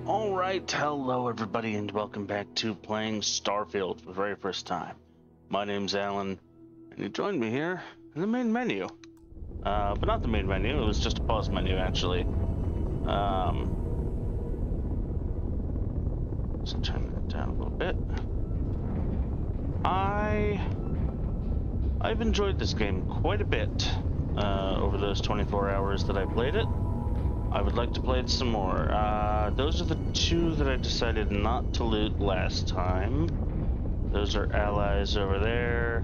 Alright, hello everybody and welcome back to playing Starfield for the very first time. My name's Alan, and you joined me here in the main menu. But not the main menu, it was just a pause menu actually. So turn that down a little bit. I've enjoyed this game quite a bit over those 24 hours that I played it. I would like to play it some more. Those are the two that I decided not to loot last time. Those are allies over there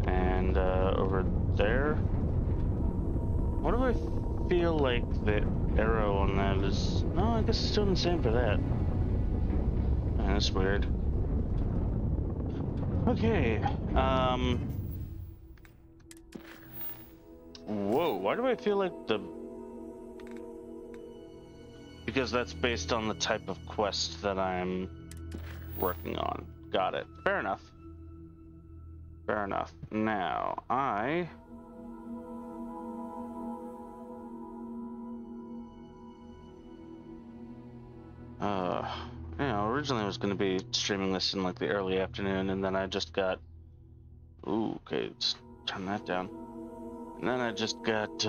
and over there. What do I feel like the arrow on that is? No, I guess it's doing the same for that. That's weird. Okay. Whoa, why do I feel like the... Because that's based on the type of quest that I'm working on. Got it. Fair enough. Fair enough. Now, originally I was going to be streaming this in like the early afternoon, and then I just got... Ooh, okay, let's turn that down. And then I just got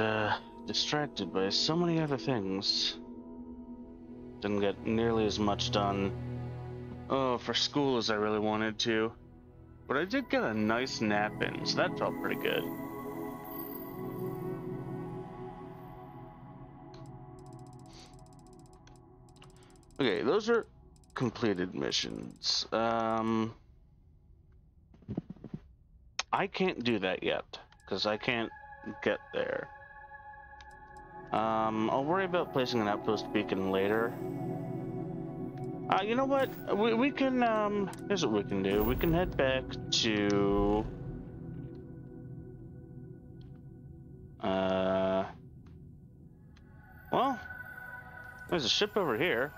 distracted by so many other things. Didn't get nearly as much done for school as I really wanted to. But I did get a nice nap in, so that felt pretty good. Okay, those are completed missions. I can't do that yet, because I can't get there. I'll worry about placing an outpost beacon later. You know what? We can, here's what we can do. We can head back to... well, there's a ship over here.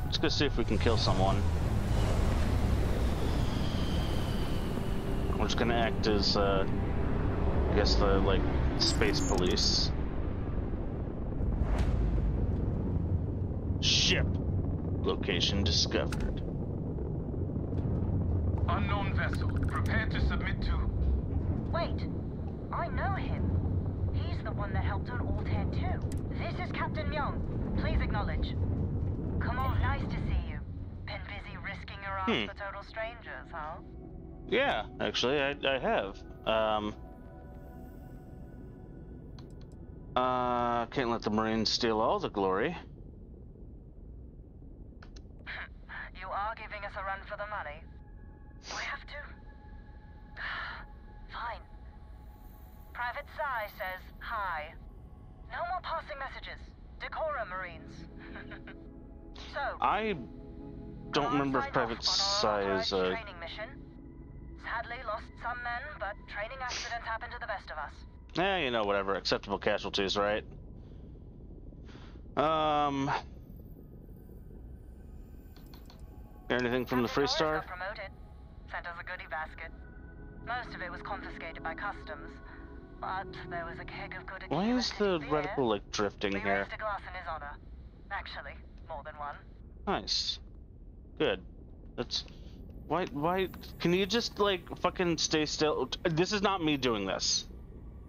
Let's go see if we can kill someone. We're just gonna act as, I guess the, like, space police. Ship. Location discovered. Unknown vessel. Prepare to submit to... Wait. I know him. He's the one that helped on Altair 2. This is Captain Young. Please acknowledge. Come on, nice to see you. Been busy risking your ass for total strangers, huh? Yeah, actually, I have. Can't let the Marines steal all the glory. You are giving us a run for the money. Do I have to? Fine. Private Psy says hi. No more passing messages. Decorum, Marines. So, I don't remember if Private Psy is a... training mission. Sadly lost some men, but training accidents happen to the best of us. You know, whatever. Acceptable casualties, right? Anything from the Freestar? Promoted. Sent us a goodie basket. Most of it was confiscated by customs, but there was a keg of good. Why is the reticle like drifting we here? raised a glass in his honor. Actually, more than one. Nice. Good. That's... Why... Can you just, like, fucking stay still? This is not me doing this.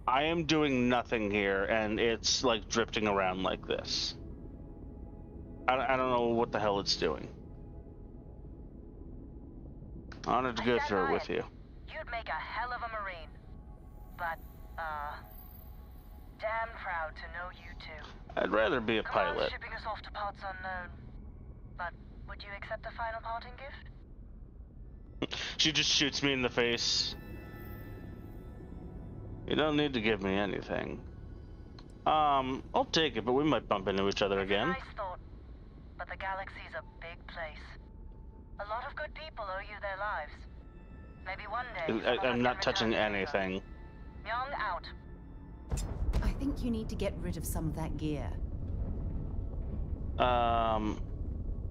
I am doing nothing here, and it's, like, drifting around like this. I don't know what the hell it's doing. Honored to go through it with you. You'd make a hell of a Marine. But, damn proud to know you two. I'd rather be a Come on, pilot. shipping us off to parts unknown. But would you accept a final parting gift? She just shoots me in the face. You don't need to give me anything. I'll take it, but we might bump into each other again. Nice thought. But the galaxy's a big place. A lot of good people owe you their lives. Maybe one day... I'm not touching anything. Young out. I think you need to get rid of some of that gear.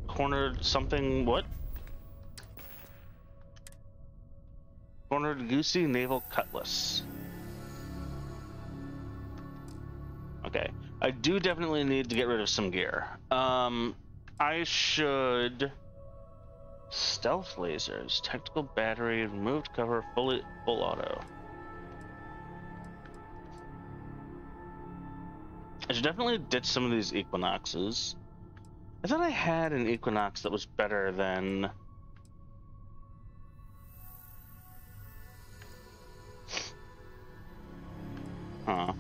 Cornered something, what? Cornered Goosey Naval Cutlass. Okay. I do definitely need to get rid of some gear. I should... Stealth lasers, tactical battery, removed cover, full auto. I should definitely ditch some of these Equinoxes. I thought I had an Equinox that was better than... Huh.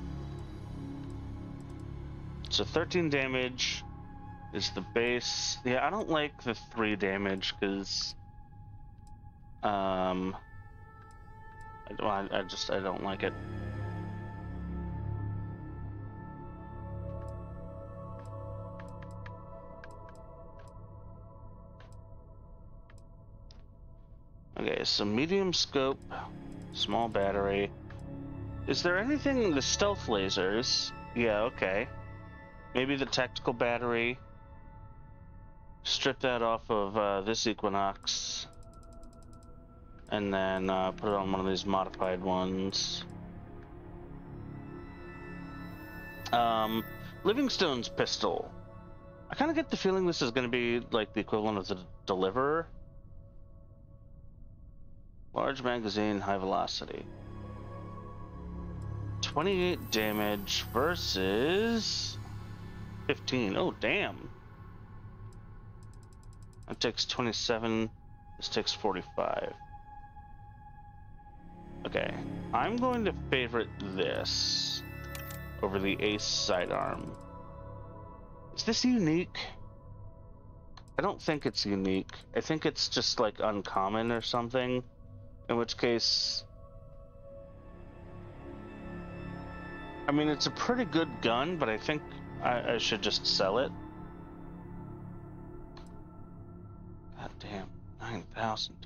So 13 damage is the base. Yeah, I don't like the 3 damage because... I don't like it. Okay, so medium scope, small battery. Is there anything in the stealth lasers? Yeah, okay. Maybe the tactical battery. Strip that off of this Equinox. And then put it on one of these modified ones. Livingstone's pistol. I kind of get the feeling this is going to be like the equivalent of the Deliverer. Large magazine, high velocity. 28 damage versus 15. Oh, damn. That takes 27. This takes 45. Okay. I'm going to favorite this over the Ace sidearm. Is this unique? I don't think it's unique. I think it's just like uncommon or something. In which case, I mean, it's a pretty good gun, but I think I should just sell it. God damn, 9,000.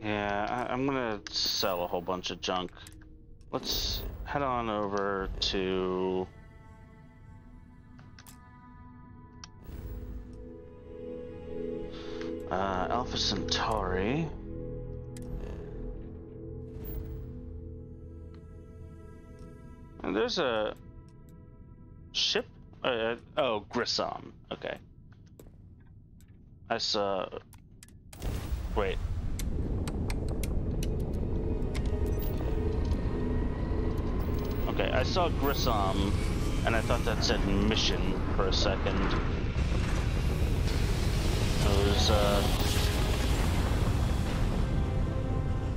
Yeah, I'm gonna sell a whole bunch of junk. Let's head on over to... Alpha Centauri. And there's a ship? Oh, Grissom. Okay. I saw... Wait. Okay, I saw Grissom, and I thought that said mission for a second.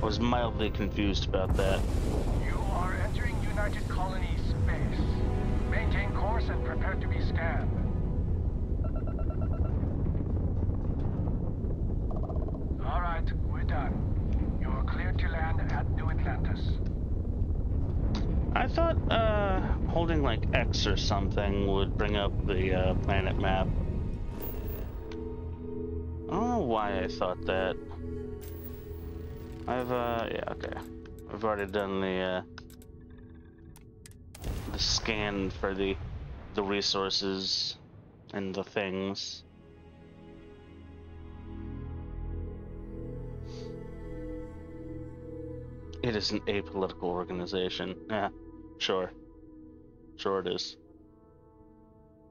I was mildly confused about that. You are entering United Colonies space. Maintain course and prepare to be scanned. All right, we're done. You're cleared to land at New Atlantis. I thought holding like X or something would bring up the planet map. I don't know why I thought that. Yeah, okay. I've already done the scan for the resources and the things. It is an apolitical organization. Yeah, sure. Sure it is.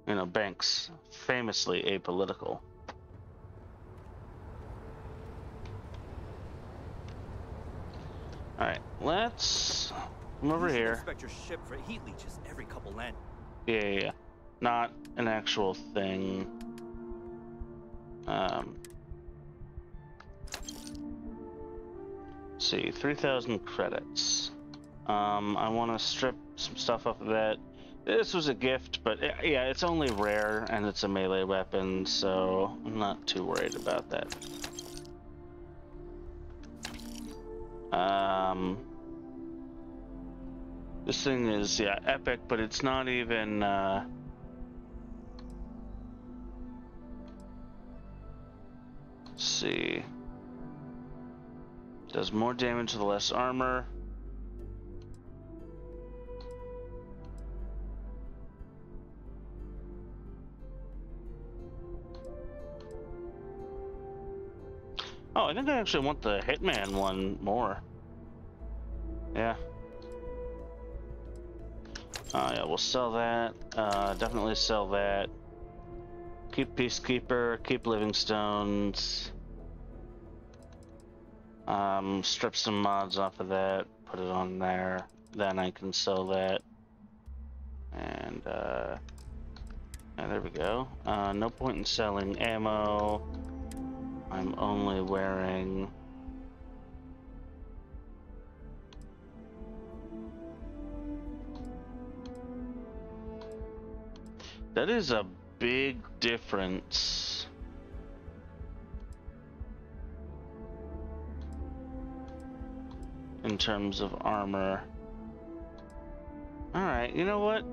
You know, banks, famously apolitical. Alright, let's come over here. Inspect your ship for heat leeches every couple land. Yeah. Not an actual thing. Let's see, 3,000 credits. I want to strip some stuff off of that. This was a gift, but yeah, it's only rare and it's a melee weapon, so I'm not too worried about that. This thing is, yeah, epic, but it's not even, let's see. Does more damage with less armor. I think I actually want the Hitman one more. Yeah. Yeah, we'll sell that. Definitely sell that. Keep Peacekeeper, keep Living Stones. Strip some mods off of that, put it on there. Then I can sell that. And, yeah, there we go. No point in selling ammo. I'm only wearing... That is a big difference. In terms of armor. Alright, you know what?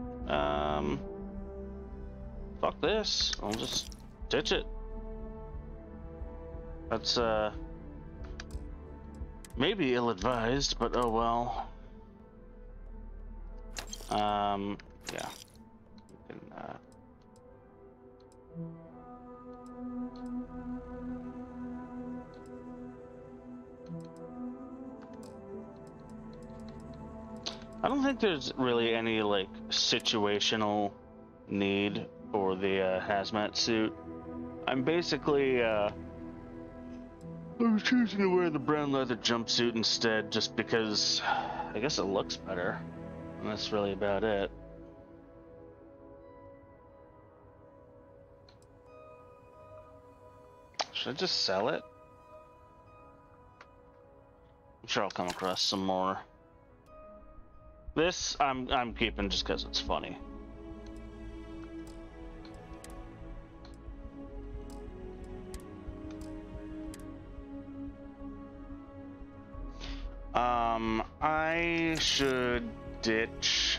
Fuck this. I'll just ditch it. That's, maybe ill-advised, but oh well. Yeah. We can, I don't think there's really any, like, situational need for the hazmat suit. I'm basically, I'm choosing to wear the brown leather jumpsuit instead just because I guess it looks better. And that's really about it. Should I just sell it? I'm sure I'll come across some more. This I'm keeping just because it's funny. I should ditch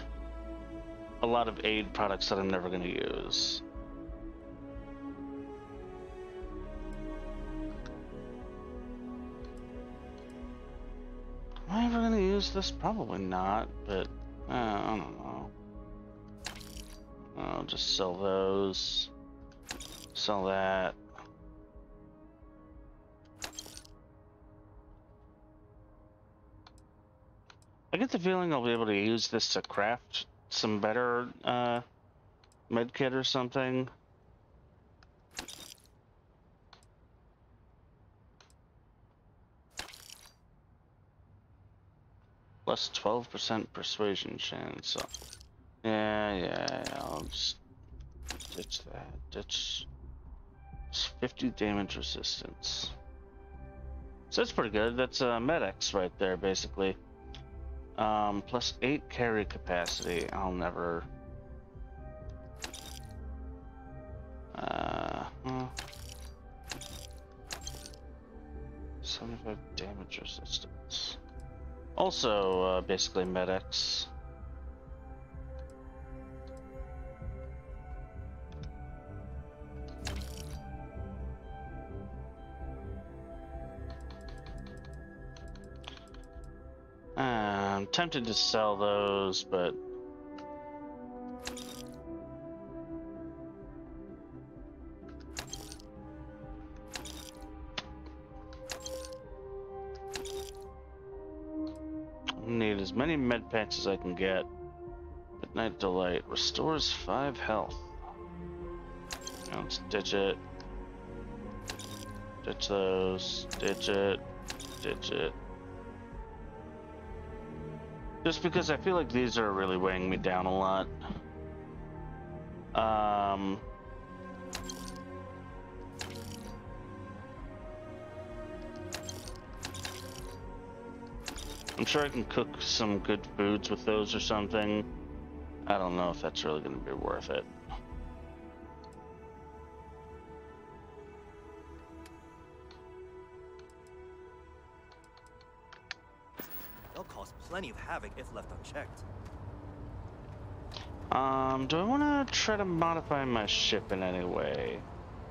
a lot of aid products that I'm never going to use. Am I ever going to use this? Probably not, but I don't know. I'll just sell those. Sell that. I get the feeling I'll be able to use this to craft some better medkit or something. Plus 12% persuasion chance. So yeah, I'll just ditch that. Ditch 50 damage resistance. So that's pretty good. That's Med-X right there, basically. Plus 8 carry capacity. I'll never... 75 damage resistance. Also, basically Med-X. I'm tempted to sell those, but I need as many med packs as I can get. Midnight Delight restores 5 health. Now let's ditch it. Ditch those. Ditch it. Ditch it. Just because I feel like these are really weighing me down a lot. I'm sure I can cook some good foods with those or something. I don't know if that's really going to be worth it. They'll cause plenty of havoc if left unchecked. Do I want to try to modify my ship in any way?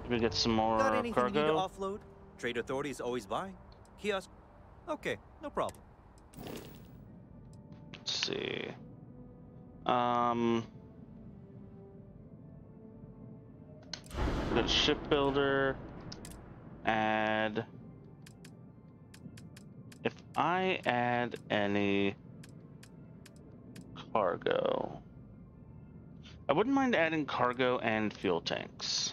Maybe get some more Got anything you need to cargo? offload? Trade authorities always buying. Kiosk. Okay, no problem. Let's see. Go to shipbuilder. Add I add any cargo? I wouldn't mind adding cargo and fuel tanks.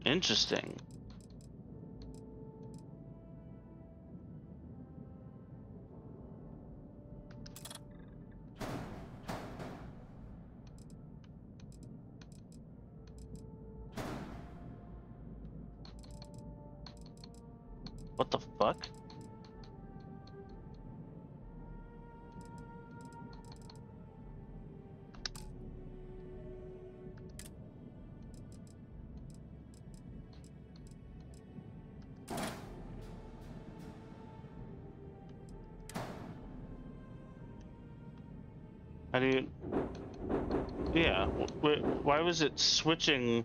Interesting. What the fuck? How do you... Yeah, why was it switching?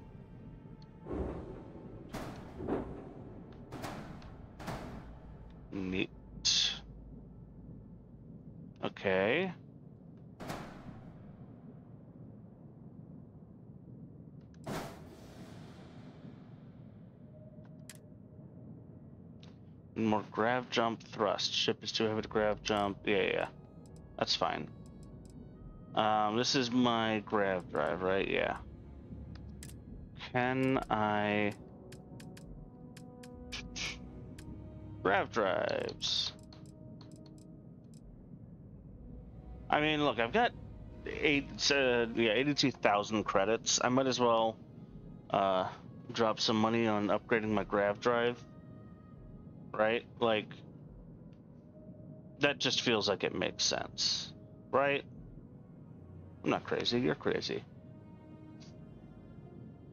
Neat. Okay. More grav jump thrust. Ship is too heavy to grav jump. Yeah. That's fine. This is my grav drive, right? Yeah. Can I... Grav drives. I mean, look, I've got 82,000 credits. I might as well drop some money on upgrading my grav drive, right? Like, that just feels like it makes sense, right? I'm not crazy, you're crazy.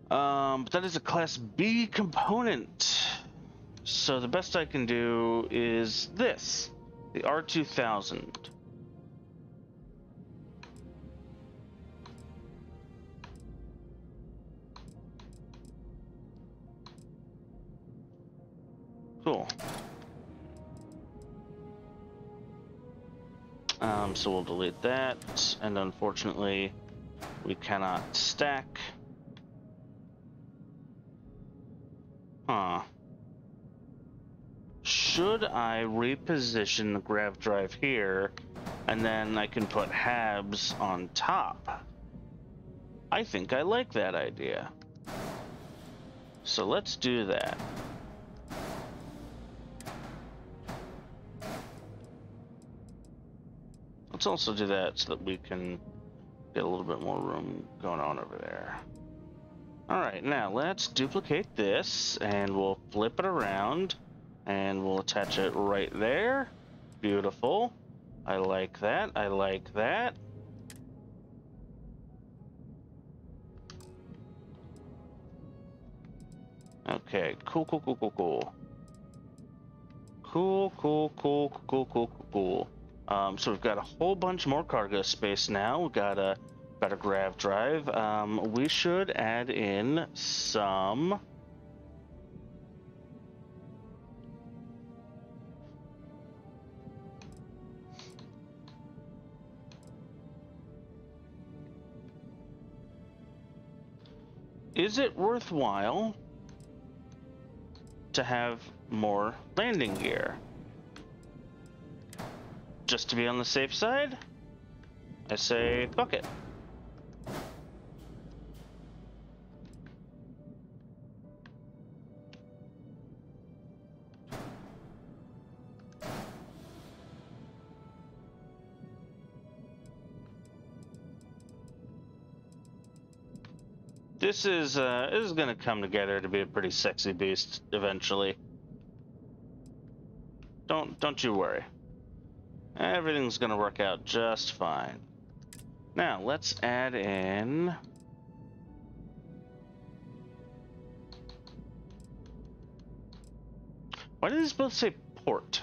But that is a Class B component. So the best I can do is this, the R2000. Cool. So we'll delete that, and unfortunately, we cannot stack. Huh. Should I reposition the grav drive here, and then I can put habs on top? I think I like that idea. So let's do that. Let's also do that so that we can get a little bit more room going on over there. Alright, now let's duplicate this, and we'll flip it around, and we'll attach it right there. Beautiful. I like that. I like that. Okay, cool. Cool. So we've got a whole bunch more cargo space now. We've got a grav drive. We should add in some... Is it worthwhile to have more landing gear? Just to be on the safe side, I say fuck it. This is gonna come together to be a pretty sexy beast eventually. Don't you worry. Everything's gonna work out just fine. Now let's add in... Why did these both say port?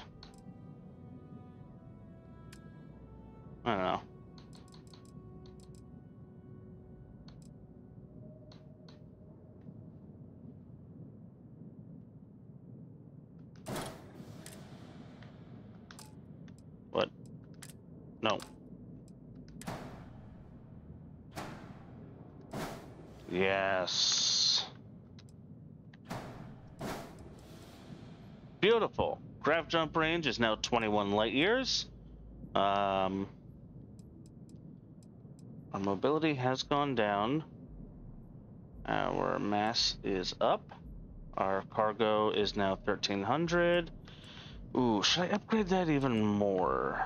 I don't know. Yes. Beautiful. Grav jump range is now 21 light years. Our mobility has gone down. Our mass is up. Our cargo is now 1,300. Ooh, should I upgrade that even more?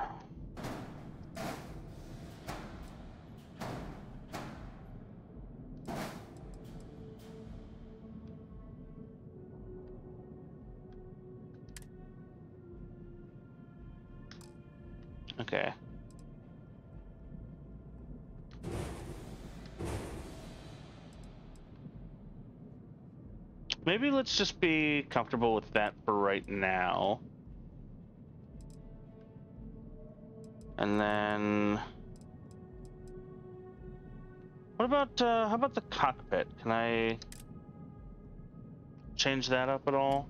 Okay. Maybe let's just be comfortable with that for right now. And then... What about, how about the cockpit? Can I change that up at all?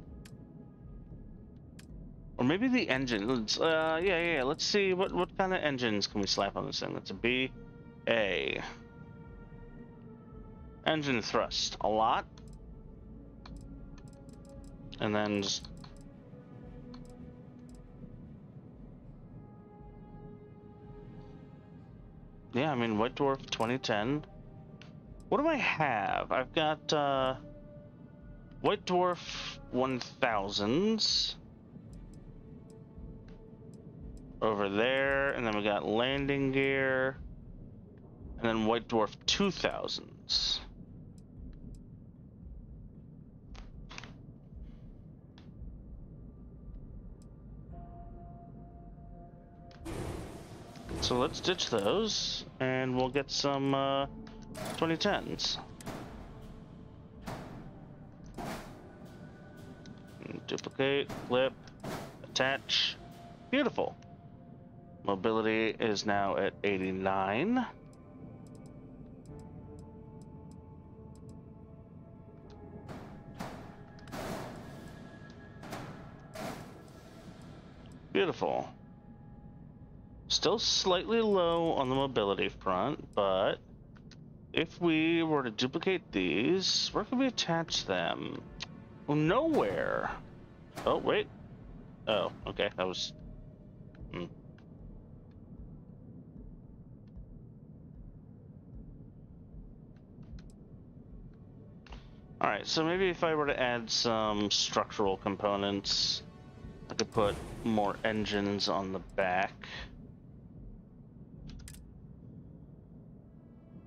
Or maybe the engine. Yeah. Let's see what kind of engines can we slap on this thing. That's a B, A. Engine thrust, a lot. And then just... Yeah, I mean, White Dwarf 2010. What do I have? I've got, White Dwarf 1000s. Over there, and then we got landing gear, and then White Dwarf 2000s. So let's ditch those, and we'll get some 2010s. Duplicate, flip, attach. Beautiful. Mobility is now at 89. Beautiful. Still slightly low on the mobility front, but if we were to duplicate these, where can we attach them? Well, nowhere. Oh, wait. Oh, okay. That was... Alright, so maybe if I were to add some structural components, I could put more engines on the back.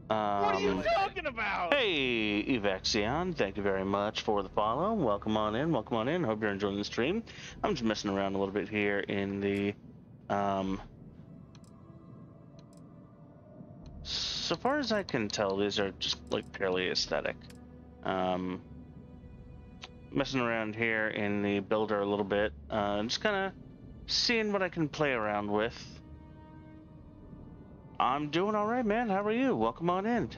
What are you talking about? Hey, Evaxion, thank you very much for the follow. Welcome on in, welcome on in. Hope you're enjoying the stream. I'm just messing around a little bit here in the... So far as I can tell, these are just like purely aesthetic. Messing around here in the builder a little bit, just kind of seeing what I can play around with. I'm doing all right, man. How are you? Welcome on in.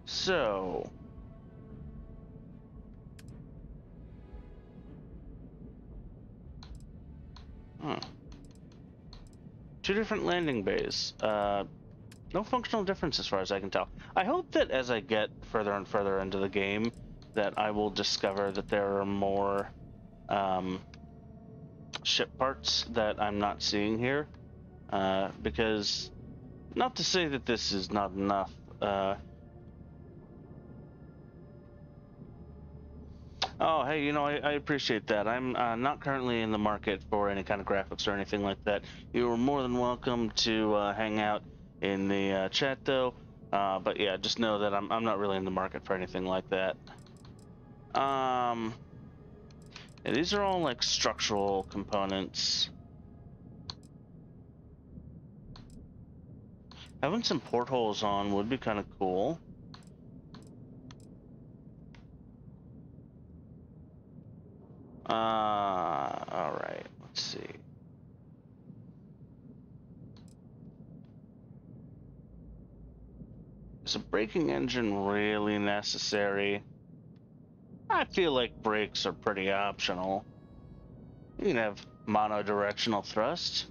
So, two different landing bays. No functional difference as far as I can tell. I hope that as I get further and further into the game, that I will discover that there are more ship parts that I'm not seeing here. Because, not to say that this is not enough. Oh, hey, you know, I appreciate that. I'm not currently in the market for any kind of graphics or anything like that. You are more than welcome to hang out in the chat, though. But yeah, just know that I'm not really in the market for anything like that. Yeah, these are all like structural components. Having some portholes on would be kind of cool. All right, let's see. Is a braking engine really necessary? I feel like brakes are pretty optional. You can have monodirectional thrust.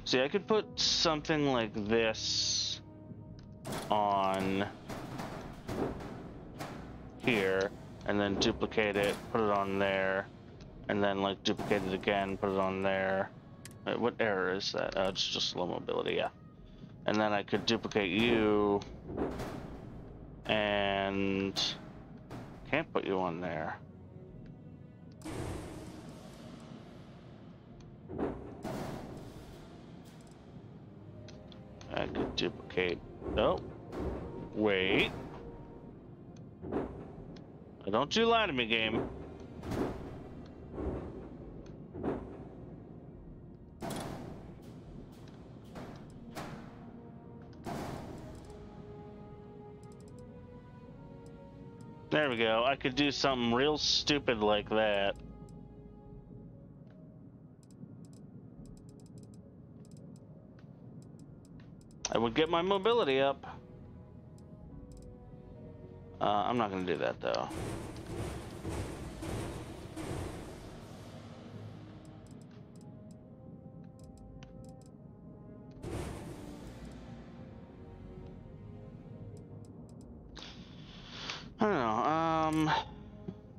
See, I could put something like this on here, and then duplicate it, put it on there, and then like duplicate it again, put it on there. Wait, what error is that? Oh, it's just low mobility, yeah. And then I could duplicate you, and can't put you on there. I could duplicate. Oh, wait. Don't you lie to me, game. There we go. I could do something real stupid like that. I would get my mobility up. I'm not going to do that, though. I don't know.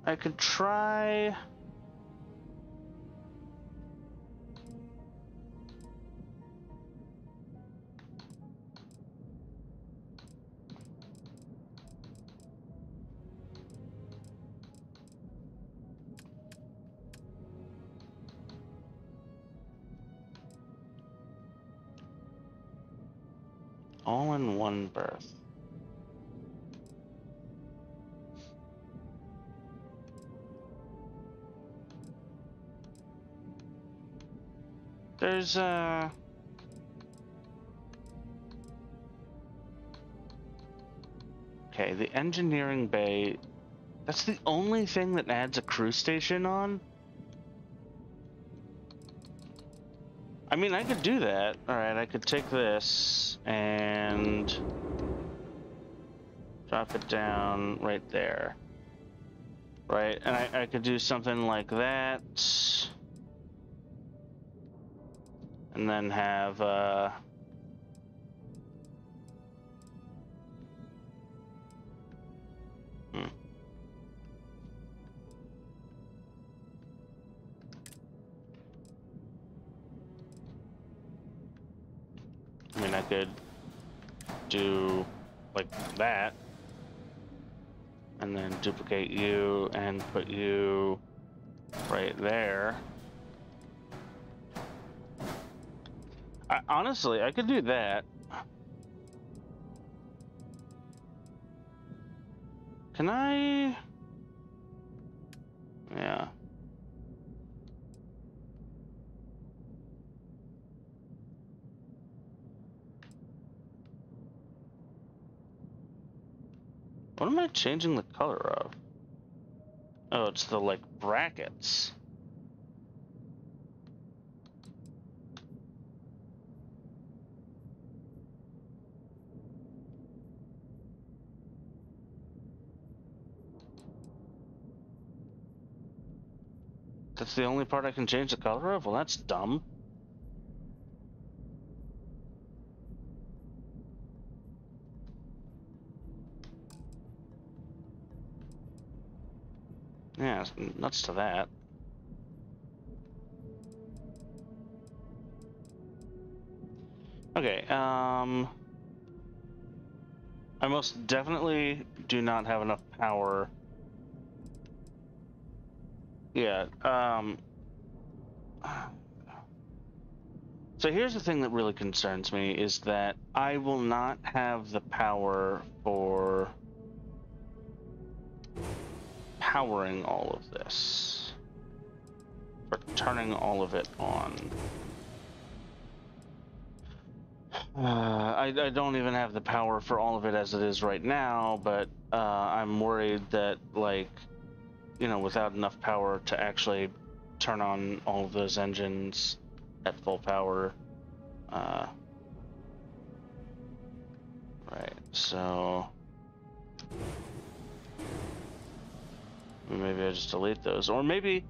I could try... all in one berth. There's okay, the engineering bay. That's the only thing that adds a crew station on? I mean, I could do that. Alright, I could take this and drop it down right there. Right, and I could do something like that. And then have, I mean, I could do like that. And then duplicate you and put you right there. Honestly, I could do that. Can I? Yeah. What am I changing the color of? Oh, it's the, like, brackets. That's the only part I can change the color of? Well, that's dumb. Yeah, it's nuts to that. Okay, I most definitely do not have enough power. Yeah, so here's the thing that really concerns me is that I will not have the power for powering all of this, for turning all of it on. I don't even have the power for all of it as it is right now, but I'm worried that, like, you know, without enough power to actually turn on all of those engines at full power. Right, so maybe I just delete those, or maybe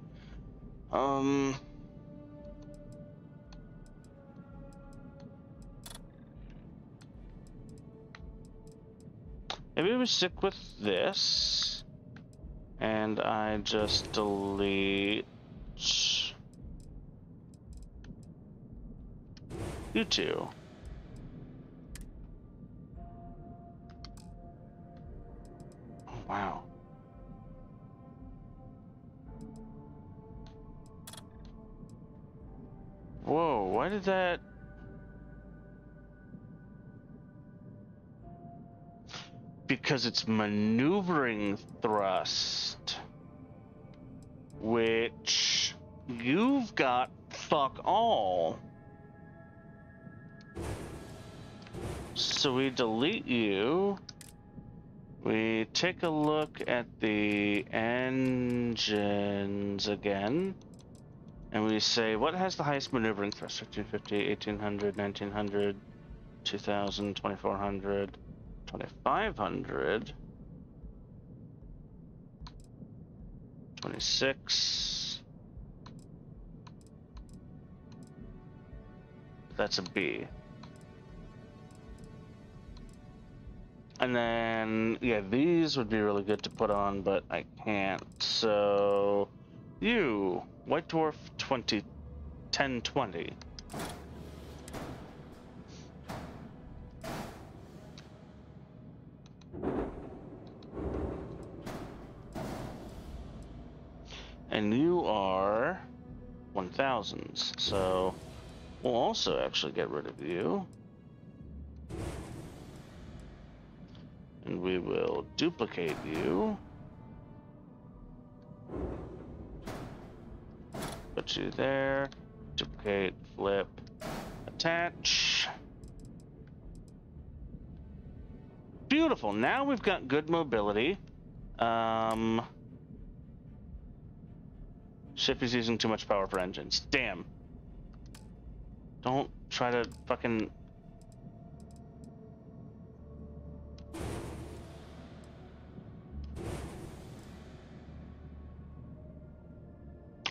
Maybe we stick with this. And I just delete you two. Oh, wow. Whoa, why did that... Because it's maneuvering thrust, which you've got fuck all. So we delete you. We take a look at the engines again. And we say, what has the highest maneuvering thrust? 1550, 1800, 1900, 2000, 2400, 2500, 26. That's a B. And then, yeah, these would be really good to put on, but I can't. So, you, White Dwarf 1020. And you are 1000s, so we'll also actually get rid of you. And we will duplicate you. Put you there. Duplicate, flip, attach. Beautiful. Now we've got good mobility. Ship is using too much power for engines. Damn. Don't try to fucking...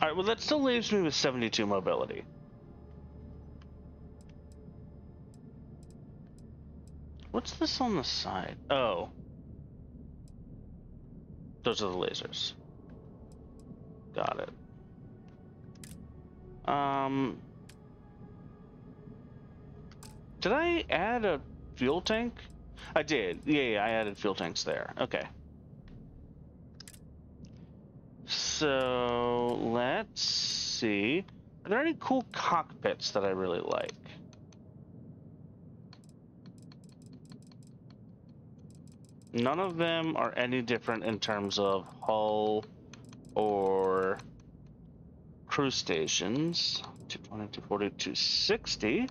Alright, well that still leaves me with 72 mobility. What's this on the side? Oh. Those are the lasers. Got it. Did I add a fuel tank? I did. Yeah, I added fuel tanks there. Okay. So, let's see. Are there any cool cockpits that I really like? None of them are any different in terms of hull or crew stations. 220, 240, 260.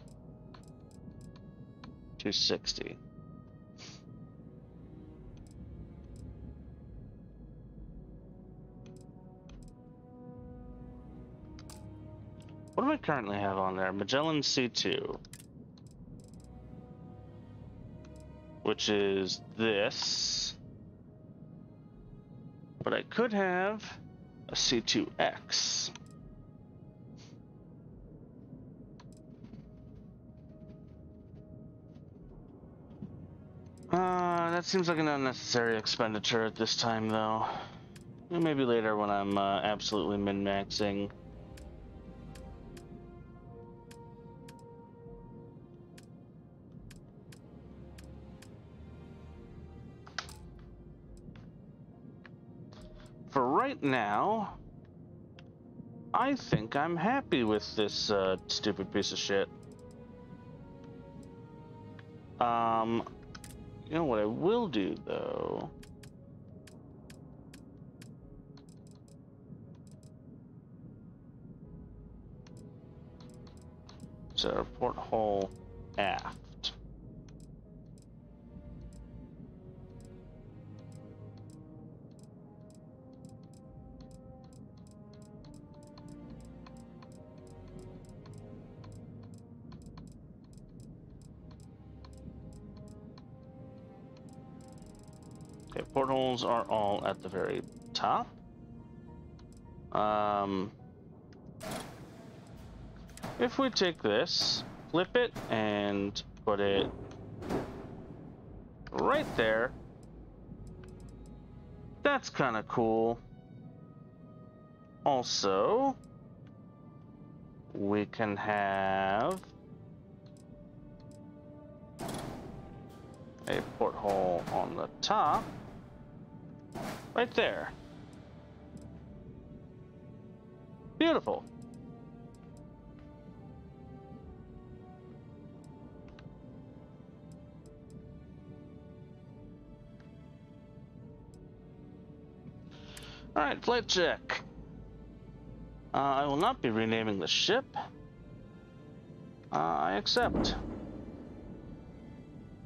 260. What do I currently have on there? Magellan C2. Which is this. But I could have a C2X. That seems like an unnecessary expenditure at this time, though. Maybe later when I'm absolutely min-maxing. For right now, I think I'm happy with this stupid piece of shit. You know what I will do, though? Set a porthole aft. Okay, portholes are all at the very top. If we take this, flip it, and put it right there, That's kind of cool. Also, we can have a porthole on the top, right there. Beautiful. All right, flight check. I will not be renaming the ship. I accept.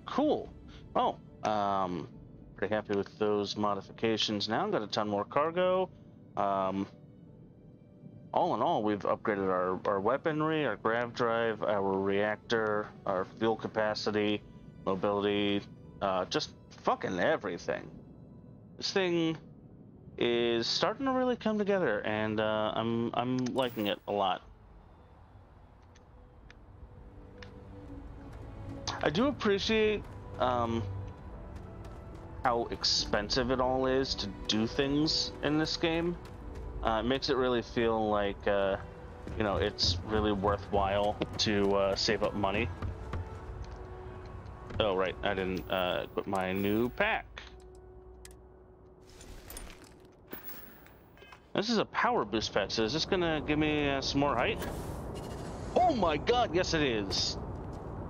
Cool. Oh, pretty happy with those modifications now. Got a ton more cargo. All in all, we've upgraded our weaponry, our grav drive, our reactor, our fuel capacity, mobility, just fucking everything. This thing is starting to really come together, and I'm liking it a lot. I do appreciate how expensive it all is to do things in this game. It makes it really feel like you know, it's really worthwhile to save up money. Oh right, I didn't equip my new pack. This is a power boost pack, so is this gonna give me some more height? Oh my god, yes it is!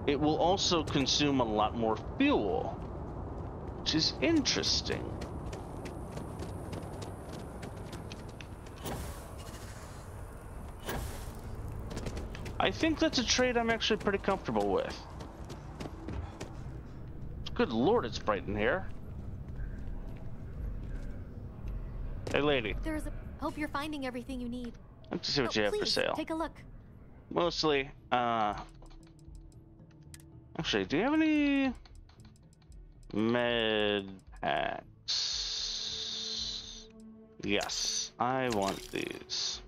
It will also consume a lot more fuel, which is interesting. I think that's a trade I'm actually pretty comfortable with. Good lord, it's bright in here. Hey lady. There's a... Hope you're finding everything you need. Let's see what you have for Please, sale. take a look. Mostly, actually, do you have any med packs? Yes, I want these.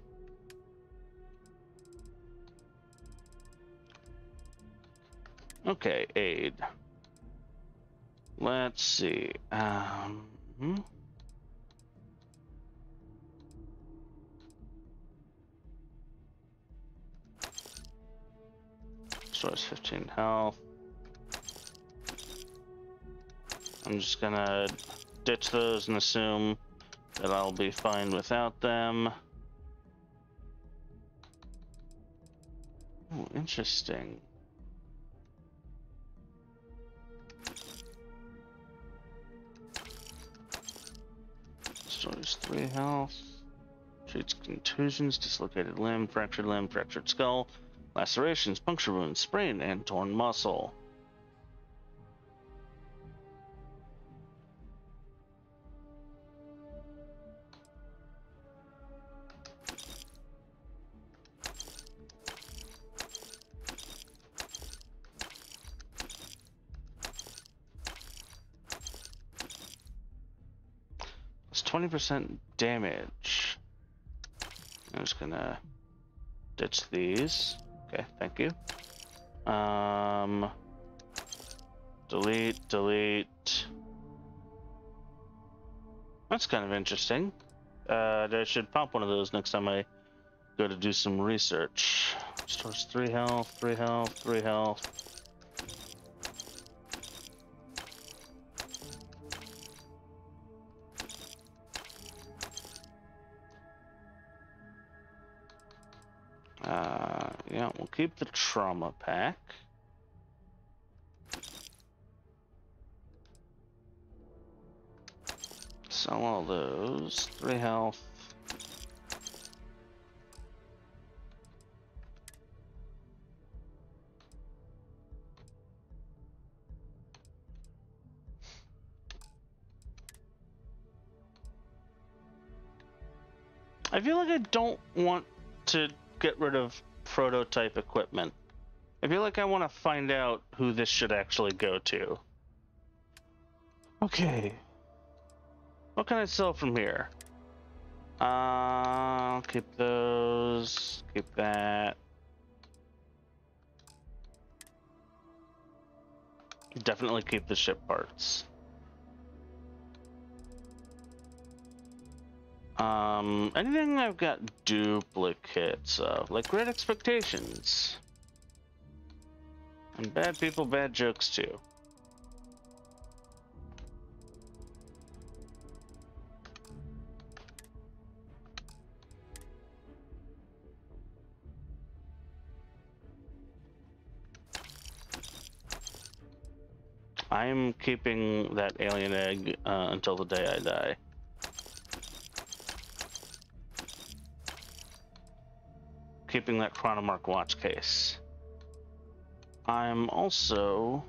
Okay, aid. Let's see. Stores 15 health. I'm just gonna ditch those and assume that I'll be fine without them. Oh, interesting. Stores 3 health. Treats contusions, dislocated limb, fractured skull, lacerations, puncture wounds, sprain, and torn muscle. It's 20% damage. I'm just gonna ditch these. Okay, thank you. Delete. That's kind of interesting. I should pop one of those next time I go to do some research. Stores 3 health, 3 health, 3 health. Yeah, we'll keep the trauma pack. Sell all those. 3 health. I feel like I don't want to get rid of prototype equipment. I feel like I want to find out who this should actually go to. Okay. What can I sell from here? I'll keep those. Keep that. Definitely keep the ship parts. Anything I've got duplicates of, like Great Expectations. And bad people, bad jokes too. I'm keeping that alien egg until the day I die. Keeping that Chronomark watch case. I'm also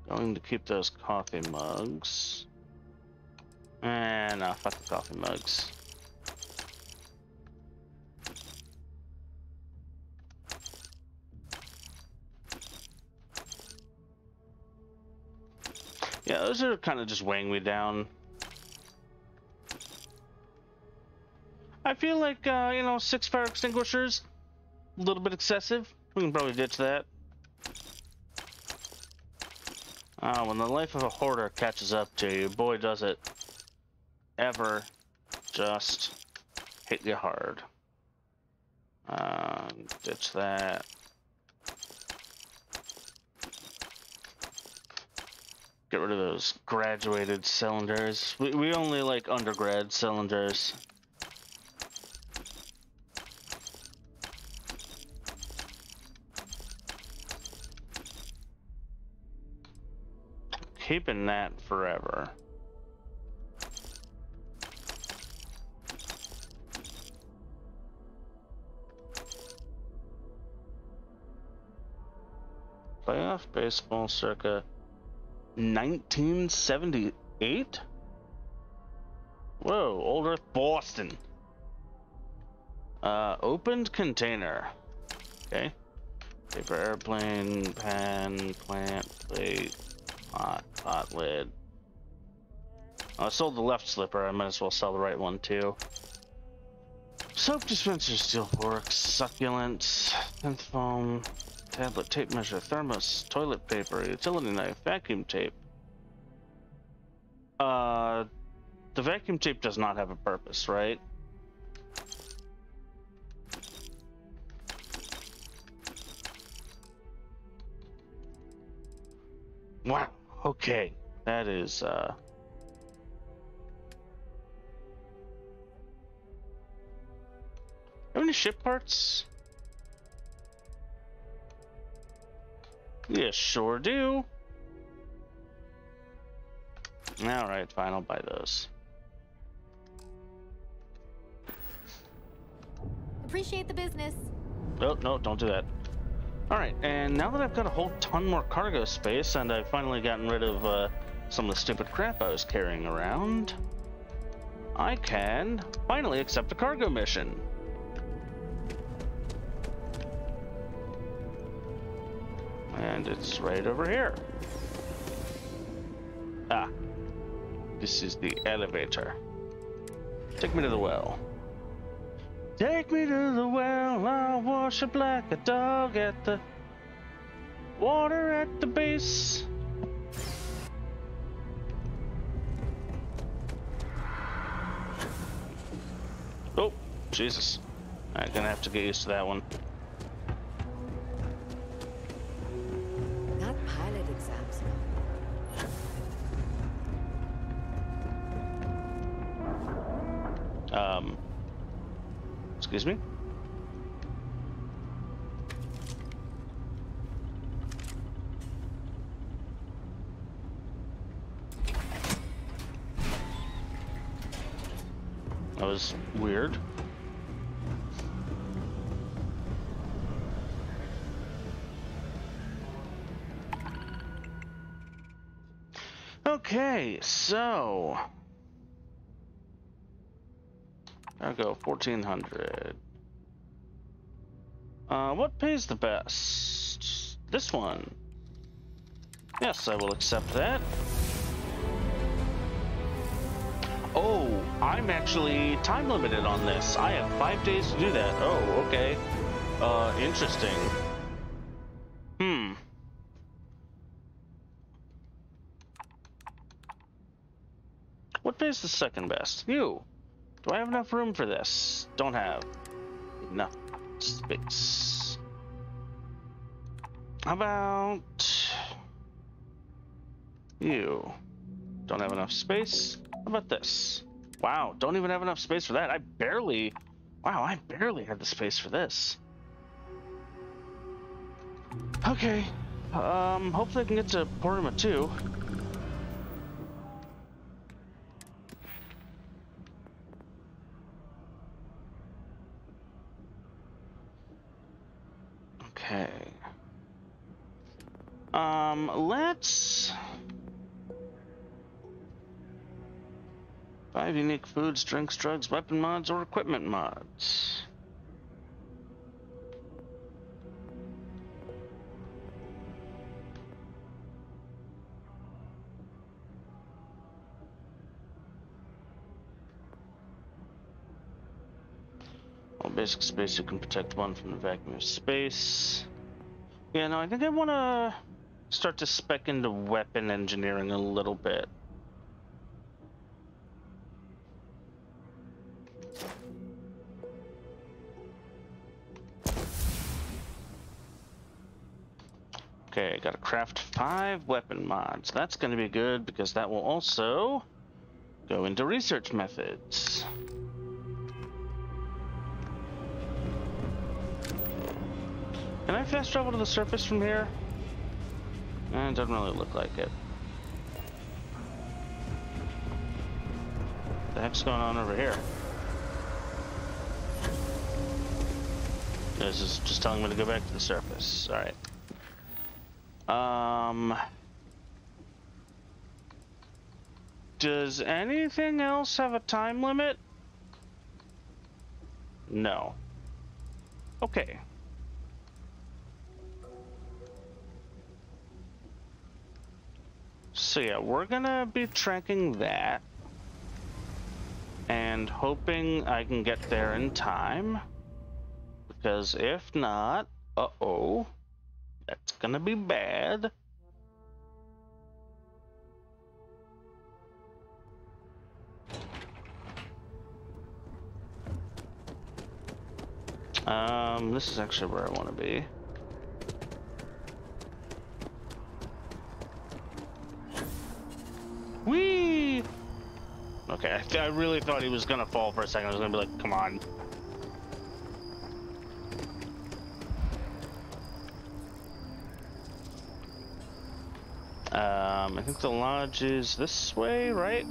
going to keep those coffee mugs. No, fuck the coffee mugs. Yeah, those are kind of just weighing me down. I feel like, 6 fire extinguishers, a little bit excessive. We can probably ditch that. When the life of a hoarder catches up to you, boy does it ever just hit you hard. Ditch that. Get rid of those graduated cylinders. We only like undergrad cylinders. Keeping that forever. Playoff baseball circa 1978? Whoa, Old Earth Boston. Opened container. Okay. Paper airplane, pan, plant, plate, pot lid. I sold the left slipper, I might as well sell the right one too. Soap dispenser, steel forks, succulents, tenth foam, tablet, tape measure, thermos, toilet paper, utility knife, vacuum tape. The vacuum tape does not have a purpose, right? Wow, okay. That is, How many ship parts? Yeah, sure do. Alright, fine, I'll buy those. Appreciate the business. Oh, no, don't do that. Alright, and now that I've got a whole ton more cargo space, and I've finally gotten rid of some of the stupid crap I was carrying around, I can finally accept a cargo mission. And it's right over here. Ah, this is the elevator. Take me to the well. Take me to the well, I'll wash up like a dog at the water at the base. Oh, Jesus. I'm gonna have to get used to that one. That pilot exam's Excuse me? That was weird. Okay, so I'll go 1400. What pays the best? This one. Yes, I will accept that. Oh, I'm actually time limited on this. I have 5 days to do that. Oh, okay. Interesting. What pays the second best? You. Do I have enough room for this? Don't have enough space. How about you? Don't have enough space. How about this? Wow, don't even have enough space for that. I barely had the space for this. Okay. Hopefully I can get to Portima 2. Okay. Let's... 5 unique foods, drinks, drugs, weapon mods, or equipment mods. Well, basic space, you can protect one from the vacuum of space. Yeah, no, I think I want to start to spec into weapon engineering a little bit. Okay, gotta craft 5 weapon mods. That's gonna be good because that will also go into research methods. Can I fast travel to the surface from here? It doesn't really look like it. What the heck's going on over here? This is just telling me to go back to the surface. Alright. Does anything else have a time limit? No. Okay. So yeah, we're gonna be tracking that and hoping I can get there in time, because if not, uh-oh, that's gonna be bad. This is actually where I want to be. Whee! Okay, I really thought he was gonna fall for a second. I was gonna be like, come on. I think the lodge is this way, right?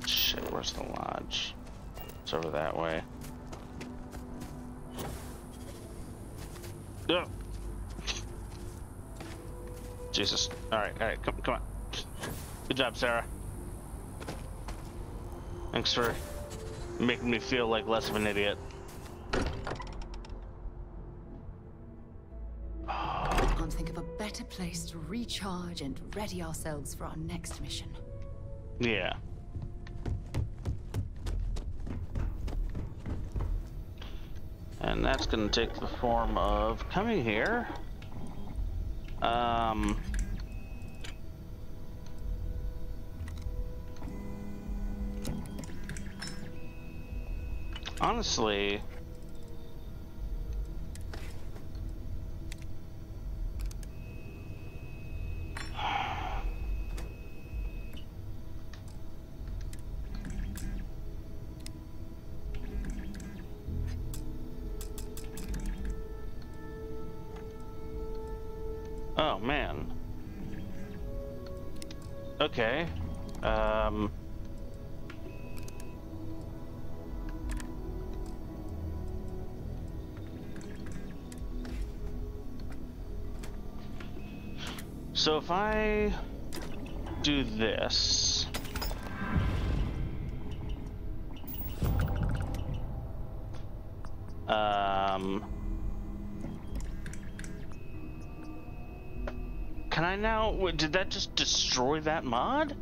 Shit, where's the lodge? It's over that way. Ugh. Jesus. Alright, come on. Good job, Sarah. Thanks for making me feel like less of an idiot. I can't think of a better place to recharge and ready ourselves for our next mission. Yeah. And that's gonna take the form of coming here. Honestly, oh man. Okay. So if I do this, can I now, did that just destroy that mod?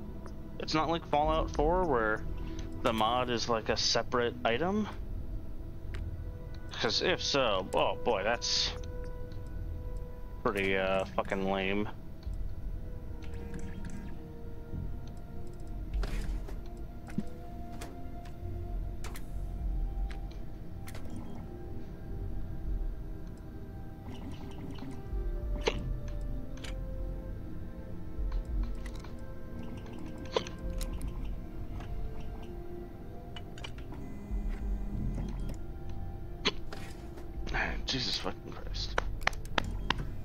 It's not like Fallout 4 where the mod is like a separate item? Because if so, oh boy, that's pretty fucking lame. Jesus fucking Christ.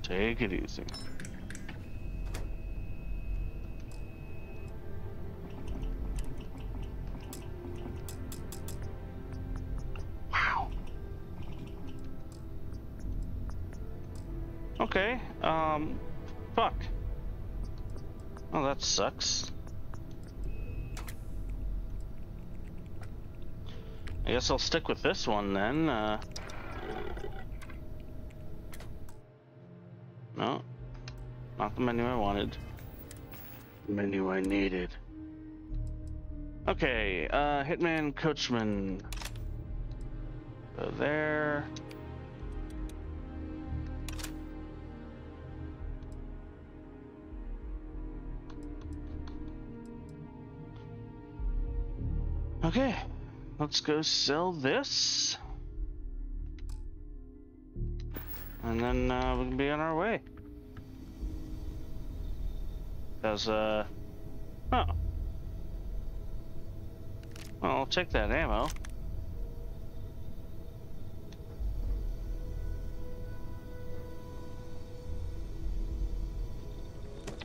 Take it easy. Wow. Okay, fuck. Oh, that sucks. I guess I'll stick with this one then, No, not the menu I wanted. The menu I needed. Okay, Hitman Coachman. Go there. Okay, let's go sell this. And then we can be on our way. Because, oh. Well, I'll take that ammo.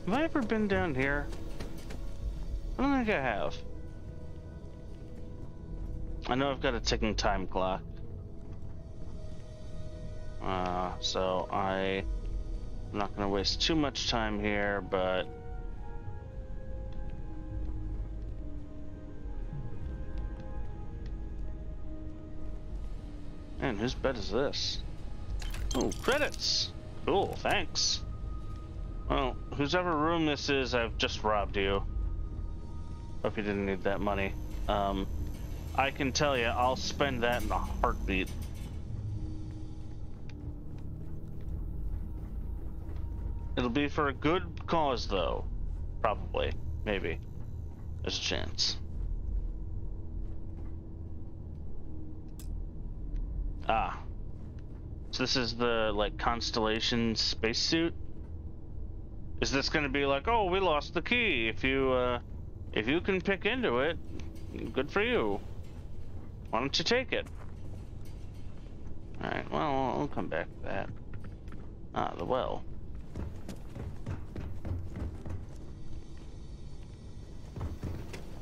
Have I ever been down here? I don't think I have. I know I've got a ticking time clock. So I'm not gonna waste too much time here, but man, whose bed is this? Oh, credits! Cool, thanks. Well, whosever room this is, I've just robbed you. Hope you didn't need that money. I can tell you, I'll spend that in a heartbeat. It'll be for a good cause, though. Probably. Maybe. There's a chance. Ah. So this is the, like, Constellation spacesuit? Is this gonna be like, oh, we lost the key. If you can pick into it, good for you. Why don't you take it? Alright, well, I'll come back to that. Ah, the well.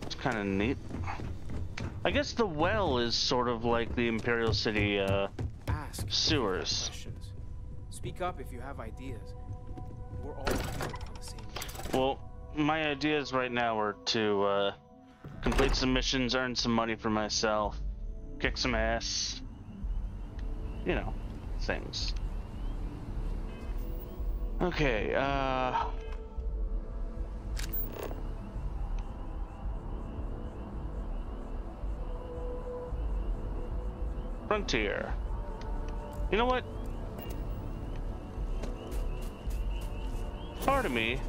It's kind of neat. I guess the well is sort of like the Imperial City, Ask sewers. questions. Speak up if you have ideas. We're all here on the same page. Well, my ideas right now are to, complete some missions, earn some money for myself, kick some ass. You know, things. Okay, Frontier. You know what? Part of me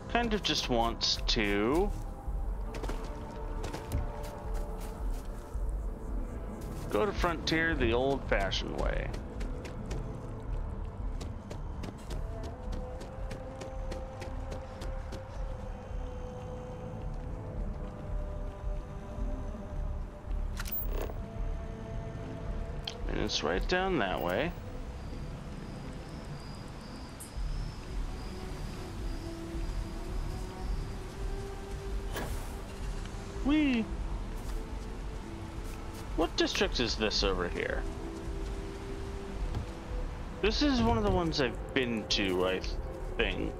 kind of just wants to go to Frontier the old-fashioned way. And it's right down that way. What district is this over here? This is one of the ones I've been to, I think.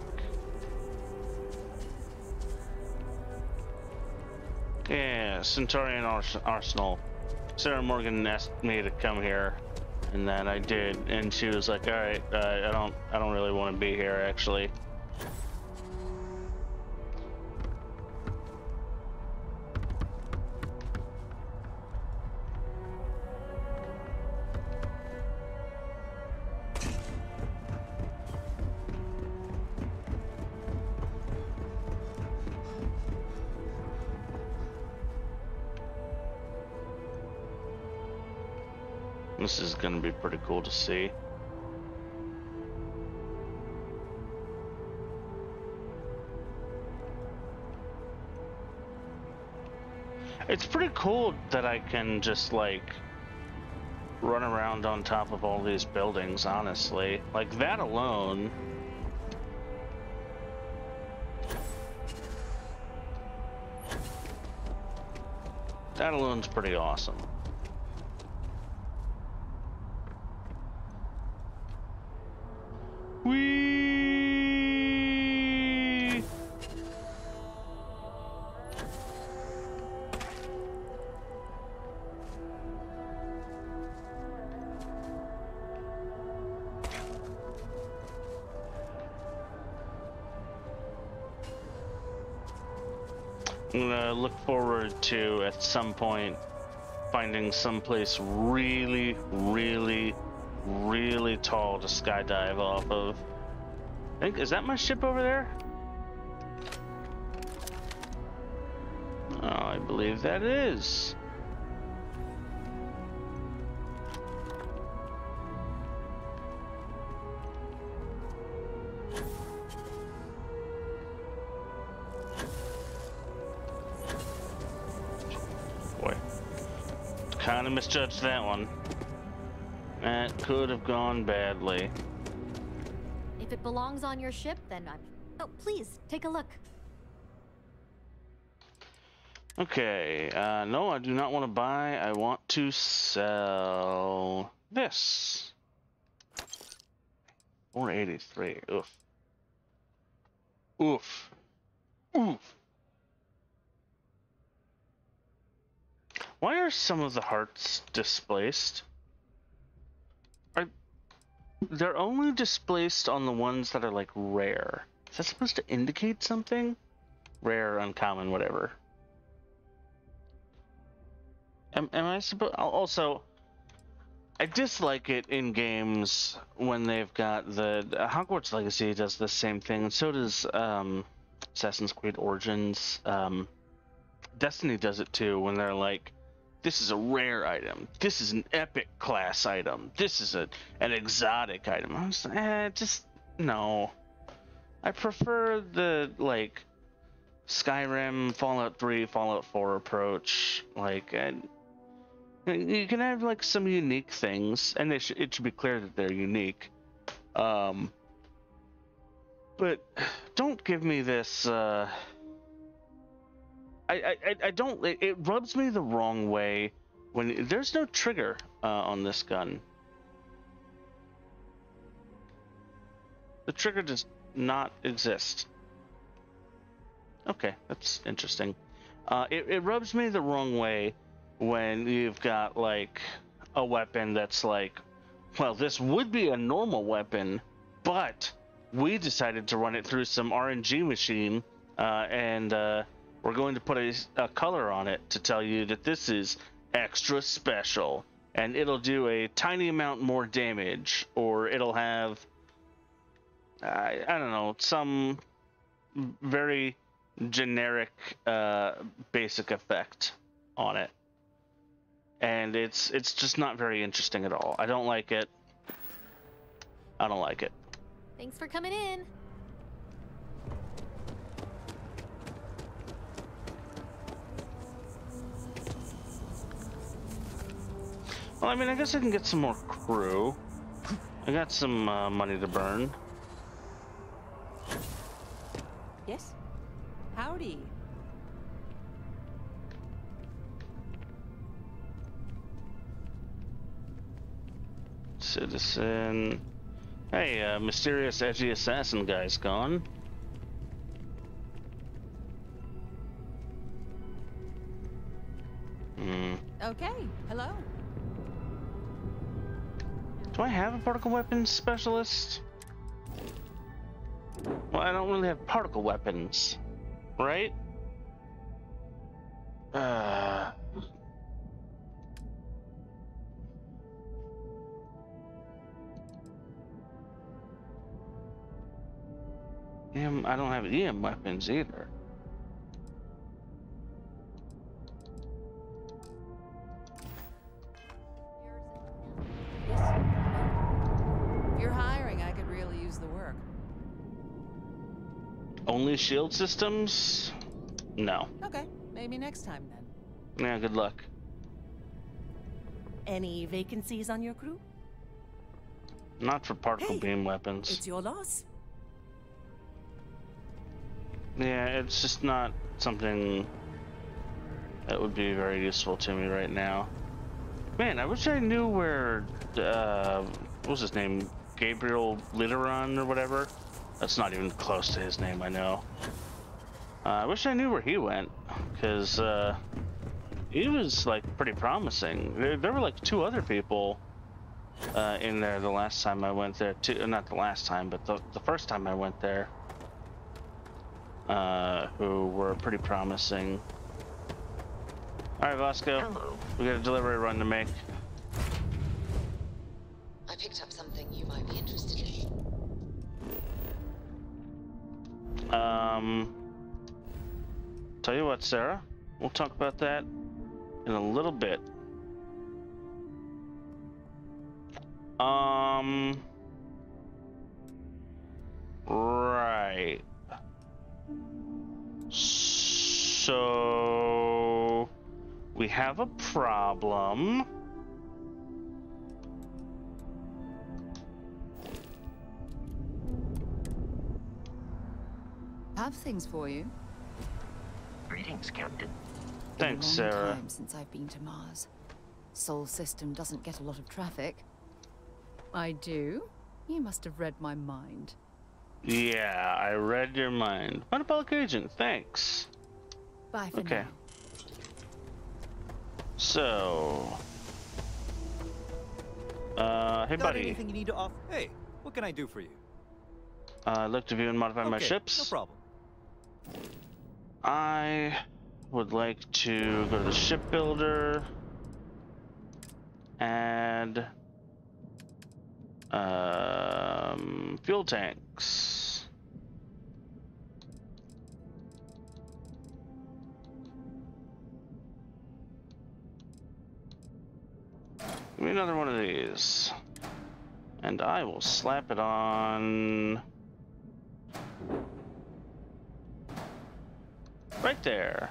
Yeah, Centaurian Arsenal. Sarah Morgan asked me to come here, and then I did, and she was like, "All right, I don't really want to be here, actually." This is gonna be pretty cool to see. It's pretty cool that I can just like run around on top of all these buildings, honestly. Like that alone. That alone's pretty awesome. Whee! I'm gonna look forward to, at some point, finding someplace really, really, really tall to skydive off of. Is that my ship over there? Oh, I believe that is. Kind of misjudged that one. That could have gone badly. If it belongs on your ship, then I'm... Oh, please, take a look. Okay, no, I do not want to buy. I want to sell this. 483. Oof. Oof. Oof. Why are some of the hearts displaced? They're only displaced on the ones that are like rare. Is that supposed to indicate something? Rare, uncommon, whatever. Am I supposed? Also, I dislike it in games when they've got the Hogwarts Legacy does the same thing, and so does Assassin's Creed Origins. Destiny does it too when they're like, this is a rare item. This is an epic class item. This is an exotic item. I'm just no. I prefer the like Skyrim, Fallout 3, Fallout 4 approach. Like, you can have like some unique things, and it should be clear that they're unique. But don't give me this. I don't. It rubs me the wrong way when there's no trigger on this gun. The trigger does not exist. Okay, that's interesting. It rubs me the wrong way when you've got like a weapon that's like, well, this would be a normal weapon, but we decided to run it through some RNG machine and we're going to put a color on it to tell you that this is extra special, and it'll do a tiny amount more damage, or it'll have, I don't know, some very generic basic effect on it. And it's just not very interesting at all. I don't like it. I don't like it. Thanks for coming in. Well, I mean, I guess I can get some more crew. I got some money to burn. Yes? Howdy. Citizen. Hey, mysterious edgy assassin guy's gone. Okay, hello. Do I have a particle weapons specialist? Well, I don't really have particle weapons, right? I don't have EM weapons either. does the work? Only shield systems? No. Okay, maybe next time then. Yeah, good luck. Any vacancies on your crew? Not for particle Hey, beam weapons. It's your loss. Yeah, it's just not something that would be very useful to me right now. Man, I wish I knew where, what was his name? Gabriel Literon or whatever? That's not even close to his name, I know. I wish I knew where he went, because, he was, like, pretty promising. There were, like, 2 other people, in there the last time I went there, too. Not the last time, but the first time I went there, who were pretty promising. Alright, Vasco. Hello. We got a delivery run to make. I picked up something you might be interested in. Tell you what, Sarah. We'll talk about that in a little bit. Right. So we have a problem. Have things for you. Greetings, Captain. Thanks, Been a long Sarah. time since I've been to Mars. Sol system doesn't get a lot of traffic. I do? You must have read my mind. Yeah, I read your mind. Metabolic agent, thanks. Bye for Okay. now. So, hey Got buddy. anything you need to offer? Hey, what can I do for you? I'd like to view and modify my Okay, ships. no problem. I would like to go to the shipbuilder and fuel tanks. Give me another one of these, and I will slap it on right there.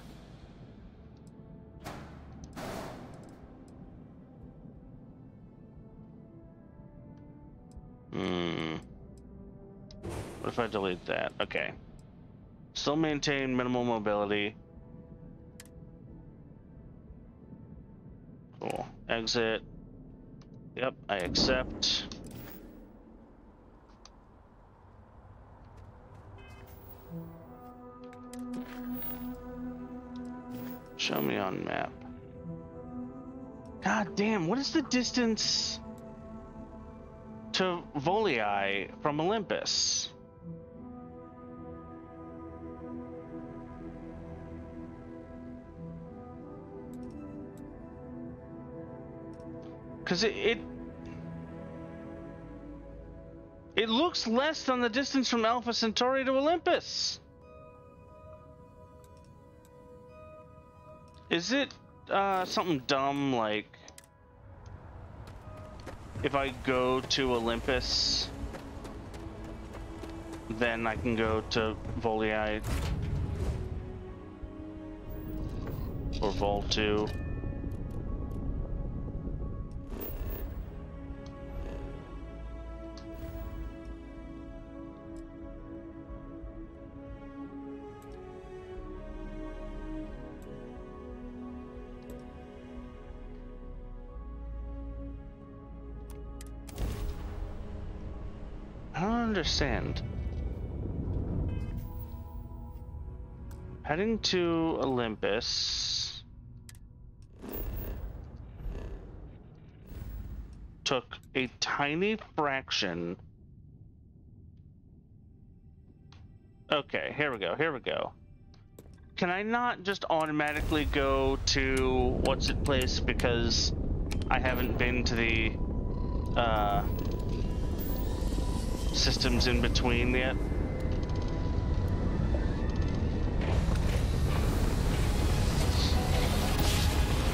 What if I delete that? Okay. Still maintain minimal mobility. Cool. Exit. Yep, I accept. Show me on map. God damn, what is the distance to Volii from Olympus? Because it looks less than the distance from Alpha Centauri to Olympus. Is it something dumb like if I go to Olympus, then I can go to Volii or Vol 2? I don't understand. Heading to Olympus took a tiny fraction. Okay, here we go. Can I not just automatically go to what's it place because I haven't been to the systems in between yet?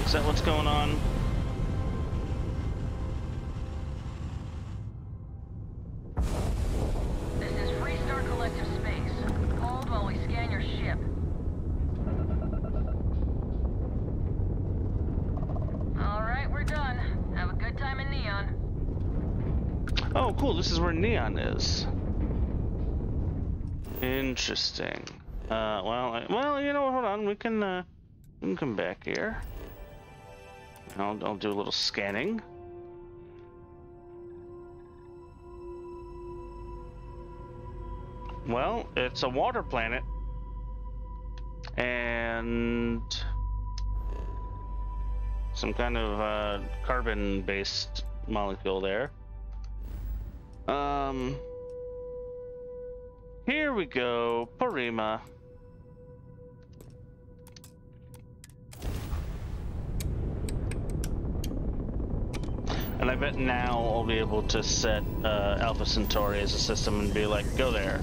Is that what's going on? while we scan your ship. Alright, we're done. Have a good time in Neon. Oh, cool. This is where Neon is. Interesting. Well, you know, hold on. We can come back here. I'll do a little scanning. Well, it's a water planet. And some kind of carbon-based molecule there. Here we go, Parima. And I bet now I'll be able to set Alpha Centauri as a system and be like, go there.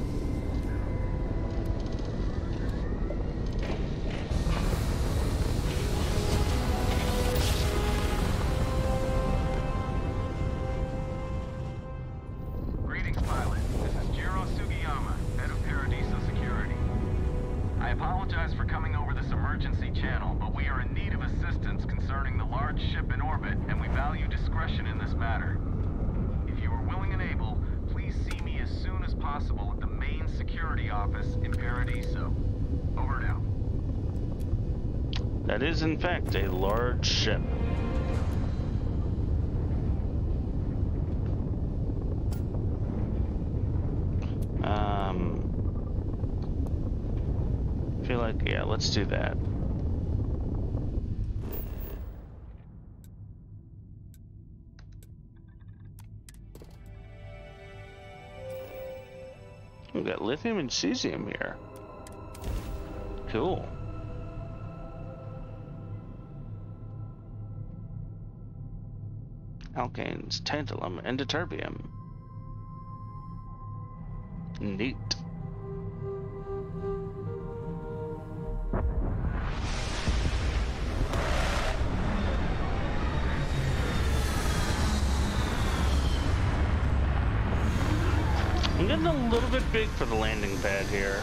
That is, in fact, a large ship. I feel like, yeah, let's do that. We've got lithium and cesium here. Cool. Alkanes, tantalum, and ytterbium. Neat. I'm getting a little bit big for the landing pad here.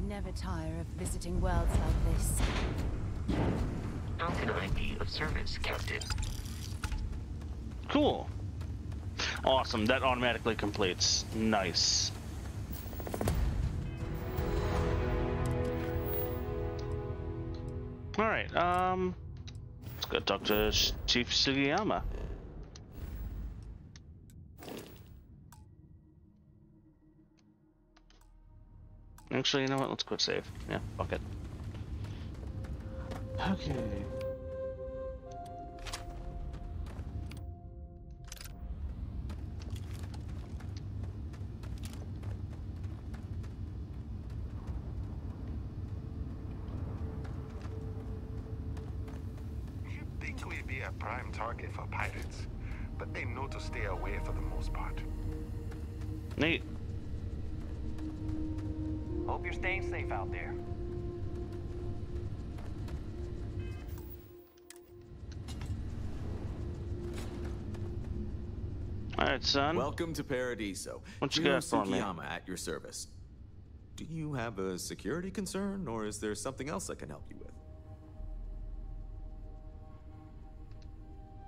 Never tire of visiting worlds like this. How can I be of service, Captain? Cool. Awesome, that automatically completes. Nice. Alright, let's go talk to Chief Sugiyama. Actually, you know what? Let's quick save. Yeah, fuck it. Okay. You'd think we'd be a prime target for pirates, but they know to stay away for the most part. Neat. Hope you're staying safe out there. Alright, son. Welcome to Paradiso. What you got for me? Sugiyama at your service. Do you have a security concern, or is there something else I can help you with?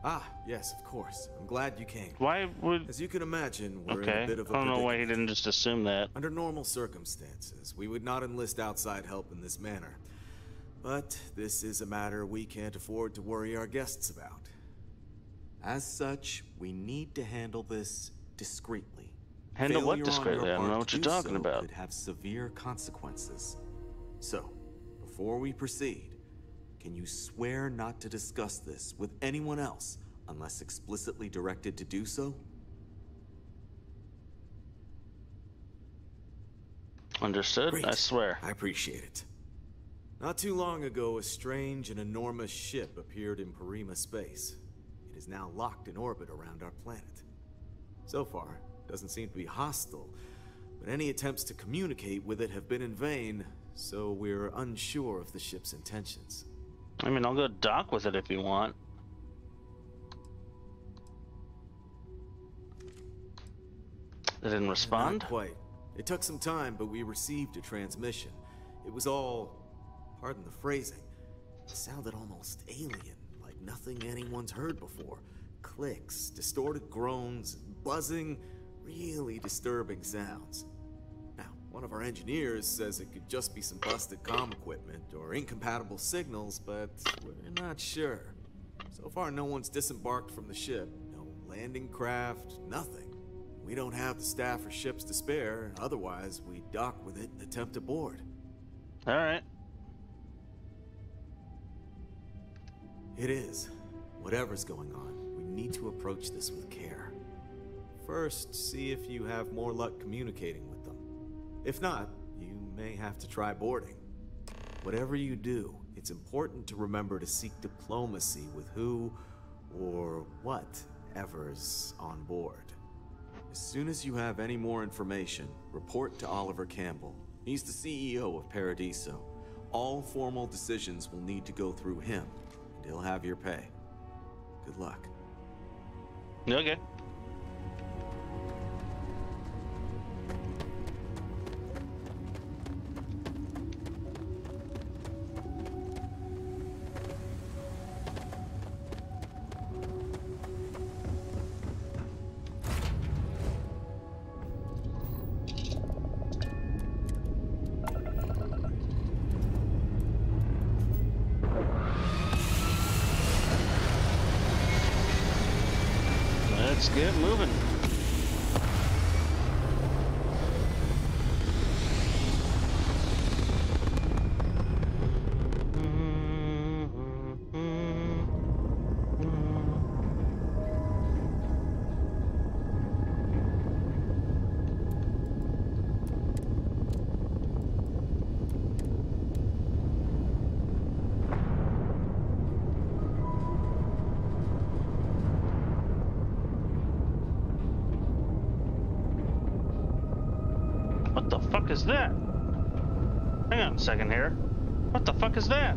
Ah, yes, of course. I'm glad you came. Why would... As you can imagine, we're okay. in a bit of a I don't know why he predicament. didn't just assume that. Under normal circumstances, we would not enlist outside help in this manner. But this is a matter we can't afford to worry our guests about. As such, we need to handle this discreetly. Handle what Failure on discreetly? your I don't know part what to you're do talking so about. Could have severe consequences. So, before we proceed, can you swear not to discuss this with anyone else unless explicitly directed to do so? Understood? Great. I swear. I appreciate it. Not too long ago, a strange and enormous ship appeared in Parima space. It is now locked in orbit around our planet. So far, it doesn't seem to be hostile, but any attempts to communicate with it have been in vain, so we're unsure of the ship's intentions. I mean, I'll go dock with it if you want. They didn't respond? Not quite. It took some time, but we received a transmission. It was all, pardon the phrasing, it sounded almost alien, like nothing anyone's heard before. Clicks, distorted groans, buzzing, really disturbing sounds. Now, one of our engineers says it could just be some busted comm equipment or incompatible signals, but we're not sure. So far, no one's disembarked from the ship. No landing craft, nothing. We don't have the staff or ships to spare, otherwise we'd dock with it and attempt to board. Alright. It is. Whatever's going on, we need to approach this with care. First, see if you have more luck communicating with them. If not, you may have to try boarding. Whatever you do, it's important to remember to seek diplomacy with who or whatever's on board. As soon as you have any more information, report to Oliver Campbell. He's the CEO of Paradiso. All formal decisions will need to go through him, and he'll have your pay. Good luck. Okay. Let's get moving. What the fuck is that? Hang on a second here. What the fuck is that?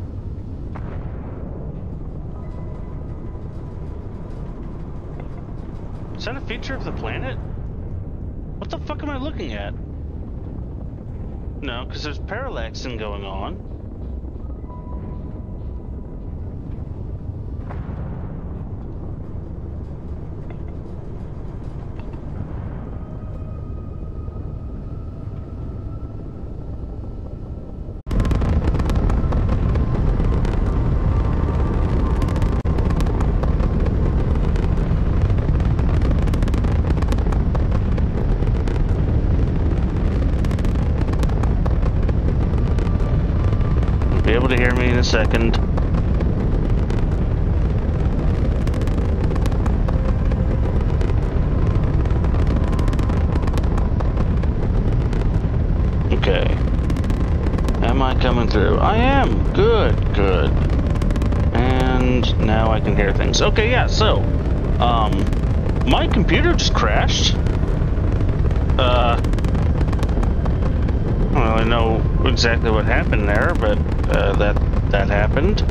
Is that a feature of the planet? What the fuck am I looking at? No, because there's parallaxing going on. Be able to hear me in a second. Okay. Am I coming through? I am. Good, good. And now I can hear things. Okay, yeah, so, my computer just crashed. I don't really know exactly what happened there, but that happened.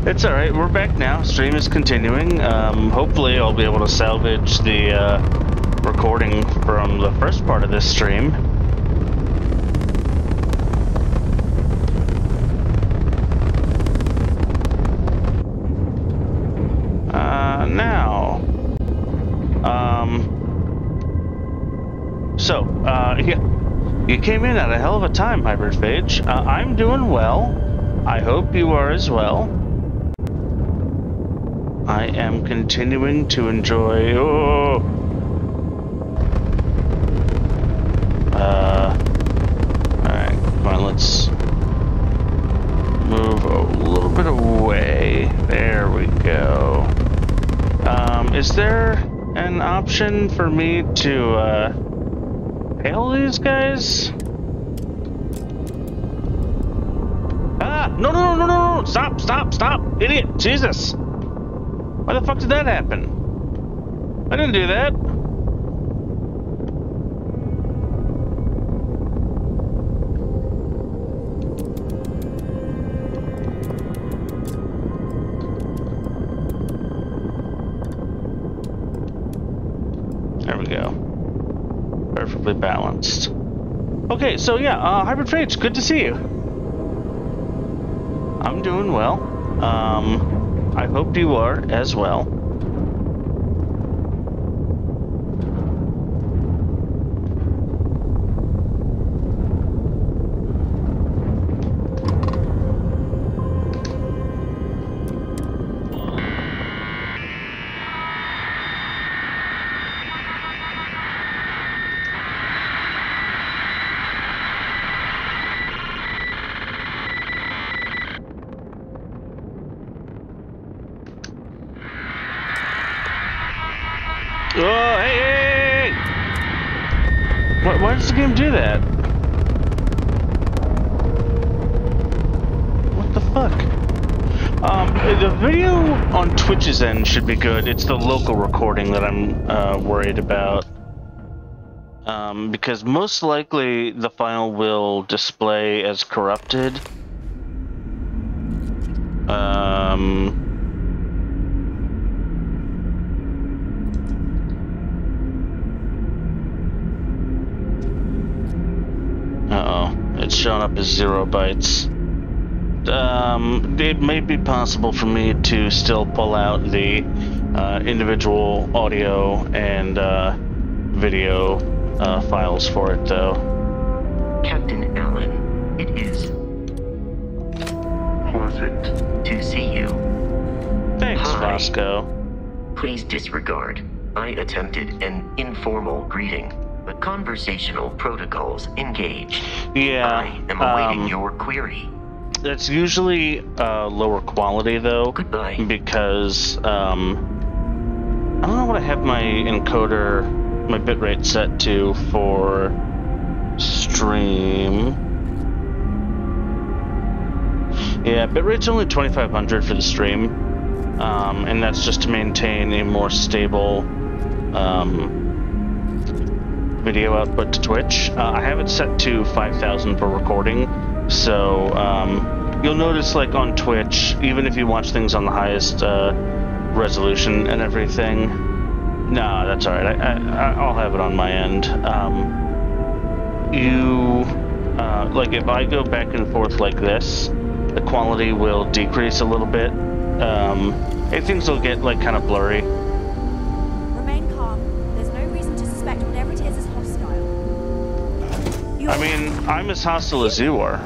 It's all right. We're back now. Stream is continuing. Hopefully, I'll be able to salvage the recording from the first part of this stream. Now. Yeah, you came in at a hell of a time, Hybrid Phage. I'm doing well. I hope you are as well. I am continuing to enjoy... Alright, come on, let's move a little bit away. There we go. Is there an option for me to, hail these guys? Ah! No! Stop! Idiot! Jesus! Why the fuck did that happen? I didn't do that. go. Perfectly balanced. Okay, so yeah, Hybrid Phage, good to see you. I'm doing well. I hope you are as well. Oh, hey! Why does the game do that? What the fuck? The video on Twitch's end should be good. It's the local recording that I'm worried about. Because most likely the file will display as corrupted. Uh-oh, it's showing up as 0 bytes. It may be possible for me to still pull out the individual audio and video files for it, though. Captain Allen, it is pleasant to see you. Thanks, Hi. Vasco. Please disregard. I attempted an informal greeting, but conversational protocols engaged. Yeah. I am awaiting your query. It's usually lower quality, though. Goodbye. Because I don't know what I have my encoder, my bitrate set to for stream. Yeah, bitrate's only 2500 for the stream, and that's just to maintain a more stable video output to Twitch. I have it set to 5000 for recording, so you'll notice, like on Twitch, even if you watch things on the highest resolution and everything, no, that's all right. I'll have it on my end. Like if I go back and forth like this, the quality will decrease a little bit. And things will get like kind of blurry. Remain calm. There's no reason to suspect whatever it is hostile. I mean, I'm as hostile as you are.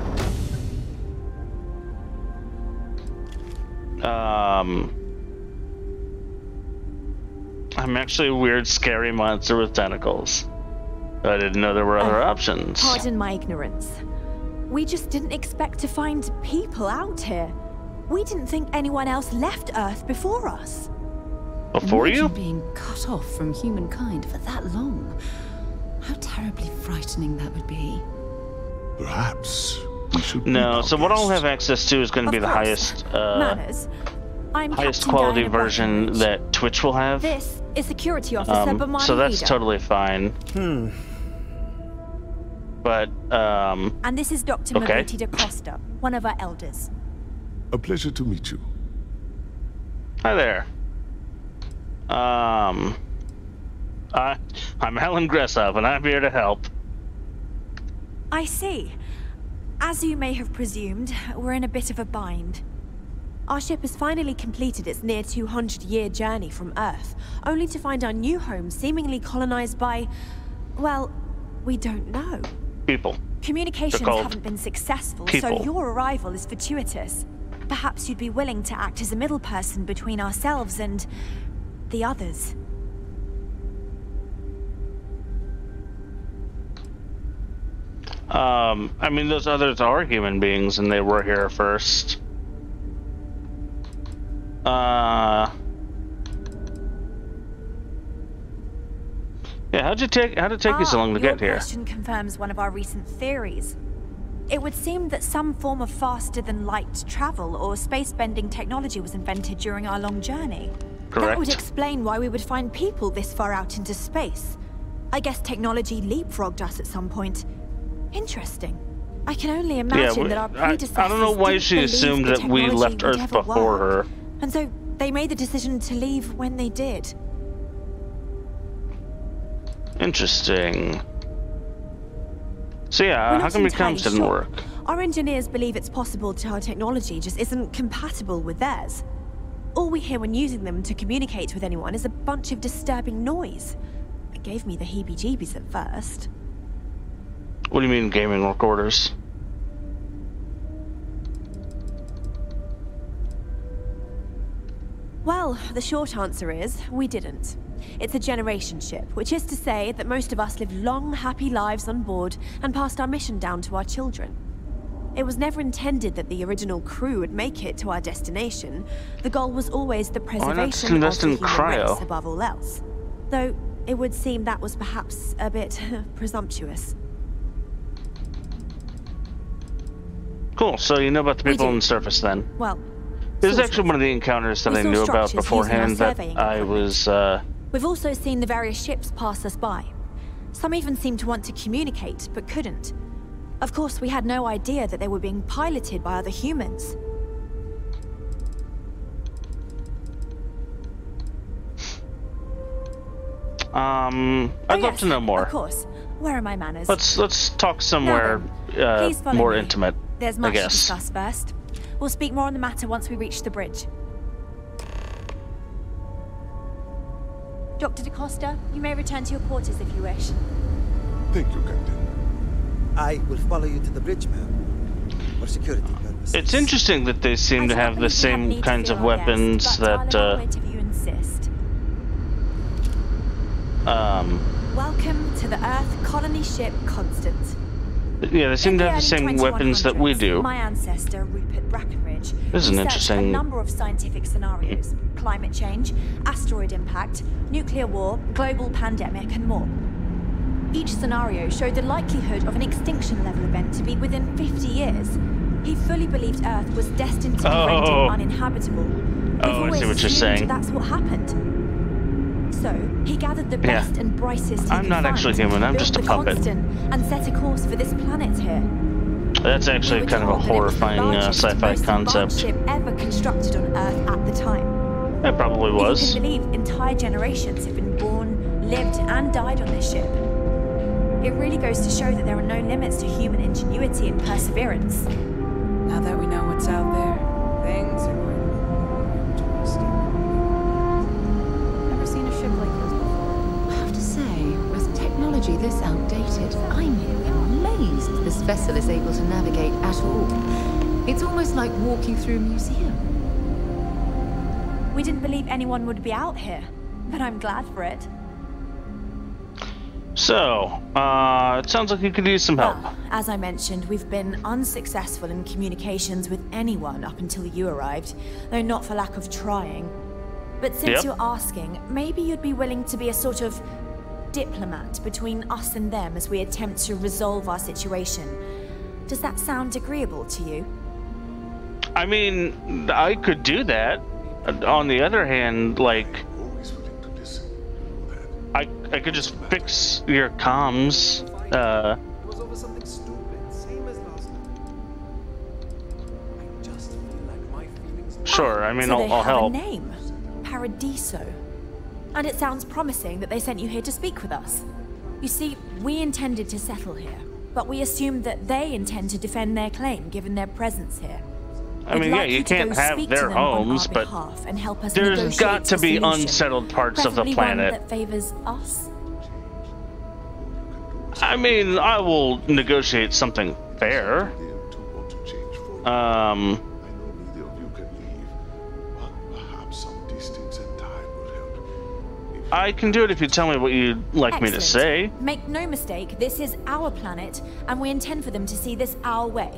I'm actually a weird, scary monster with tentacles. I didn't know there were other options. Pardon my ignorance. We just didn't expect to find people out here. We didn't think anyone else left Earth before us. Before you? Being cut off from humankind for that long. How terribly frightening that would be. Perhaps we should. No, so what I'll have access to is going to be the highest, Manners. I'm highest Captain quality Diana version Breckenridge. that Twitch will have. This is security officer, but my so that's leader. totally fine. But And this is Dr. Okay. Mabuti da Costa, one of our elders. A pleasure to meet you. Hi there. I'm Helen Gressov, and I'm here to help. I see. As you may have presumed, we're in a bit of a bind. Our ship has finally completed its near 200-year journey from Earth, only to find our new home seemingly colonized by, well, we don't know. People. Communications They're called haven't been successful, people. so your arrival is fortuitous. Perhaps you'd be willing to act as a middle person between ourselves and the others. I mean, those others are human beings, and they were here first. Yeah, how'd it take you so long to get here? Your question confirms one of our recent theories. It would seem that some form of faster-than-light travel or space-bending technology was invented during our long journey. Correct. That would explain why we would find people this far out into space. I guess technology leapfrogged us at some point. Interesting. I can only imagine that our predecessors I don't know why didn't she believe assumed the that we technology left would Earth ever before work. her. And so they made the decision to leave when they did. Interesting. So yeah, how come your comms didn't work? Our engineers believe it's possible our technology just isn't compatible with theirs. All we hear when using them to communicate with anyone is a bunch of disturbing noise. It gave me the heebie-jeebies at first. What do you mean, gaming recorders? Well, the short answer is, we didn't. It's a generation ship, which is to say that most of us live long, happy lives on board and passed our mission down to our children. It was never intended that the original crew would make it to our destination. The goal was always the preservation of the human race above all else. Though, it would seem that was perhaps a bit presumptuous. Cool, so you know about the people on the surface then? Well, this is actually one of the encounters that I knew about beforehand that I was, We've also seen the various ships pass us by. Some even seemed to want to communicate, but couldn't. Of course, we had no idea that they were being piloted by other humans. I'd love to know more. Of course. Where are my manners? Let's talk somewhere more intimate. There's much to discuss first. We'll speak more on the matter once we reach the bridge. Dr. DaCosta, you may return to your quarters if you wish. Thank you, Captain. I will follow you to the bridge, ma'am. For security purposes. It's interesting that they seem to have the same kinds of weapons that, Welcome to the Earth colony ship Constant. Yeah, they seem to have the same weapons that we do. My ancestor, Rupert Brackenridge, this is an interesting... a number of scientific scenarios. Climate change, asteroid impact, nuclear war, global pandemic, and more. Each scenario showed the likelihood of an extinction-level event to be within 50 years. He fully believed Earth was destined to be rendered uninhabitable. I see what you're saying. That's what happened. So, he gathered the best and brightest I'm not actually human, I'm just a puppet. And set a course for this planet here. That's actually kind of a horrifying sci-fi concept. Ship ever constructed on Earth at the time. It probably was. You can believe entire generations have been born, lived, and died on this ship. It really goes to show that there are no limits to human ingenuity and perseverance. Now that we know what's out there, things are going to be more interesting. Never seen a ship like this before. I have to say, with technology this outdated, I'm amazed this vessel is able to navigate at all. It's almost like walking through a museum. We didn't believe anyone would be out here, but I'm glad for it. So, it sounds like you could use some help. Well, as I mentioned, we've been unsuccessful in communications with anyone up until you arrived, though not for lack of trying. But since you're asking, maybe you'd be willing to be a sort of diplomat between us and them as we attempt to resolve our situation. Does that sound agreeable to you? I mean, I could do that. On the other hand, like... I could just fix your comms. Sure, I mean, I'll help. They have a name, Paradiso. And it sounds promising that they sent you here to speak with us. You see, we intended to settle here, but we assumed that they intend to defend their claim given their presence here. I mean, yeah, you can't have their homes, but there's got to be unsettled parts of the planet. One that favors us. I mean, I will negotiate something fair. I can do it if you tell me what you'd like me to say. Make no mistake, this is our planet, and we intend for them to see this our way.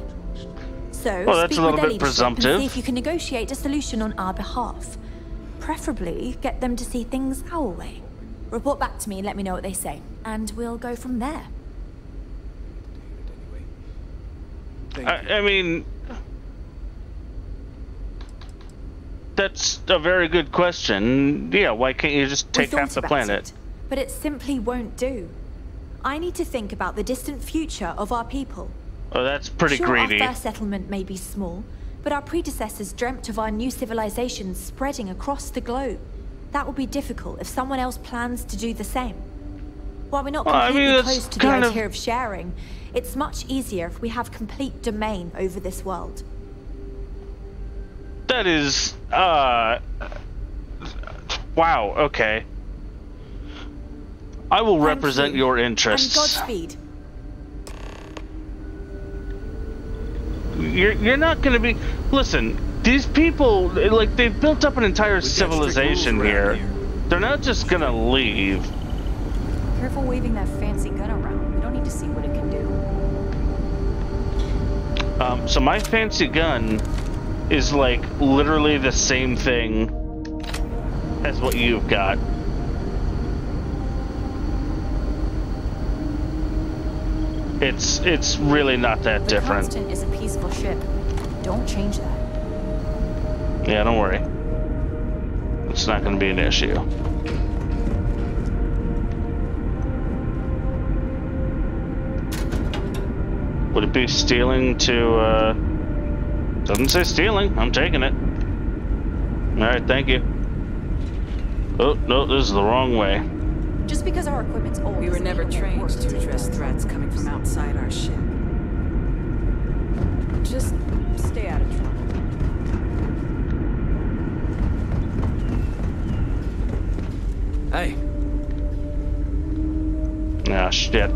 So, well, that's speak a little with their bit presumptive. And see if you can negotiate a solution on our behalf. Preferably, get them to see things our way. Report back to me and let me know what they say, and we'll go from there. I mean, that's a very good question. Yeah, why can't you just take half the planet? But it simply won't do. I need to think about the distant future of our people. Oh, that's pretty greedy. Our first settlement may be small, but our predecessors dreamt of our new civilization spreading across the globe. That will be difficult if someone else plans to do the same. While we're not Well, I completely mean, close to the idea of sharing, it's much easier if we have complete domain over this world. That is, wow, okay. I will represent your interests. And Godspeed. You're not gonna be... Listen, these people, like, they've built up an entire civilization here. They're not just gonna leave. Careful waving that fancy gun around. We don't need to see what it can do. So my fancy gun is, like, literally the same thing as what you've got. It's really not that different. The Constant is a peaceful ship. Don't change that. Yeah, don't worry. It's not going to be an issue. Would it be stealing to, doesn't say stealing. I'm taking it. Alright, thank you. Oh, no, this is the wrong way. Just because our equipment's old. We were never trained to address threats coming from outside our ship. Just stay out of trouble. Hey. Ah, shit.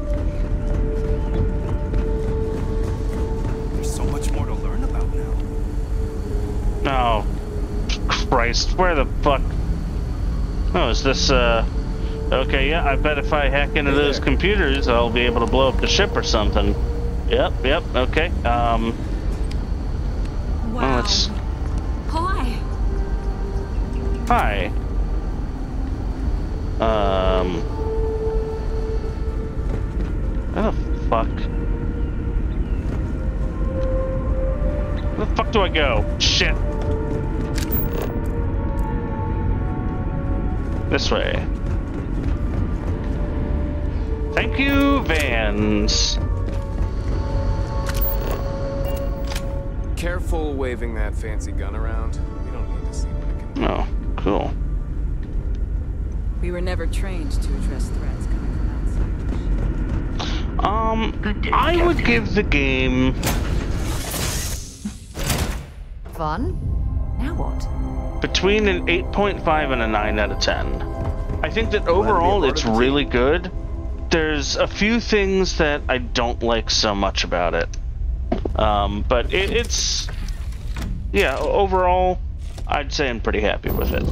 There's so much more to learn about now. Oh, Christ, where the fuck? Oh, is this, okay, yeah, I bet if I hack into those computers, I'll be able to blow up the ship or something. Yep, okay, Wow. Well, let's... Hi. Hi. Where the fuck? Where the fuck do I go? Shit. This way. Thank you, Vans. Careful waving that fancy gun around. We don't need to see what it can do. Oh, cool. We were never trained to address threats coming from outside. I would give the game... Fun? Now what? between an 8.5 and a 9 out of 10. I think that overall it's really good. There's a few things that I don't like so much about it. But it's... Yeah, overall, I'd say I'm pretty happy with it.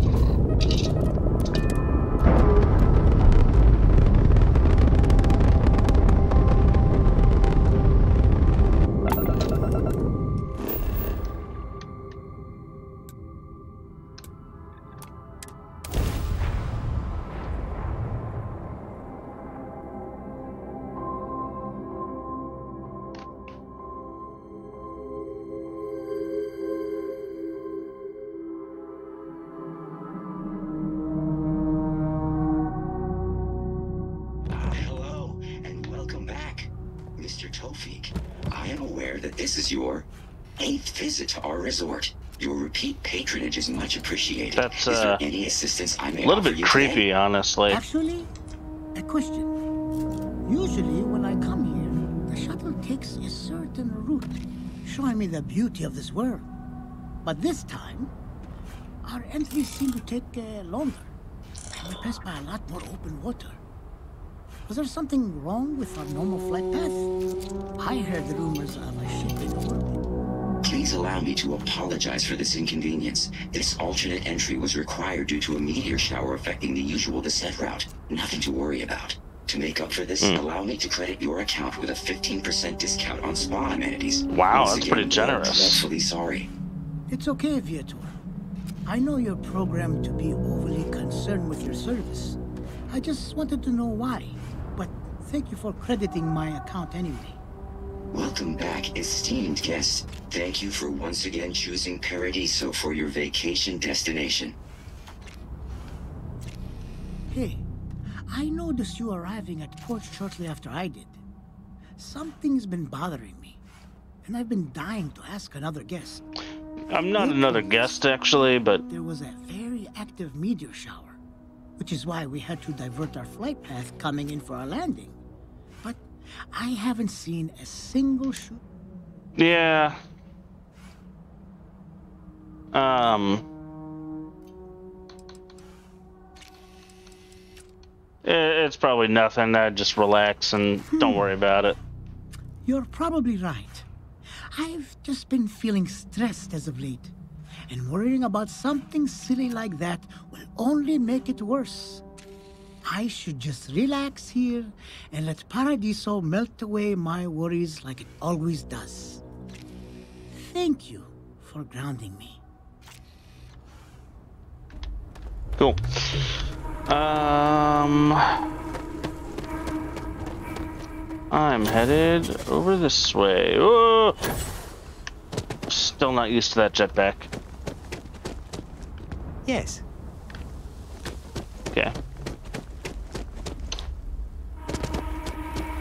This is your 8th visit to our resort. Your repeat patronage is much appreciated. That's is there any assistance I may a little offer bit you creepy, today? honestly. Actually, a question. Usually when I come here, the shuttle takes a certain route, showing me the beauty of this world. But this time, our entries seem to take longer, and we pass by a lot more open water. Was there something wrong with our normal flight path? I heard the rumors of a ship in orbit. Please allow me to apologize for this inconvenience. This alternate entry was required due to a meteor shower affecting the usual descent route. Nothing to worry about. To make up for this, allow me to credit your account with a 15% discount on spa amenities. Wow, Once that's again, pretty generous. I'm dreadfully sorry. It's okay, Viator. I know you're programmed to be overly concerned with your service. I just wanted to know why. But thank you for crediting my account anyway. Welcome back, esteemed guest. Thank you for once again choosing Paradiso for your vacation destination. Hey, I noticed you arriving at port shortly after I did. Something's been bothering me, and I've been dying to ask another guest. I'm not another guest, actually, but... There was a very active meteor shower. which is why we had to divert our flight path coming in for our landing. But I haven't seen a single shoot. Yeah. It's probably nothing. Just relax and don't worry about it. You're probably right. I've just been feeling stressed as of late, and worrying about something silly like that will only make it worse. I should just relax here and let Paradiso melt away my worries like it always does. Thank you for grounding me. Cool. I'm headed over this way. Oh! Still not used to that jetpack. Yes. Okay.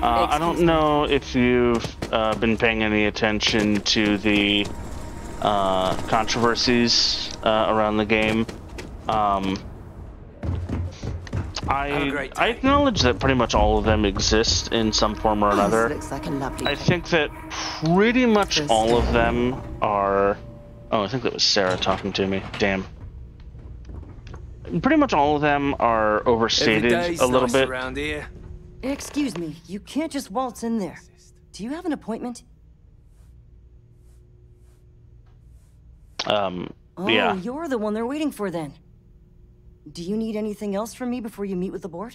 I don't know if you've been paying any attention to the controversies around the game. I acknowledge that pretty much all of them exist in some form or another. Looks like a lovely I think that pretty much all of them are... Oh, I think that was Sarah talking to me. Damn. Pretty much all of them are overstated a little bit. Around here. Excuse me, you can't just waltz in there. Do you have an appointment? Yeah. Oh, you're the one they're waiting for then. Do you need anything else from me before you meet with the board?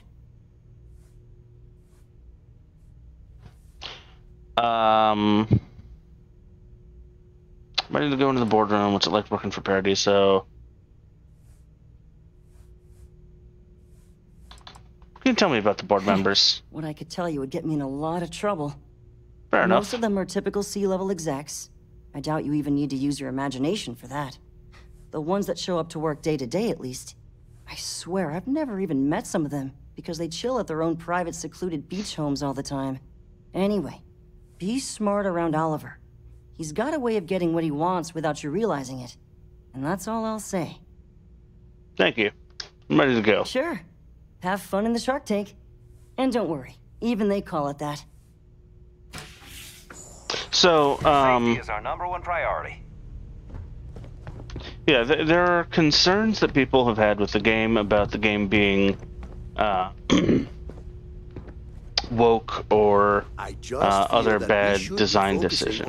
Ready to go into the boardroom. What's it like working for Paradiso? Can you tell me about the board members? What I could tell you would get me in a lot of trouble. Fair enough. Most of them are typical C-level execs. I doubt you even need to use your imagination for that. The ones that show up to work day to day, at least. I swear, I've never even met some of them, because they chill at their own private, secluded beach homes all the time. Anyway, be smart around Oliver. He's got a way of getting what he wants without you realizing it. And that's all I'll say. Thank you. I'm ready to go. Sure. Have fun in the shark tank. And don't worry, even they call it that. So, Safety is our #1 priority. Yeah, there are concerns that people have had with the game about the game being woke or other bad design decisions.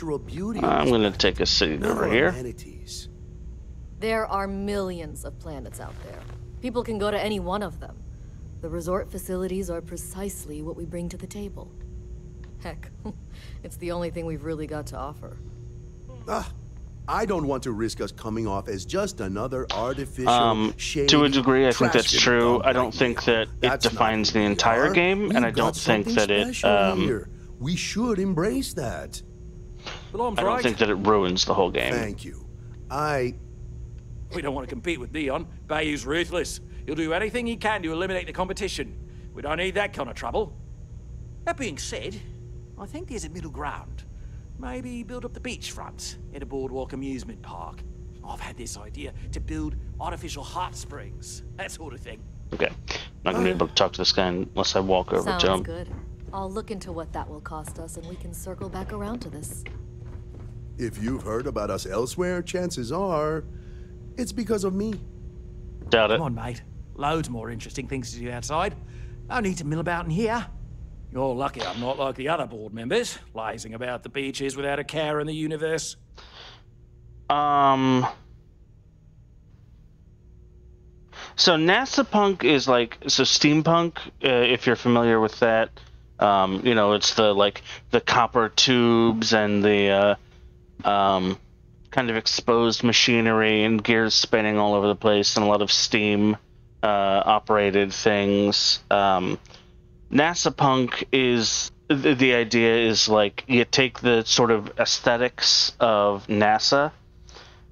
I'm going to take a seat over here. There are millions of planets out there. People can go to any one of them. The resort facilities are precisely what we bring to the table. Heck, it's the only thing we've really got to offer. I don't want to risk us coming off as just another artificial, shady, to a degree, I think that's trash true. dump I don't think that it defines the entire game, and I don't think that it. We should embrace that. I don't think that it ruins the whole game. Thank you. We don't want to compete with Dion. Bayou's ruthless. He'll do anything he can to eliminate the competition. We don't need that kind of trouble. That being said, I think there's a middle ground. Maybe build up the beachfront in a boardwalk amusement park. I've had this idea to build artificial hot springs, that sort of thing. Okay. I'm not going to be able to talk to this guy unless I walk over to him. Sounds good. I'll look into what that will cost us and we can circle back around to this. If you've heard about us elsewhere, chances are it's because of me. Doubt it. Come on, mate. Loads more interesting things to do outside. No need to mill about in here. You're lucky I'm not like the other board members, lazing about the beaches without a care in the universe. So NASA punk is like, so steampunk, if you're familiar with that, you know, it's the copper tubes and the kind of exposed machinery and gears spinning all over the place and a lot of steam operated things. NASA punk is, the idea is like you take the sort of aesthetics of NASA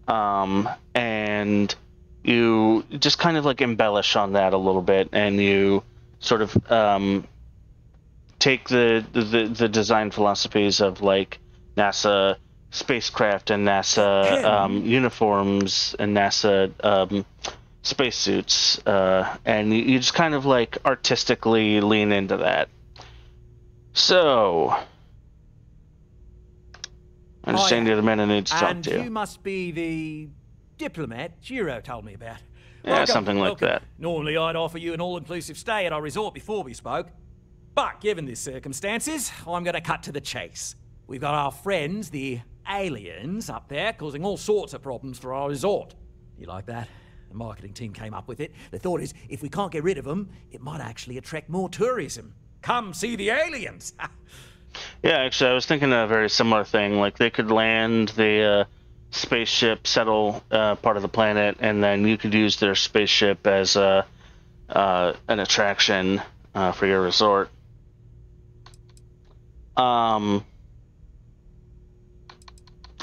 and you just kind of like embellish on that a little bit, and you sort of take the design philosophies of like NASA spacecraft and NASA uniforms and NASA spacesuits, and you just kind of like artistically lean into that. So, I understand you're the man I need to talk to. And you must be the diplomat Giro told me about. Yeah, something like that. Normally I'd offer you an all-inclusive stay at our resort before we spoke. But given the circumstances, I'm going to cut to the chase. We've got our friends, the aliens, up there, causing all sorts of problems for our resort. You like that? The marketing team came up with it. The thought is, if we can't get rid of them, it might actually attract more tourism. Come see the aliens! Yeah, actually, I was thinking a very similar thing. Like, they could land the spaceship, settle part of the planet, and then you could use their spaceship as an attraction for your resort. I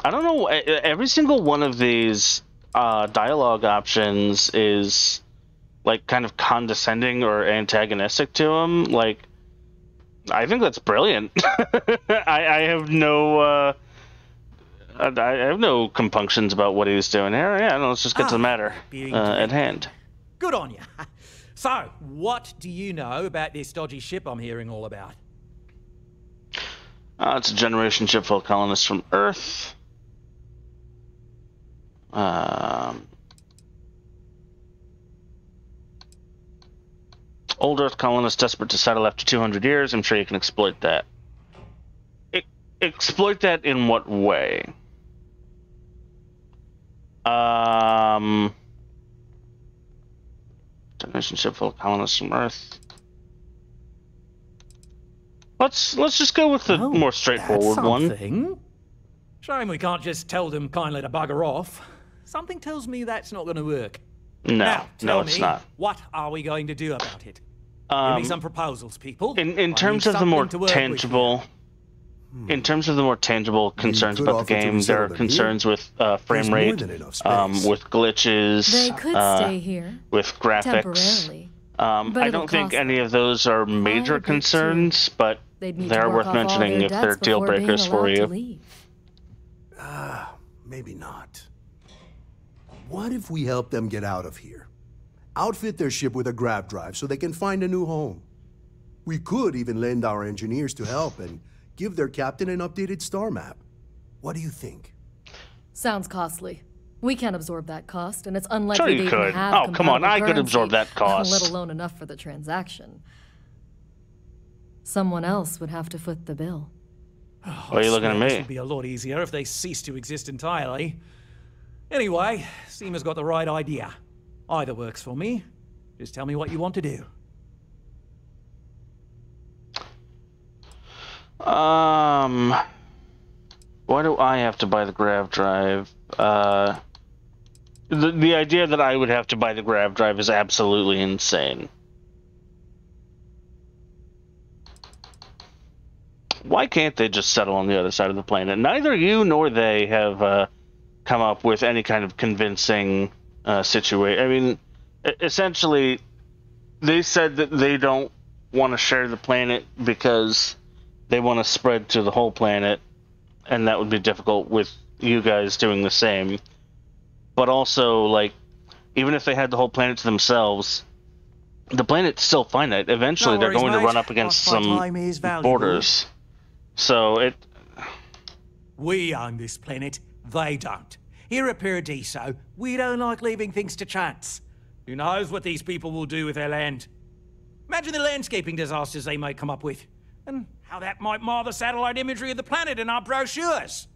don't know. Every single one of these dialogue options is like kind of condescending or antagonistic to him. Like, I think that's brilliant. I have no I have no compunctions about what he's doing here. Yeah, no, let's just get to the matter at hand. Good on you. So, what do you know about this dodgy ship I'm hearing all about? It's a generation ship full of colonists from Earth. Old Earth colonists desperate to settle after 200 years. I'm sure you can exploit that. Exploit that in what way? Generation ship full of colonists from Earth. Let's just go with the more straightforward one. Shame we can't just tell them kindly to bugger off. Something tells me that's not going to work. No, it's not. What are we going to do about it? Give me some proposals, people. In terms of the more tangible, concerns about the game, there are concerns with frame rate, with glitches, They could stay here with graphics. temporarily. I don't think any of those are major concerns, but they're worth mentioning if they're deal breakers for you. Maybe not. What if we help them get out of here? Outfit their ship with a grav drive so they can find a new home. We could even lend our engineers to help and give their captain an updated star map. What do you think? Sounds costly. We can't absorb that cost, and it's unlikely Sure you they even could. have Oh, come on, I could absorb currency, that cost. let alone enough for the transaction. Someone else would have to foot the bill. Why are you looking at me? This would be a lot easier if they ceased to exist entirely. Anyway, Seema's got the right idea. Either works for me. Just tell me what you want to do. Why do I have to buy the grav drive? The idea that I would have to buy the grav drive is absolutely insane. Why can't they just settle on the other side of the planet? Neither you nor they have come up with any kind of convincing situation. I mean, essentially, they said that they don't want to share the planet because they want to spread to the whole planet, and that would be difficult with you guys doing the same. But also, like, even if they had the whole planet to themselves, the planet's still finite. Eventually, they're going to run up against some borders. So we own this planet, they don't. Here at Paradiso, we don't like leaving things to chance. Who knows what these people will do with their land? Imagine the landscaping disasters they may come up with, and how that might mar the satellite imagery of the planet in our brochures.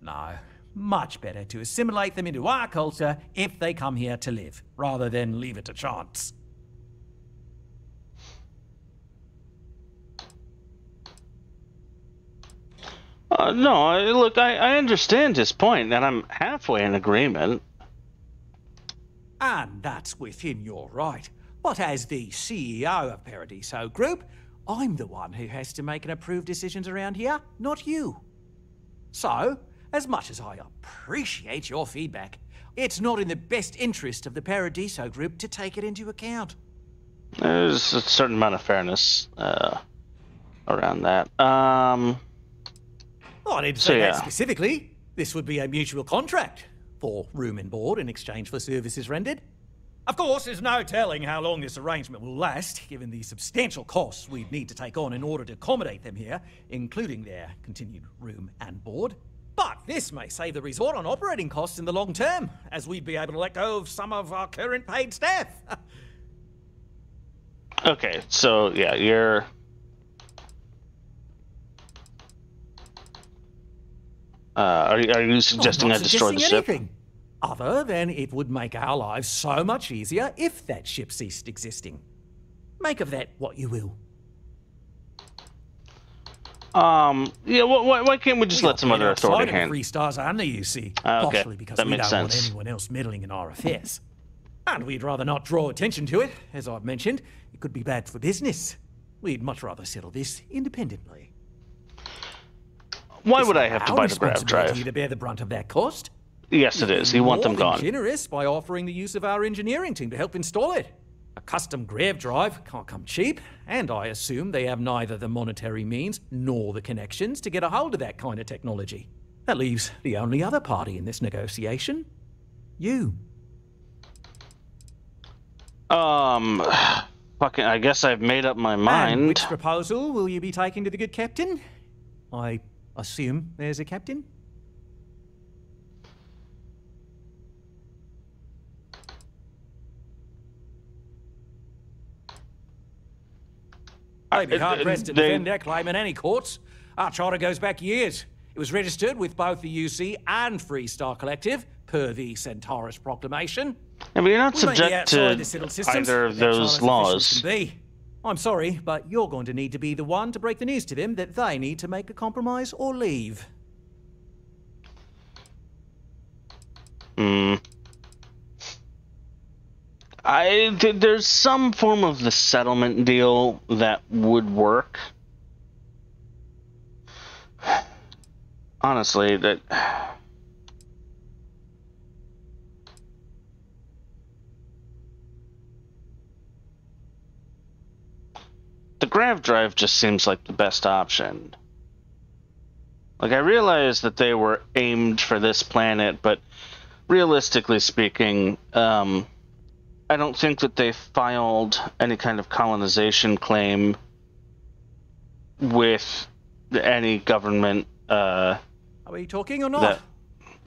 No, much better to assimilate them into our culture if they come here to live, rather than leave it to chance. No, look, I understand his point, and I'm halfway in agreement. And that's within your right. But as the CEO of Paradiso Group, I'm the one who has to make and approve decisions around here, not you. So, as much as I appreciate your feedback, it's not in the best interest of the Paradiso Group to take it into account. There's a certain amount of fairness around that. I didn't say that specifically. This would be a mutual contract for room and board in exchange for services rendered. Of course, there's no telling how long this arrangement will last, given the substantial costs we'd need to take on in order to accommodate them here, including their continued room and board. But this may save the resort on operating costs in the long term, as we'd be able to let go of some of our current paid staff. Okay, so yeah, you're... are you suggesting I destroy the ship? Anything, other than it would make our lives so much easier if that ship ceased existing. Make of that what you will. Yeah, why can't we just let some other authority handle? Free Stars and the UC, Okay, partially because that we makes don't want sense. anyone else meddling in our affairs. And we'd rather not draw attention to it, as I've mentioned. It could be bad for business. We'd much rather settle this independently. Why would I have to Our buy the grav drive? responsibility to bear the brunt of that cost. Yes, it is. You want them More than gone. generous by offering the use of our engineering team to help install it. A custom grav drive can't come cheap, and I assume they have neither the monetary means nor the connections to get a hold of that kind of technology. That leaves the only other party in this negotiation. You. Fucking, I guess I've made up my And mind. which proposal will you be taking to the good captain? I assume there's a captain? I'd be hard-pressed to defend their claim in any courts. Our charter goes back years. It was registered with both the UC and Free Star Collective, per the Centaurus Proclamation. I mean, you're not We may be subject outside to the civil systems, either of their those charter's laws. officials can be. I'm sorry, but you're going to need to be the one to break the news to them that they need to make a compromise or leave. There's some form of the settlement deal that would work. Honestly, that... The grav drive just seems like the best option. Like, I realize that they were aimed for this planet, but realistically speaking, I don't think that they filed any kind of colonization claim with any government Are we talking or not? that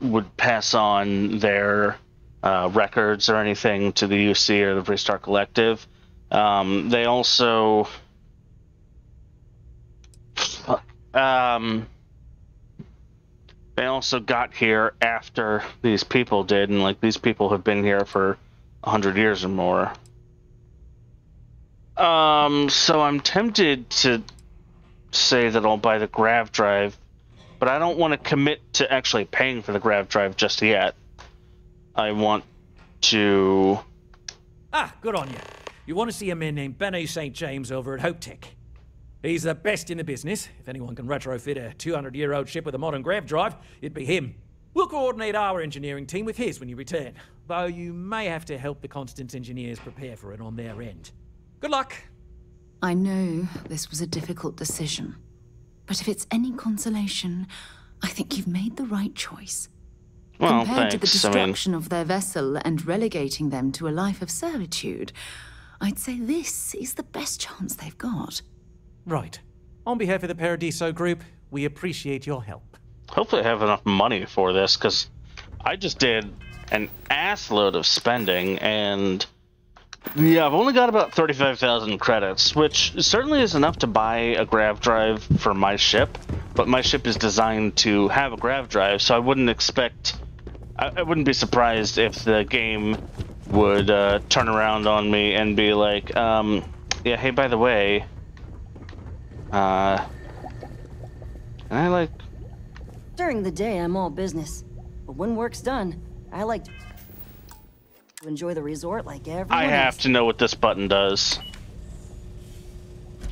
would pass on their records or anything to the UC or the Free Star Collective. They also... they also got here after these people did, and like these people have been here for 100 years or more. So I'm tempted to say that I'll buy the grav drive, but I don't want to commit to actually paying for the grav drive just yet. I want to... Ah, good on you. You want to see a man named Benny St. James over at Hope Tech. He's the best in the business. If anyone can retrofit a 200-year-old ship with a modern grav drive, it'd be him. We'll coordinate our engineering team with his when you return, though you may have to help the Constance engineers prepare for it on their end. Good luck. I know this was a difficult decision, but if it's any consolation, I think you've made the right choice. Well, Compared to the thanks. I mean, destruction of their vessel and relegating them to a life of servitude, I'd say this is the best chance they've got. Right. On behalf of the Paradiso Group, we appreciate your help. hopefully I have enough money for this, because I just did an assload of spending, and yeah, I've only got about 35,000 credits, which certainly is enough to buy a grav drive for my ship, but my ship is designed to have a grav drive, so I wouldn't expect... I wouldn't be surprised if the game would turn around on me and be like, yeah, hey, by the way, and I like... During the day, I'm all business. But when work's done, I like to enjoy the resort like everyone I have else. to know what this button does.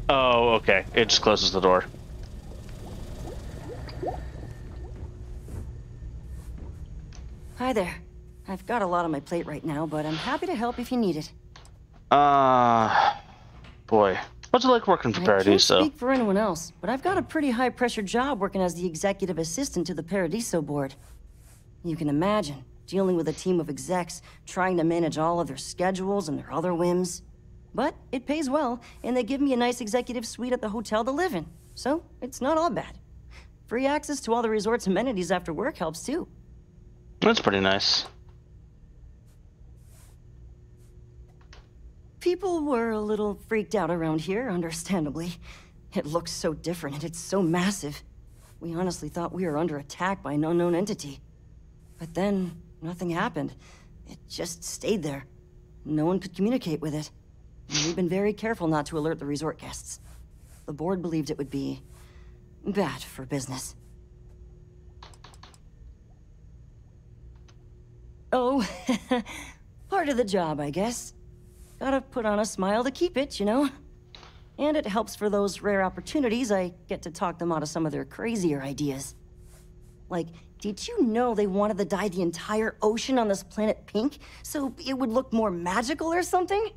Oh, okay. It just closes the door. Hi there. I've got a lot on my plate right now, but I'm happy to help if you need it. Boy. What's it like working for I can't Paradiso? speak for anyone else, but I've got a pretty high-pressure job working as the executive assistant to the Paradiso board. You can imagine, dealing with a team of execs, trying to manage all of their schedules and their other whims. But it pays well, and they give me a nice executive suite at the hotel to live in. So, it's not all bad. Free access to all the resort's amenities after work helps too. That's pretty nice. People were a little freaked out around here, understandably. It looks so different and it's so massive. We honestly thought we were under attack by an unknown entity. But then, nothing happened. It just stayed there. No one could communicate with it. And we've been very careful not to alert the resort guests. The board believed it would be bad for business. Oh, part of the job, I guess. Gotta put on a smile to keep it, you know? And it helps for those rare opportunities I get to talk them out of some of their crazier ideas. Like, did you know they wanted to dye the entire ocean on this planet pink so it would look more magical or something?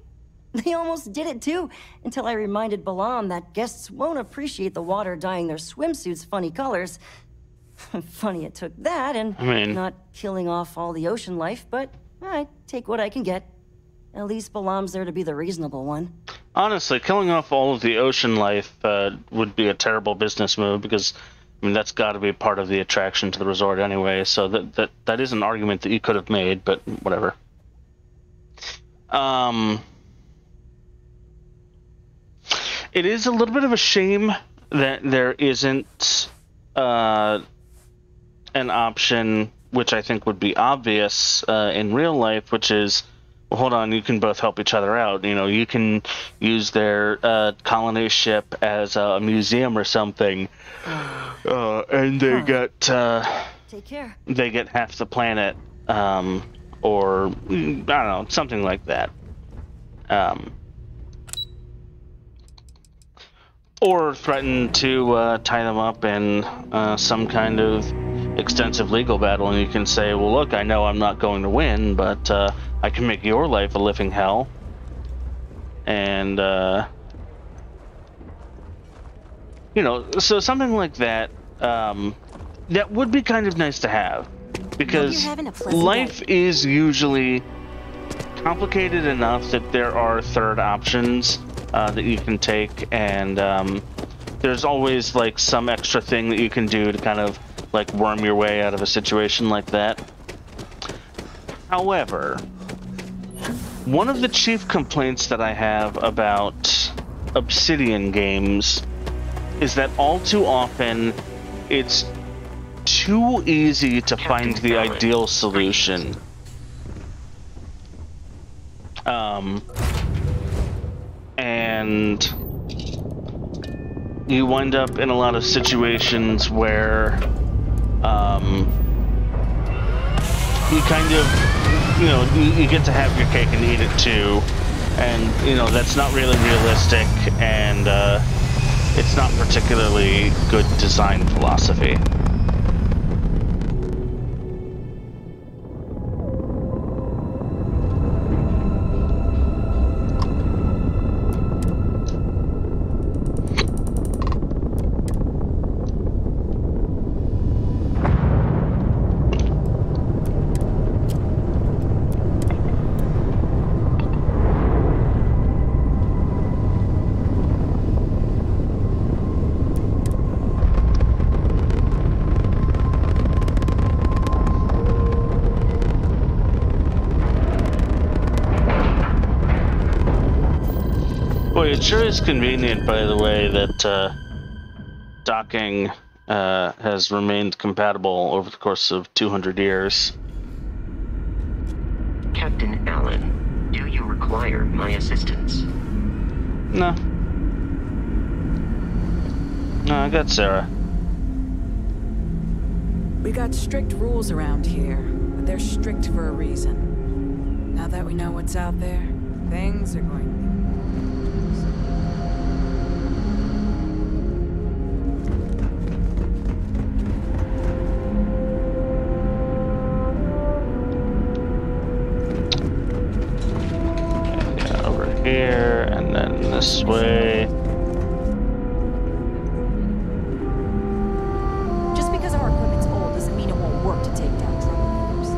They almost did it too, until I reminded Balam that guests won't appreciate the water dyeing their swimsuits funny colors. Funny it took that and not killing off all the ocean life, but I take what I can get. At least Balam's there to be the reasonable one. Honestly, killing off all of the ocean life would be a terrible business move because, I mean, that's got to be part of the attraction to the resort anyway. So that is an argument that you could have made, but whatever. It is a little bit of a shame that there isn't an option, which I think would be obvious in real life, which is, well, hold on, you can both help each other out. You know, you can use their colony ship as a museum or something, and they get take care. They get half the planet, or I don't know, something like that. Or threaten to tie them up in some kind of extensive legal battle, and you can say, well, look, I know I'm not going to win, but I can make your life a living hell. And, you know, so something like that, that would be kind of nice to have. Because life is usually complicated enough that there are third options that you can take, and there's always like some extra thing that you can do to kind of like worm your way out of a situation like that. However, one of the chief complaints that I have about Obsidian games is that all too often it's too easy to find the ideal solution. And you wind up in a lot of situations where you kind of, you know, you get to have your cake and eat it too, and you know that's not really realistic, and it's not particularly good design philosophy. It sure is convenient, by the way, that docking has remained compatible over the course of 200 years. Captain Allen, do you require my assistance? No. No, I got Sarah. We got strict rules around here, but they're strict for a reason. Now that we know what's out there, things are going to be... Here, and then this way. Just because our equipment's old doesn't mean it won't work to take down troublemakers.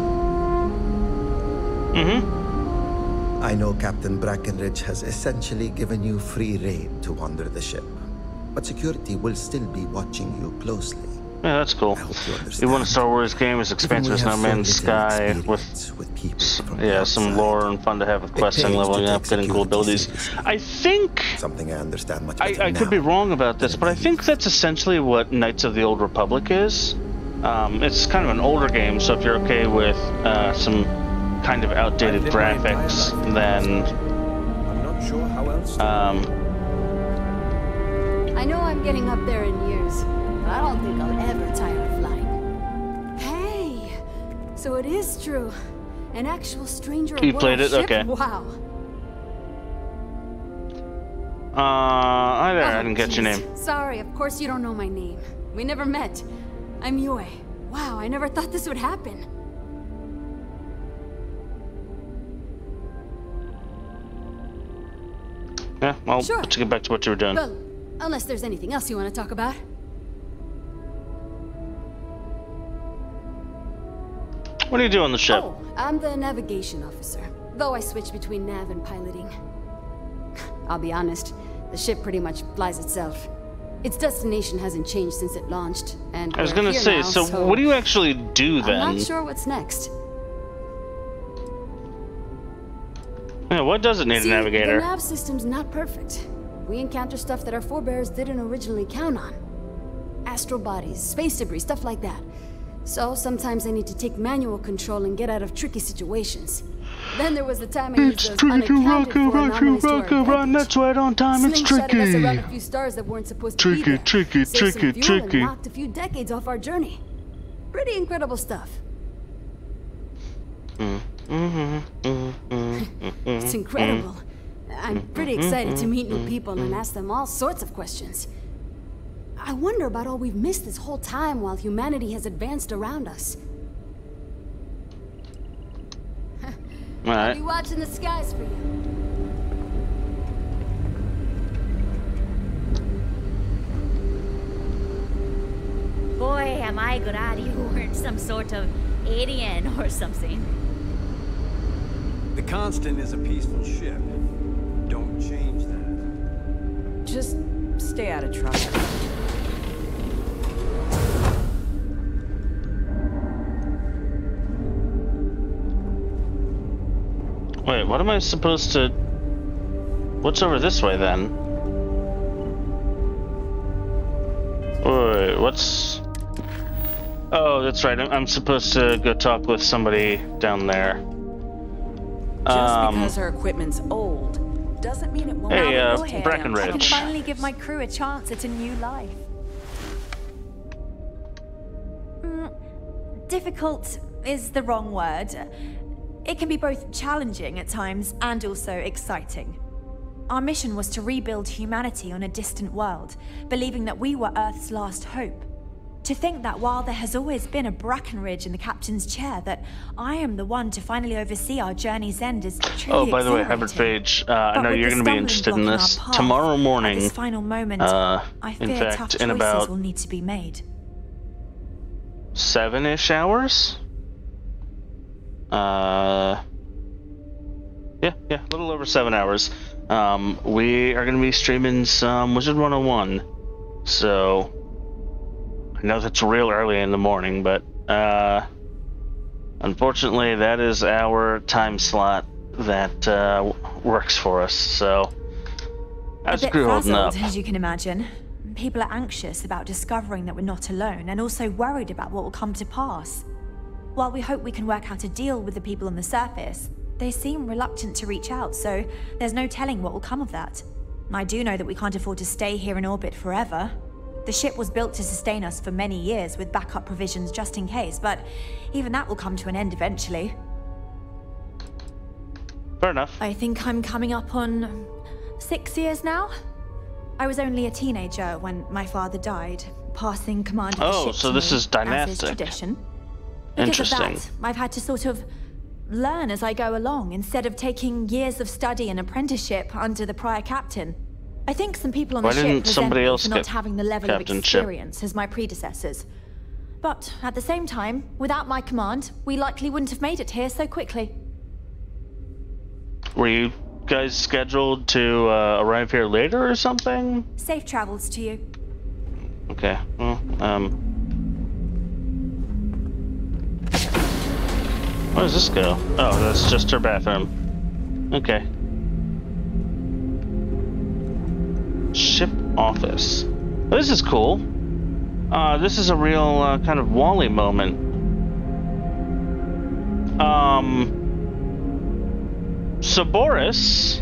I know Captain Brackenridge has essentially given you free rein to wander the ship, but security will still be watching you closely. Yeah, that's cool. You want a Star Wars game as expansive as No Man's Sky with some lore and fun to have with questing, leveling up, getting cool abilities. I think something I understand much better I could be wrong about this, but I think that's essentially what Knights of the Old Republic is. It's kind of an older game, so if you're okay with some kind of outdated graphics, then I'm not sure how else. I know I'm getting up there in years. I don't think I'll ever tire of flying. Hey! So it is true. An actual stranger You played it? Ship? Okay. Wow. Hi there, I didn't get your name. Sorry, of course you don't know my name. We never met. I'm Yue. Wow, I never thought this would happen. Yeah, well, Sure. let's get back to what you were doing. Well, unless there's anything else you want to talk about. What do you do on the ship? Oh, I'm the navigation officer, though I switch between nav and piloting. I'll be honest, the ship pretty much flies itself. Its destination hasn't changed since it launched, and I was gonna say, now, so what do you actually do then? I'm not sure what's next. Yeah, what does it need a navigator? The nav system's not perfect. We encounter stuff that our forebears didn't originally count on. Astral bodies, space debris, stuff like that. So sometimes I need to take manual control and get out of tricky situations. Then there was the time I used those unaccounted for anomalies to our advantage. That's right on time, it's Slingshotted us around tricky. a few stars that weren't supposed to be there. Tricky. Saved some fuel and knocked a few decades off our journey. Pretty incredible stuff. It's incredible. I'm pretty excited to meet new people and ask them all sorts of questions. I wonder about all we've missed this whole time while humanity has advanced around us. I'll be watching the skies for you. Boy, am I glad you weren't some sort of alien or something. The Constant is a peaceful ship. Don't change that. Just stay out of trouble. Wait, what am I supposed to... What's over this way then? Wait, what's... Oh, that's right, I'm supposed to go talk with somebody down there. Just because our equipment's old doesn't mean it won't. Hey, I Brackenridge. can finally give my crew a chance at a new life. Difficult is the wrong word. It can be both challenging at times and also exciting. Our mission was to rebuild humanity on a distant world, believing that we were Earth's last hope. To think that while there has always been a Brackenridge in the captain's chair, that I am the one to finally oversee our journey's end is truly Oh, by the way, exhilarating. Hybrid Phage, I know with you're the going to be stumbling interested block in in this. our path, Tomorrow At morning, this final moment, I in fear fact, tough in choices about will need to be made. 7-ish hours? Yeah, a little over 7 hours. We are going to be streaming some Wizard 101. So, I know that's real early in the morning, but unfortunately that is our time slot that works for us. So, how's the A bit crew holding up? frazzled, as you can imagine. People are anxious about discovering that we're not alone, and also worried about what will come to pass. While we hope we can work out a deal with the people on the surface, they seem reluctant to reach out, so there's no telling what will come of that. I do know that we can't afford to stay here in orbit forever. The ship was built to sustain us for many years with backup provisions just in case, but even that will come to an end eventually. Fair enough. I think I'm coming up on 6 years now. I was only a teenager when my father died, passing command of the Oh, ship so to this me, is as is dynastic. tradition. Because of Interesting. that, I've had to sort of learn as I go along, instead of taking years of study and apprenticeship under the prior captain. I think some people on Why the ship didn't resent somebody me else for not get having the level of captainship? experience as my predecessors. But at the same time, without my command, we likely wouldn't have made it here so quickly. Were you guys scheduled to arrive here later or something? Safe travels to you. Okay, well, where does this go? Oh, that's just her bathroom. Okay. Ship office. This is cool. This is a real kind of Wall-E moment. So Boris...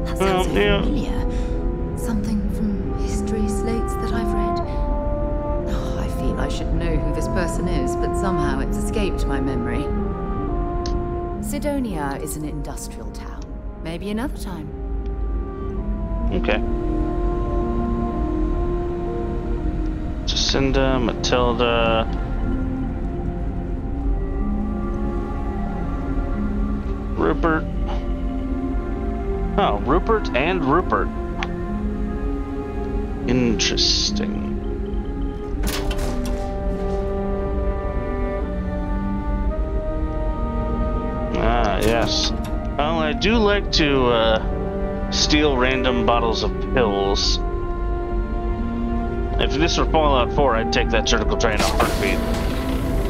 That sounds familiar. Something from history slates that I've read. Oh, I feel I should know who this person is, but somehow it's escaped my memory. Sidonia is an industrial town. Maybe another time. Okay. Jacinda, Matilda... Rupert... Oh, Rupert and Rupert. Interesting. Ah, yes. Well, I do like to steal random bottles of pills. If this were Fallout 4, I'd take that surgical tray in a heartbeat.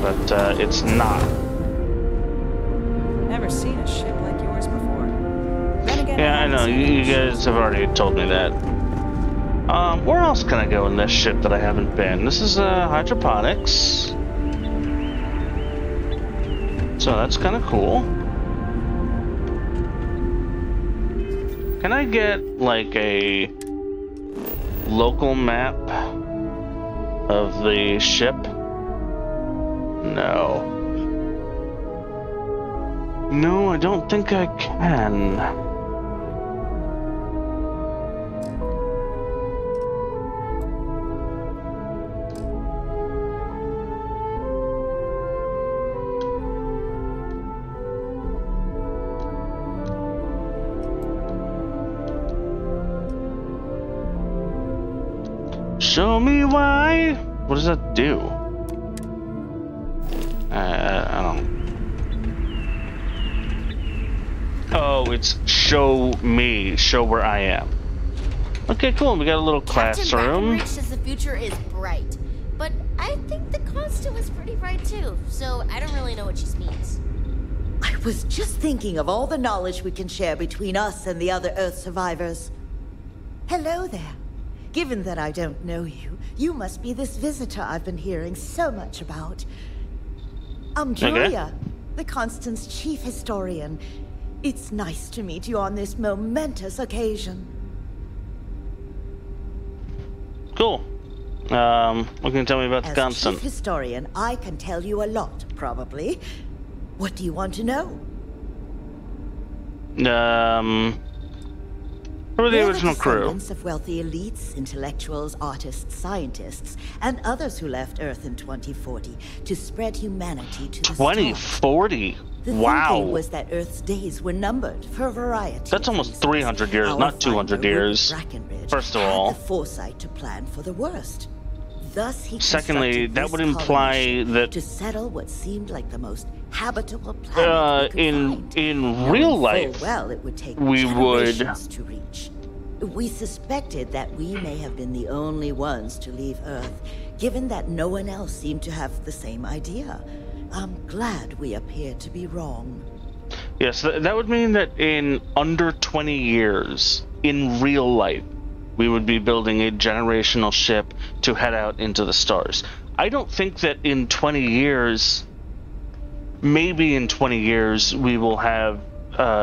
But it's not. Never seen a ship like yours before. Yeah, I know. You guys have already told me that. Where else can I go in this ship that I haven't been? This is hydroponics. So that's kind of cool. Can I get, like, a local map of the ship? No. No, I don't think I can. Show me why? What does that do? I don't. Oh, it's show me. Show where I am. Okay, cool. We got a little classroom. Captain says the future is bright, but I think the constant was pretty bright too. So I don't really know what she means. I was just thinking of all the knowledge we can share between us and the other Earth survivors. Hello there. Given that I don't know you, you must be this visitor I've been hearing so much about. I'm Julia, the Constant's chief historian. It's nice to meet you on this momentous occasion. Cool. What can you tell me about the Constant? As chief historian, I can tell you a lot, probably. What do you want to know? Who were the original crew? Descendants of wealthy elites, intellectuals, artists, scientists, and others who left Earth in 2040 to spread humanity to the 2040? The wow. thinking was that Earth's days were numbered for a variety. That's almost 300 years, not 200 years. First of all. Had the foresight to plan for the worst. Thus, he secondly, that would imply that to settle what seemed like the most habitable planet in real life, well, it would take we would to reach. We suspected that we may have been the only ones to leave Earth, given that no one else seemed to have the same idea. I'm glad we appear to be wrong. Yes, that would mean that in under 20 years, in real life, we would be building a generational ship to head out into the stars. I don't think that in 20 years, maybe in 20 years, we will have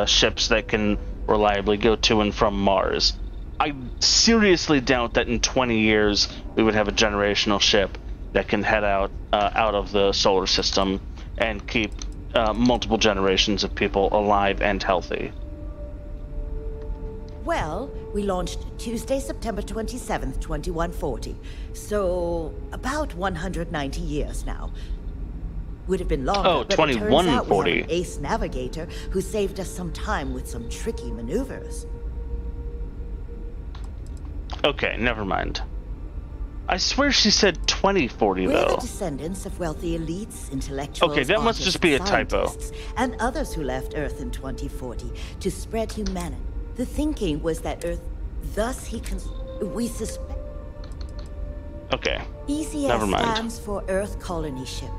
ships that can reliably go to and from Mars. I seriously doubt that in 20 years, we would have a generational ship that can head out of the solar system and keep multiple generations of people alive and healthy. Well, we launched Tuesday, September 27th, 2140. So, about 190 years now. Would have been longer, oh, but it turns out we have 2140. an ace navigator who saved us some time with some tricky maneuvers. Okay, never mind. I swear she said 2040 We're though. the descendants of wealthy elites, intellectuals, Okay, that must artists, just be a typo. scientists, and others who left Earth in 2040 to spread humanity. The thinking was that Earth, thus we suspect. Okay. ECS Never mind. stands for Earth Colony Ship.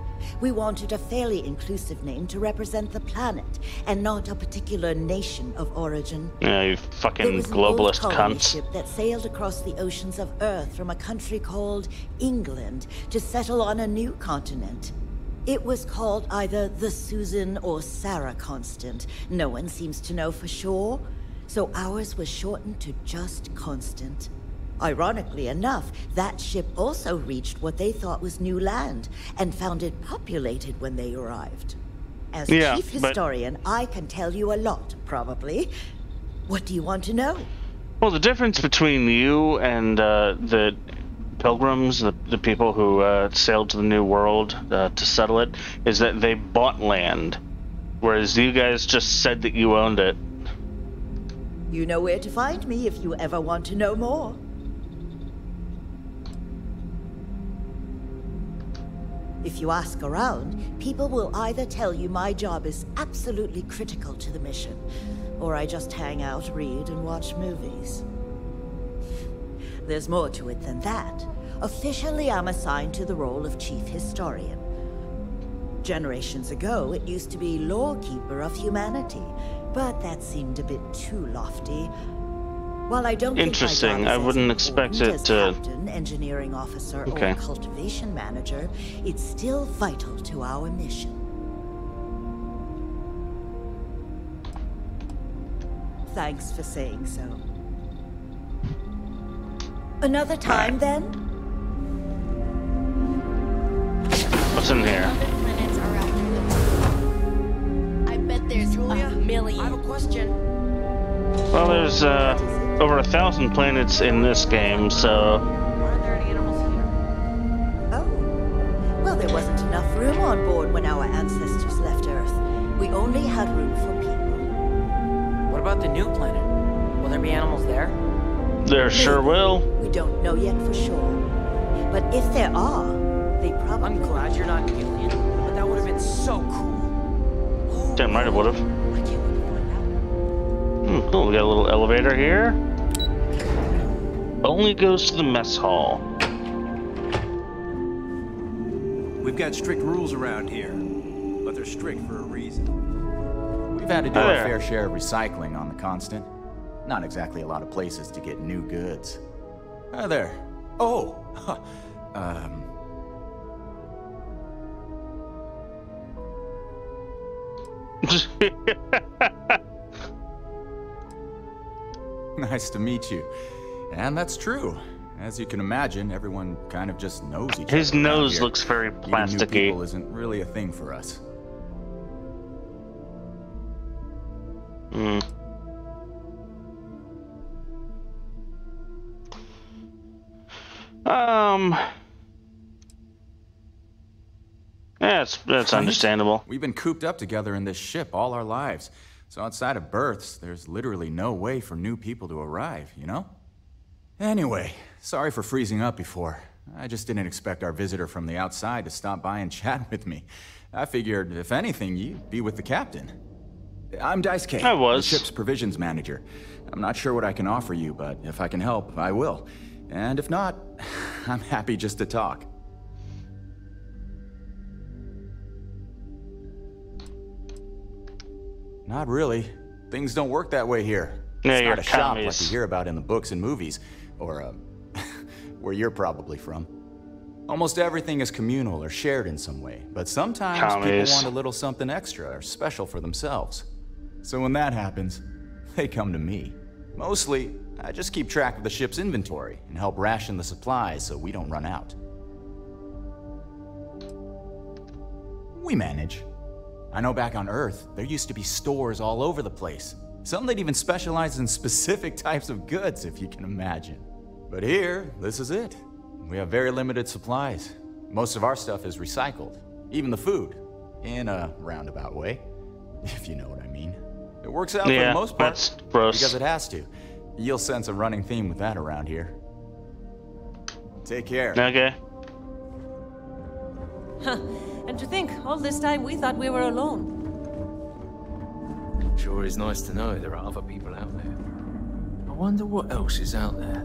We wanted a fairly inclusive name to represent the planet and not a particular nation of origin. Yeah, you It fucking was an old globalist colony cunts. ship that sailed across the oceans of Earth from a country called England to settle on a new continent. It was called either the Susan or Sarah Constant. No one seems to know for sure, so ours was shortened to just Constant. Ironically enough, that ship also reached what they thought was new land and found it populated when they arrived. As Yeah, chief historian, I can tell you a lot, probably. What do you want to know? Well, the difference between you and the pilgrims, the people who sailed to the New World to settle it, is that they bought land, whereas you guys just said that you owned it. You know where to find me if you ever want to know more. If you ask around, people will either tell you my job is absolutely critical to the mission, or I just hang out, read, and watch movies. There's more to it than that. Officially, I'm assigned to the role of chief historian. Generations ago, it used to be lawkeeper of humanity, but that seemed a bit too lofty. While I don't Interesting. think my job I is wouldn't as expect important it as to. captain, engineering officer, Okay. or cultivation manager, it's still vital to our mission. Thanks for saying so. Another time, then? What's in here? Planets are out there. I bet there's a million. I have a question. Well, there's over 1,000 planets in this game, so. Well, there wasn't enough room on board when our ancestors left Earth. We only had room for people. What about the new planet? Will there be animals there? There sure will. We don't know yet for sure. But if there are, they probably... I'm glad you're not alien, but that would have been so cool. Damn right it would have. Cool, we got a little elevator here. Only goes to the mess hall. We've got strict rules around here, but they're strict for a reason. We've had to do Hi our there. fair share of recycling on the Constant. Not exactly a lot of places to get new goods. Hi there. Oh! Nice to meet you. And that's true. As you can imagine, everyone kind of just knows each other. His around nose here. looks very Meeting new plasticky. people isn't really a thing for us. Hmm. Yeah, that's understandable. We've been cooped up together in this ship all our lives. So outside of births, there's literally no way for new people to arrive, you know? Anyway, sorry for freezing up before. I just didn't expect our visitor from the outside to stop by and chat with me. I figured, if anything, you'd be with the captain. I'm Dice K, I was. the ship's provisions manager. I'm not sure what I can offer you, but if I can help, I will. And if not, I'm happy just to talk. Not really. Things don't work that way here. Yeah, It's your not a shop like commies. you hear about in the books and movies, or where you're probably from. Almost everything is communal or shared in some way, but sometimes people Commies. want a little something extra or special for themselves. So when that happens, they come to me. Mostly, I just keep track of the ship's inventory and help ration the supplies so we don't run out. We manage. I know back on Earth, there used to be stores all over the place. Some that even specialized in specific types of goods, if you can imagine. But here, this is it. We have very limited supplies. Most of our stuff is recycled, even the food, in a roundabout way, if you know what I mean. It works out for the most part, that's gross. because it has to. You'll sense a running theme with that around here. Take care. Okay. Huh. And to think, all this time we thought we were alone. Sure is nice to know there are other people out there. I wonder what else is out there.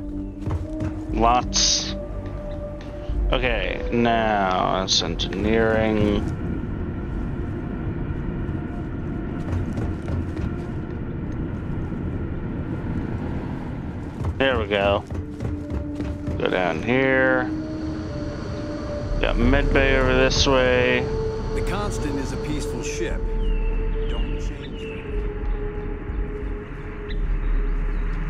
Lots. Okay, now it's engineering. There we go. Go down here. Got medbay over this way. The Constant is a peaceful ship. Don't change it.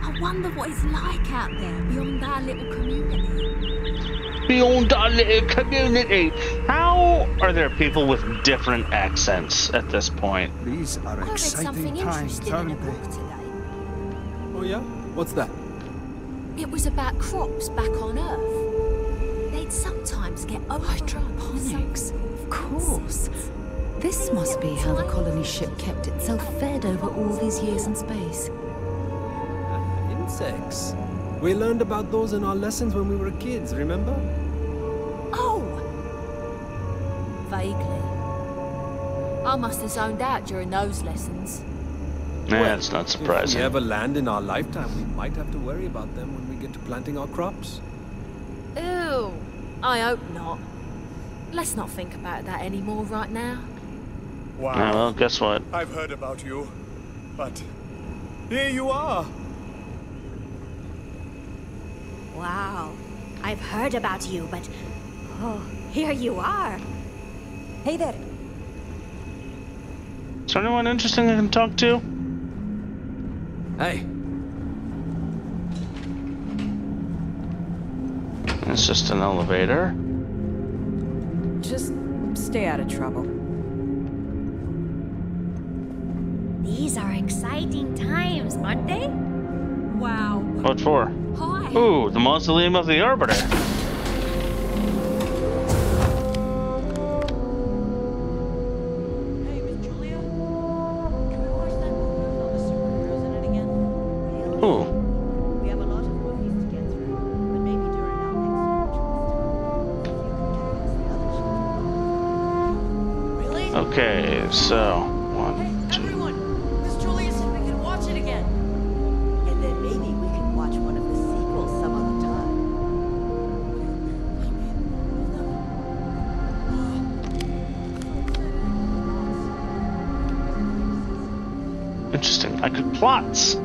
I wonder what it's like out there beyond our little community. Beyond our little community. How are there people with different accents at this point? These are I read something interesting in a book today. Oh yeah? What's that? It was about crops back on Earth. They'd sometimes get Hydroponics, of course. This must be how the colony ship kept itself fed over all these years in space. Insects. We learned about those in our lessons when we were kids, remember? Oh! Vaguely. I must have zoned out during those lessons. Yeah, it's not surprising. If we ever land in our lifetime, we might have to worry about them when we get to planting our crops. Ew. I hope not. Let's not think about that anymore right now. Wow. Oh, well, guess what? I've heard about you, but here you are. Wow. I've heard about you, but oh, here you are. Hey there. Is there anyone interesting I can talk to? Hey. It's just an elevator. Just stay out of trouble. These are exciting times, aren't they? Wow. What for? Hi. Ooh, the mausoleum of the Arbiter. Ooh. We have a lot of movies to get through, but maybe during our next Really? Okay, so one, two. Everyone, Miss Julia said we could watch it again. And then maybe we can watch one of the sequels some other time. Interesting. I could plots.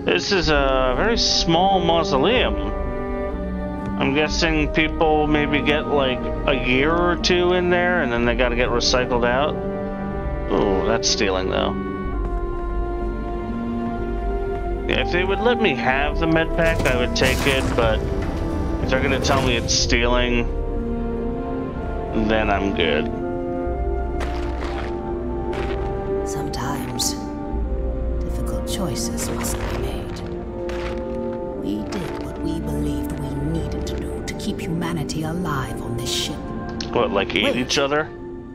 This is a very small mausoleum. I'm guessing people maybe get like a year or two in there and then they gotta get recycled out. Oh, that's stealing though. Yeah, if they would let me have the med pack, I would take it, but if they're gonna tell me it's stealing, then I'm good. Sometimes, difficult choices must be made. We did what we believed we needed to do to keep humanity alive on this ship. What, like eat each other?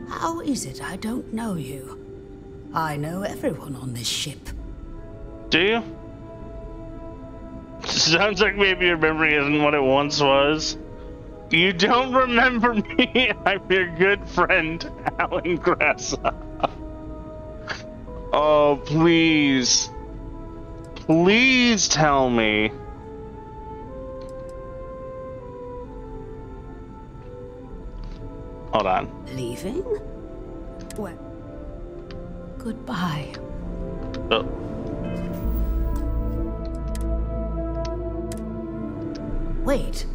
How is it I don't know you? I know everyone on this ship. Do you? Sounds like maybe your memory isn't what it once was. You don't remember me? I'm your good friend, Alan Grassa. Oh, please. Please tell me. Hold on. Leaving? Well, goodbye. Oh. Wait.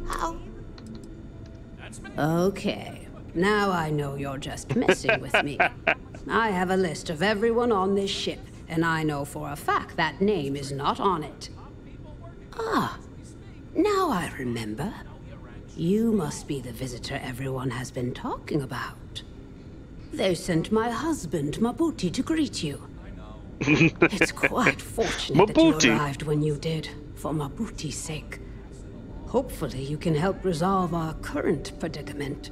How? Okay. Now I know you're just messing with me. I have a list of everyone on this ship, and I know for a fact that name is not on it. Ah, now I remember. You must be the visitor everyone has been talking about. They sent my husband, Mabuti, to greet you. It's quite fortunate that you arrived when you did, for Mabuti's sake. Hopefully you can help resolve our current predicament.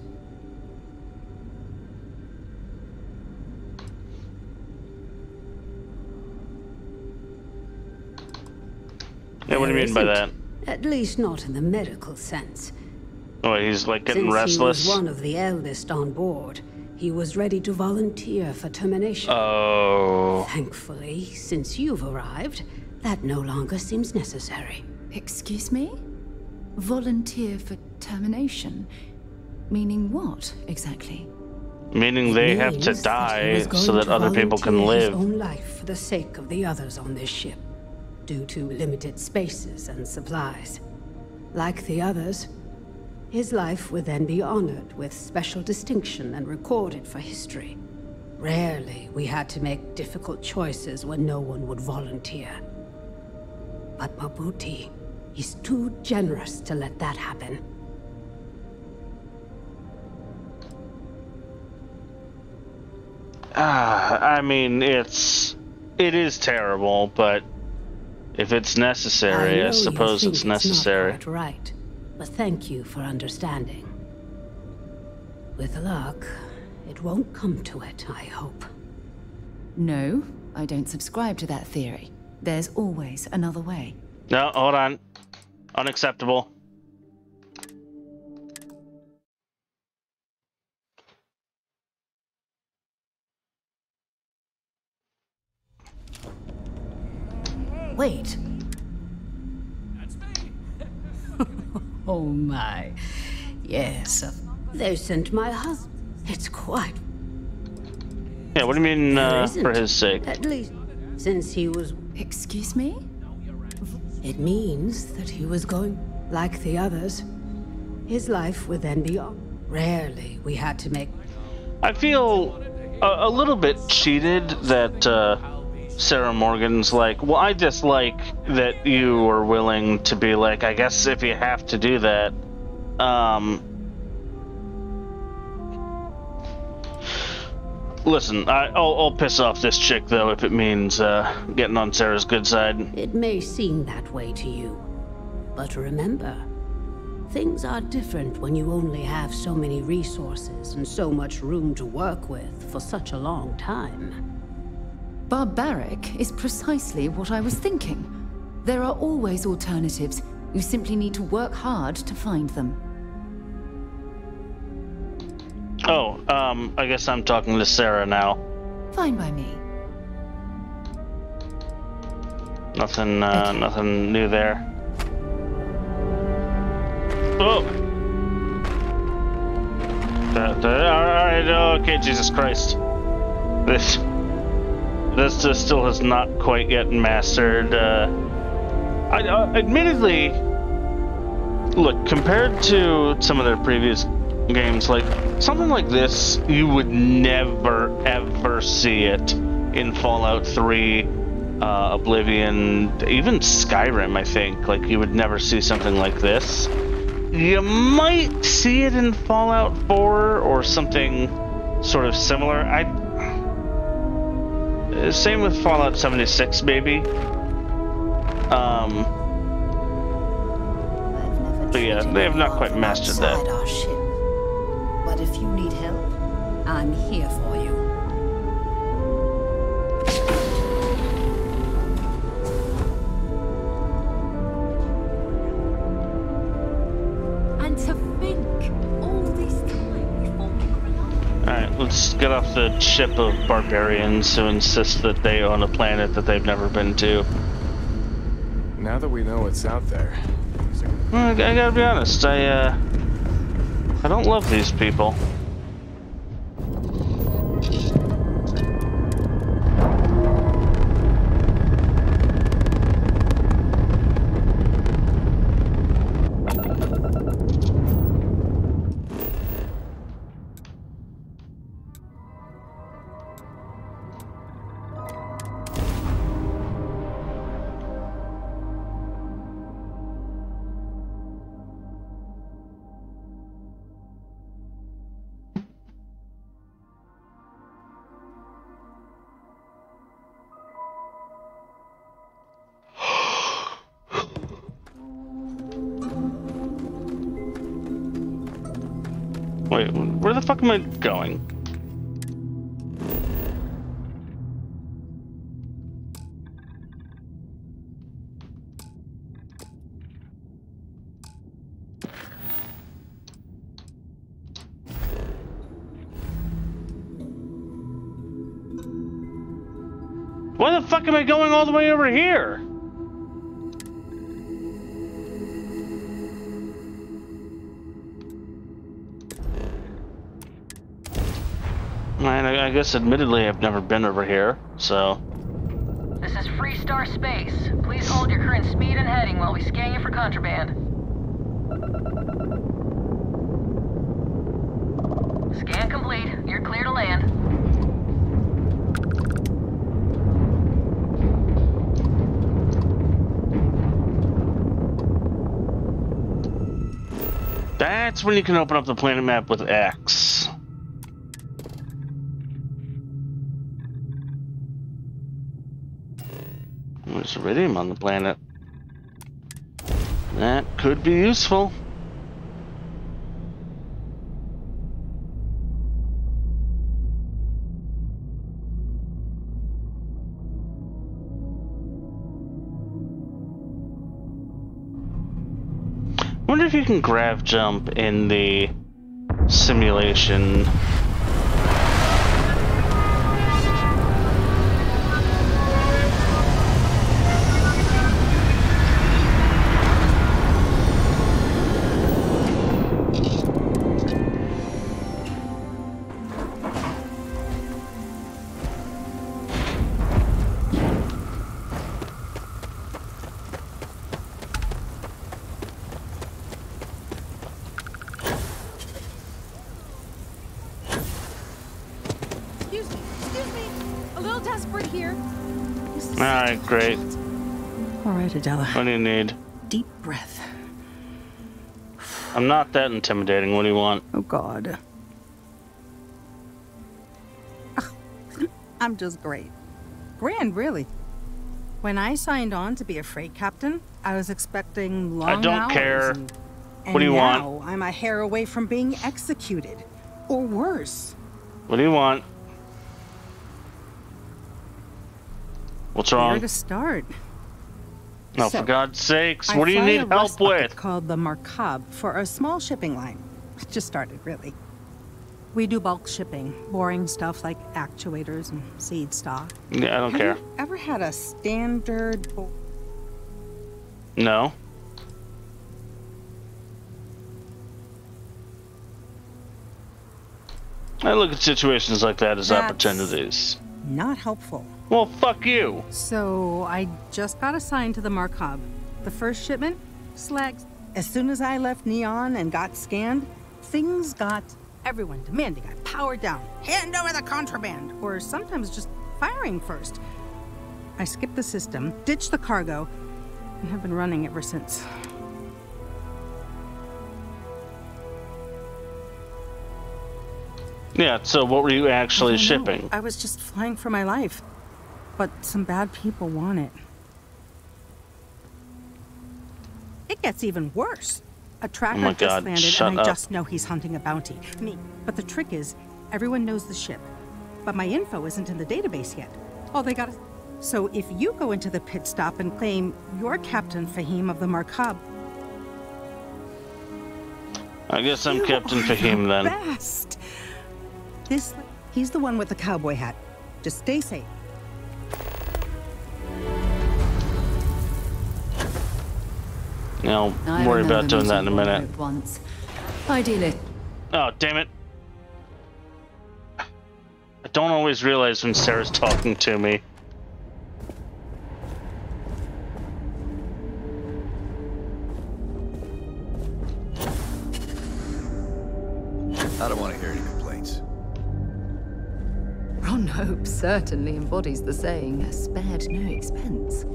Yeah, what do you mean by that? At least not in the medical sense. Oh, he's like getting Since restless? he was one of the eldest on board, he was ready to volunteer for termination. Oh. Thankfully, since you've arrived, that no longer seems necessary. Excuse me? Volunteer for termination? Meaning what, exactly? Meaning they have to die so that other people can live. His own life for the sake of the others on this ship, due to limited spaces and supplies. Like the others, his life would then be honored with special distinction and recorded for history. Rarely we had to make difficult choices when no one would volunteer. But Mabuti is too generous to let that happen. I mean, it is terrible, but if it's necessary, I suppose it's necessary. It's not quite right, but thank you for understanding. With luck, it won't come to it, I hope. No, I don't subscribe to that theory. There's always another way. No, hold on. Unacceptable. Wait. Oh my. Yes, they sent my husband. It's quite... Yeah, what do you mean, for his sake? At least, since he was... Excuse me? It means that he was going like the others. His life would then be on. Rarely we had to make... I feel a little bit cheated that, Sarah Morgan's like, well, I dislike that you are willing to be like, I guess if you have to do that. Listen, I'll piss off this chick, though, if it means getting on Sarah's good side. It may seem that way to you, but remember, things are different when you only have so many resources and so much room to work with for such a long time. Barbaric is precisely what I was thinking. There are always alternatives. You simply need to work hard to find them. Oh, I guess I'm talking to Sarah now. Fine by me. Nothing, nothing new there. Oh! Alright, okay, Jesus Christ. This still has not quite yet mastered, admittedly, look, compared to some of their previous games, like, something like this, you would never, ever see it in Fallout 3, Oblivion, even Skyrim, I think. Like, you would never see something like this. You might see it in Fallout 4 or something sort of similar. Same with Fallout 76, maybe. But yeah, they have not quite mastered that. Our ship. But if you need help, I'm here for you. And to think, all this time before we were alive. Alright, let's get off the ship of barbarians who insist that they own a planet that they've never been to. Now that we know what's out there... Well, I gotta be honest, I don't love these people. Wait, where the fuck am I going? Why the fuck am I going all the way over here? Man, I guess admittedly I've never been over here, so... This is Freestar Space. Please hold your current speed and heading while we scan you for contraband. Scan complete. You're clear to land. That's when you can open up the planet map with X. There's iridium on the planet. That could be useful. Wonder if you can grav jump in the simulation. Alright, great. Alright, Adela. What do you need? Deep breath. I'm not that intimidating. What do you want? Oh, God. I'm just great. Grand, really. When I signed on to be a freight captain, I was expecting long hours. I don't care. And what do you now want? I'm a hair away from being executed. Or worse. What do you want? What's wrong? Where to start? No, for God's sakes, what do you need help with? Called the Markab for a small shipping line. It just started, really. We do bulk shipping, boring stuff like actuators and seed stock. Yeah, I don't care. Have you ever had a standard... No. I look at situations like that as opportunities. Not helpful. Well, fuck you. So, I just got assigned to the Markab. The first shipment? Slags. As soon as I left Neon and got scanned, things got everyone demanding I power down, hand over the contraband, or sometimes just firing first. I skipped the system, ditched the cargo, and have been running ever since. Yeah, so what were you actually shipping? I was just flying for my life. But some bad people want it. It gets even worse. A tracker just landed and I just know he's hunting a bounty. Me. But the trick is, everyone knows the ship. But my info isn't in the database yet. All they got is... So if you go into the pit stop and claim you're Captain Fahim of the Markab... I guess I'm Captain Fahim then. Best. He's the one with the cowboy hat. Just stay safe. I'll worry about doing that in a minute. Once. Ideally. Oh, damn it. I don't always realize when Sarah's talking to me. I don't want to hear any complaints. Ron Hope certainly embodies the saying, spared no expense.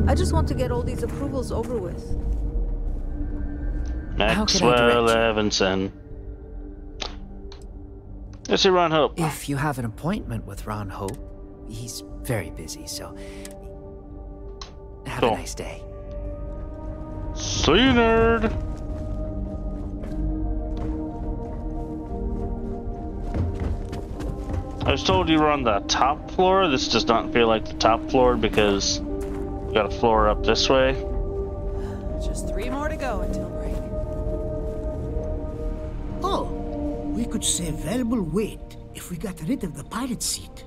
I just want to get all these approvals over with. Maxwell Evanson. Let's see Ron Hope. If you have an appointment with Ron Hope, he's very busy, so have a nice day. See you, nerd. I was told you were on the top floor. This does not feel like the top floor because we got a floor up this way. Just 3 more to go until break. Oh, we could save valuable weight if we got rid of the pilot seat.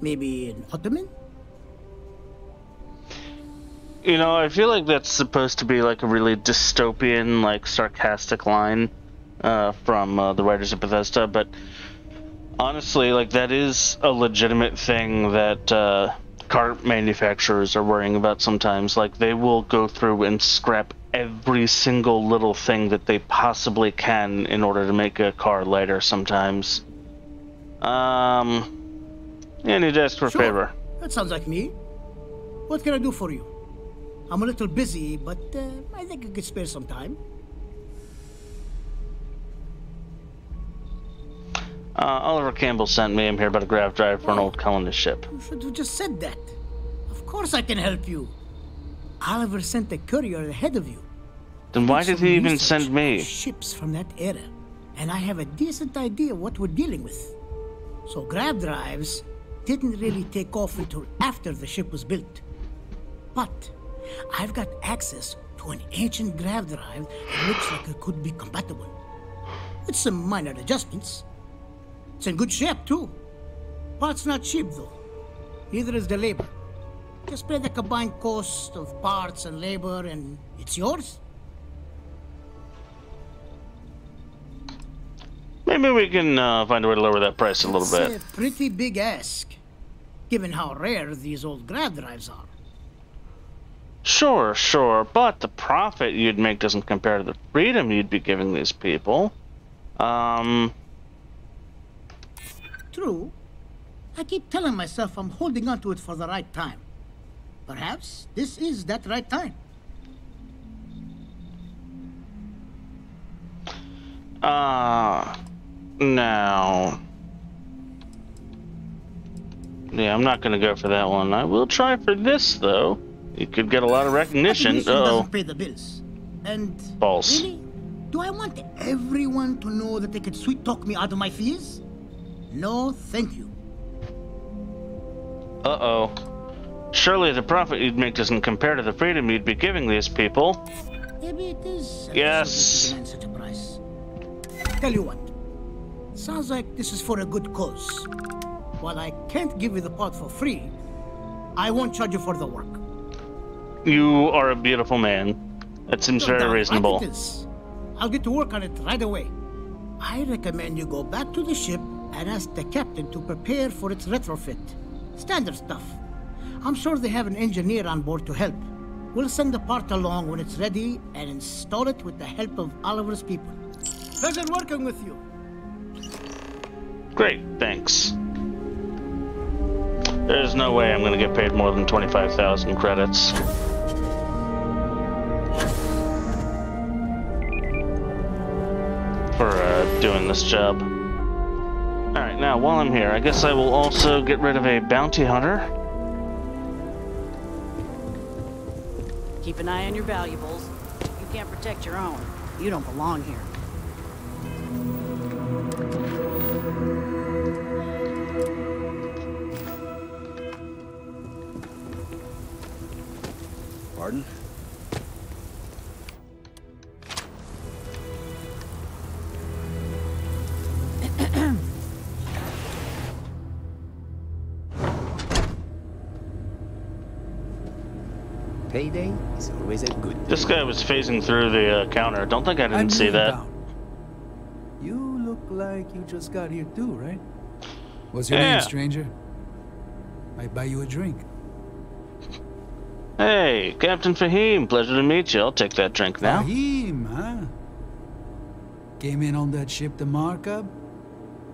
Maybe an ottoman? You know, I feel like that's supposed to be like a really dystopian, like sarcastic line from the writers of Bethesda, but honestly, like that is a legitimate thing that car manufacturers are worrying about sometimes. Like they will go through and scrap every single little thing that they possibly can in order to make a car lighter sometimes. Yeah, I need to ask for a favor. That sounds like me. What can I do for you? I'm a little busy, but I think I could spare some time. Oliver Campbell sent me. I'm here about a grav drive for an old colonist ship. You should have just said that. Of course I can help you. Oliver sent a courier ahead of you. Then why did he even send me? Ships from that era, and I have a decent idea what we're dealing with. So grav drives didn't really take off until after the ship was built. But I've got access to an ancient grav drive that looks like it could be compatible. With some minor adjustments. It's in good shape, too. Parts not cheap, though. Neither is the labor. Just pay the combined cost of parts and labor, and it's yours. Maybe we can find a way to lower that price a little bit. It's a pretty big ask, given how rare these old grav drives are. Sure, but the profit you'd make doesn't compare to the freedom you'd be giving these people. True. I keep telling myself I'm holding on to it for the right time. Perhaps this is that right time. Now. Yeah, I'm not gonna go for that one. I will try for this, though. You could get a lot of recognition. Doesn't pay the bills. And false. Really? Do I want everyone to know that they could sweet talk me out of my fees? No, thank you. Uh-oh. Surely the profit you'd make doesn't compare to the freedom you'd be giving these people. Maybe it is. Yes. Such a price. Tell you what. Sounds like this is for a good cause. While I can't give you the part for free, I won't charge you for the work. You are a beautiful man. That seems very reasonable. Right it is. I'll get to work on it right away. I recommend you go back to the ship and ask the captain to prepare for its retrofit. Standard stuff. I'm sure they have an engineer on board to help. We'll send the part along when it's ready and install it with the help of Oliver's people. Pleasure working with you. Great, thanks. There's no way I'm going to get paid more than 25,000 credits. For doing this job. Alright, now while I'm here, I guess I will also get rid of a bounty hunter. Keep an eye on your valuables. You can't protect your own. You don't belong here. Pardon? Payday is always a good day. This guy was phasing through the counter. Don't think I didn't see that. You look like you just got here too, right? What's your name, stranger? Might buy you a drink. Hey, Captain Fahim. Pleasure to meet you. I'll take that drink now. Fahim, huh? Came in on that ship, the Markup?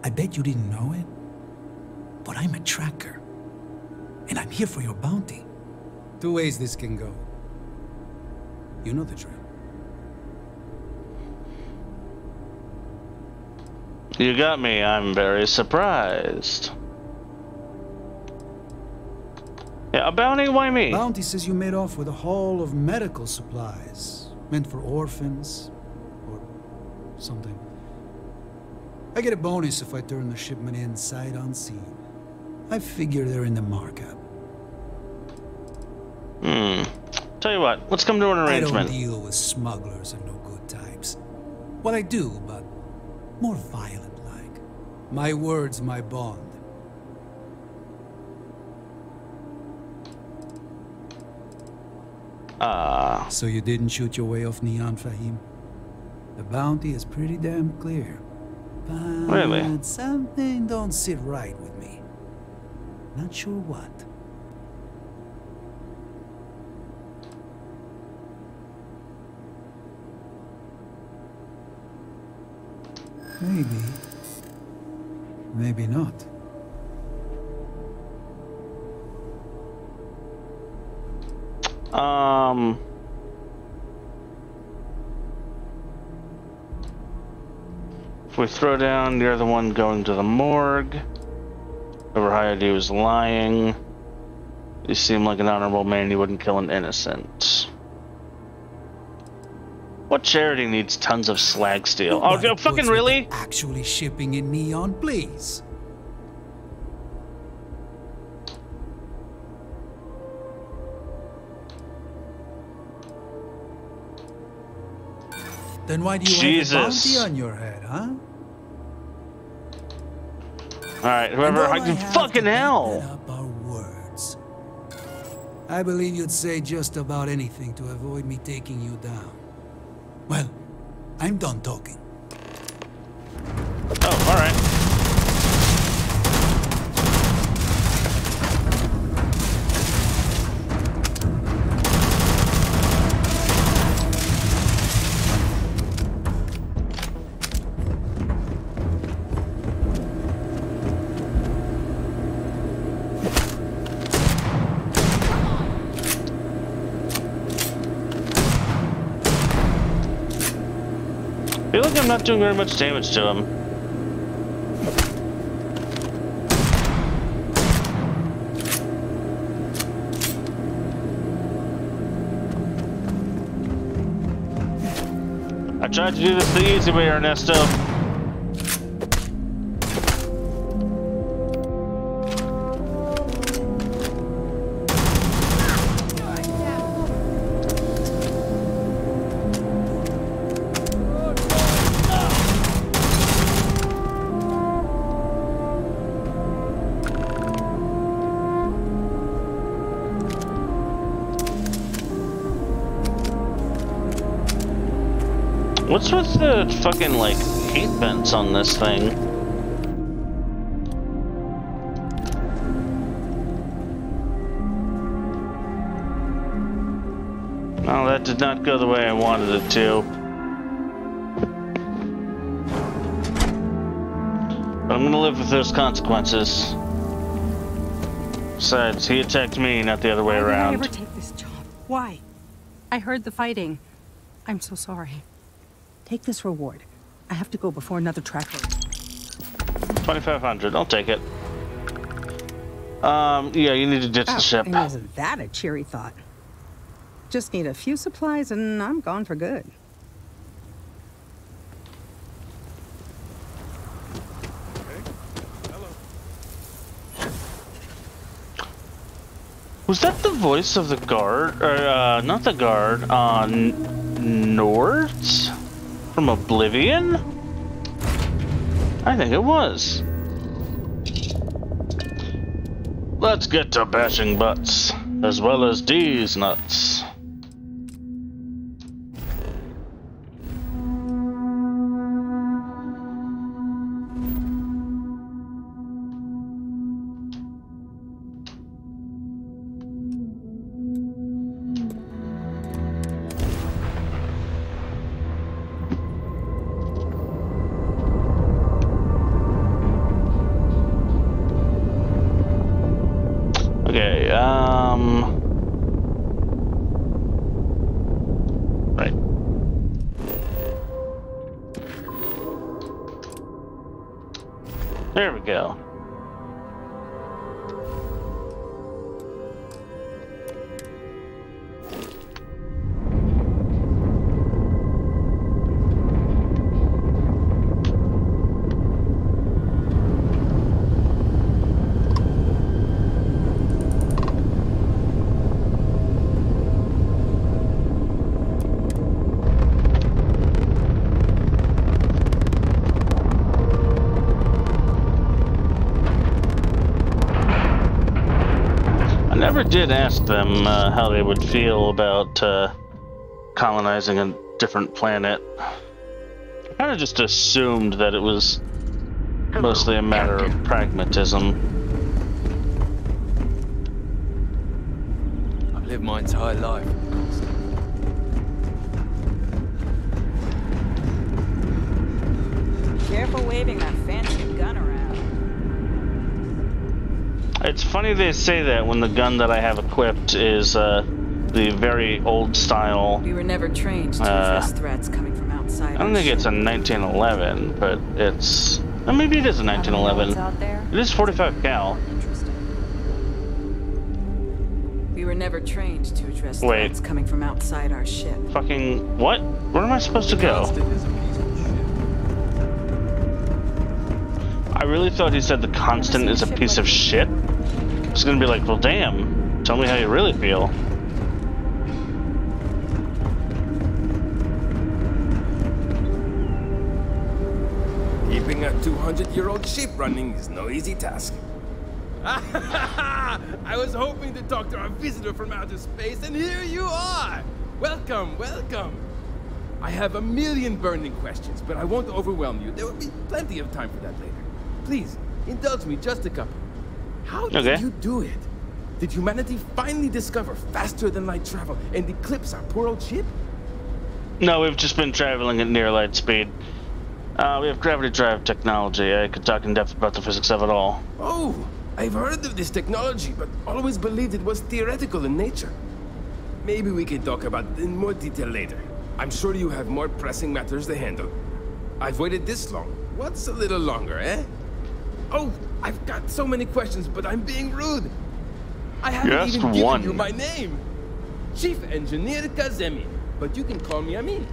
I bet you didn't know it. But I'm a tracker. And I'm here for your bounty. 2 ways this can go. You know the drill. You got me. I'm very surprised. Yeah, a bounty? Why me? Bounty says you made off with a haul of medical supplies. Meant for orphans. Or something. I get a bonus if I turn the shipment in sight unseen. I figure they're in the markup. Tell you what, let's come to an arrangement. I don't deal with smugglers and no good types. Well, I do, but more violent-like. My word's my bond. So you didn't shoot your way off Neon, Fahim? The bounty is pretty damn clear. But really? Something don't sit right with me. Not sure what. Maybe. Maybe not. If we throw down, you're the one going to the morgue. Whoever hired you is lying. You seem like an honorable man, you wouldn't kill an innocent. What charity needs tons of slag steel? Oh, fucking really? Actually shipping in Neon, please. Then why do you have a bounty on your head, huh? Alright, whoever, fucking hell! Up our words. I believe you'd say just about anything to avoid me taking you down. Well, I'm done talking. Oh, alright. I feel like I'm not doing very much damage to him. I tried to do this the easy way, Ernesto. What's with the fucking, like, heat vents on this thing? Well, that did not go the way I wanted it to. But I'm gonna live with those consequences. Besides, he attacked me, not the other way around. Why did I ever take this job? Why? I heard the fighting. I'm so sorry. Take this reward. I have to go before another tracker. 2,500. I'll take it. Yeah, you need to ditch the ship. And isn't that a cheery thought? Just need a few supplies and I'm gone for good. Was that the voice of the guard? Or, not the guard, Nord? From Oblivion? I think it was. Let's get to bashing butts, as well as these nuts. Okay, right. There we go. never did ask them how they would feel about colonizing a different planet. I kind of just assumed that it was mostly a matter of pragmatism. I've lived my entire life. Careful waving that fancy gun around. It's funny they say that when the gun that I have equipped is the very old style. We were never trained to address threats coming from outside. I don't think it's a 1911, but it's... Well, maybe it is a 1911. It is 45 cal. We were never trained to address threats coming from outside our ship. Fucking what? Where am I supposed to go? I really thought he said the Constant is a piece of shit. I was gonna be like, well, damn. Tell me how you really feel. Keeping a 200-year-old ship running is no easy task. I was hoping to talk to our visitor from outer space, and here you are! Welcome, welcome! I have a million burning questions, but I won't overwhelm you. There will be plenty of time for that later. Please, indulge me just a couple. How did you do it? Did humanity finally discover faster-than-light travel and eclipse our poor old ship? No, we've just been traveling at near light speed. We have gravity drive technology. I could talk in depth about the physics of it all. Oh, I've heard of this technology, but always believed it was theoretical in nature. Maybe we can talk about it in more detail later. I'm sure you have more pressing matters to handle. I've waited this long. What's a little longer, eh? Oh, I've got so many questions, but I'm being rude. I haven't even given you my name. Chief Engineer Kazemi, but you can call me Amin.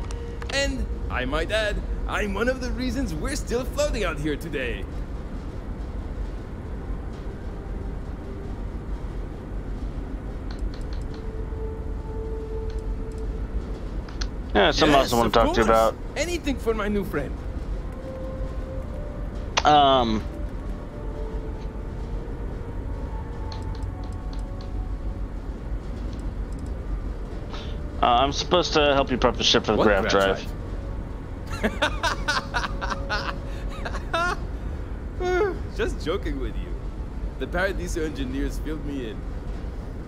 And, I might add, I'm one of the reasons we're still floating out here today. Yeah, something else I want to talk to you about. Anything for my new friend. I'm supposed to help you prep the ship for the grav drive. Just joking with you. The Paradiso engineers filled me in.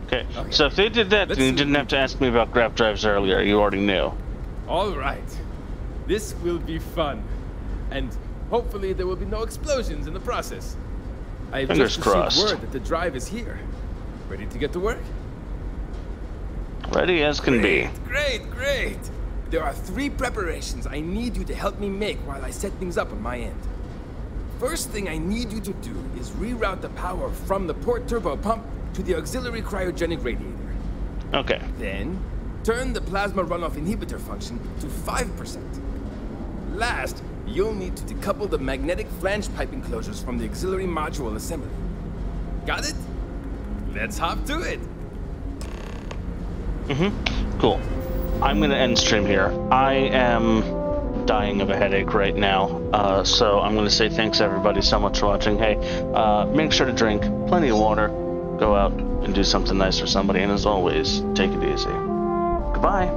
Okay, so if they did that, then you didn't have to ask me about grav drives earlier. You already knew. All right. This will be fun. And hopefully there will be no explosions in the process. I've just received word that the drive is here. Ready to get to work? Ready as can be. Great, great. There are 3 preparations I need you to help me make while I set things up on my end. First thing I need you to do is reroute the power from the port turbo pump to the auxiliary cryogenic radiator. Okay. Then, turn the plasma runoff inhibitor function to 5%. Last, you'll need to decouple the magnetic flange pipe enclosures from the auxiliary module assembly. Got it? Let's hop to it. Cool. I'm gonna end stream here. I am dying of a headache right now, so I'm gonna say thanks everybody so much for watching. Hey, make sure to drink plenty of water, go out and do something nice for somebody, and as always, take it easy. Goodbye.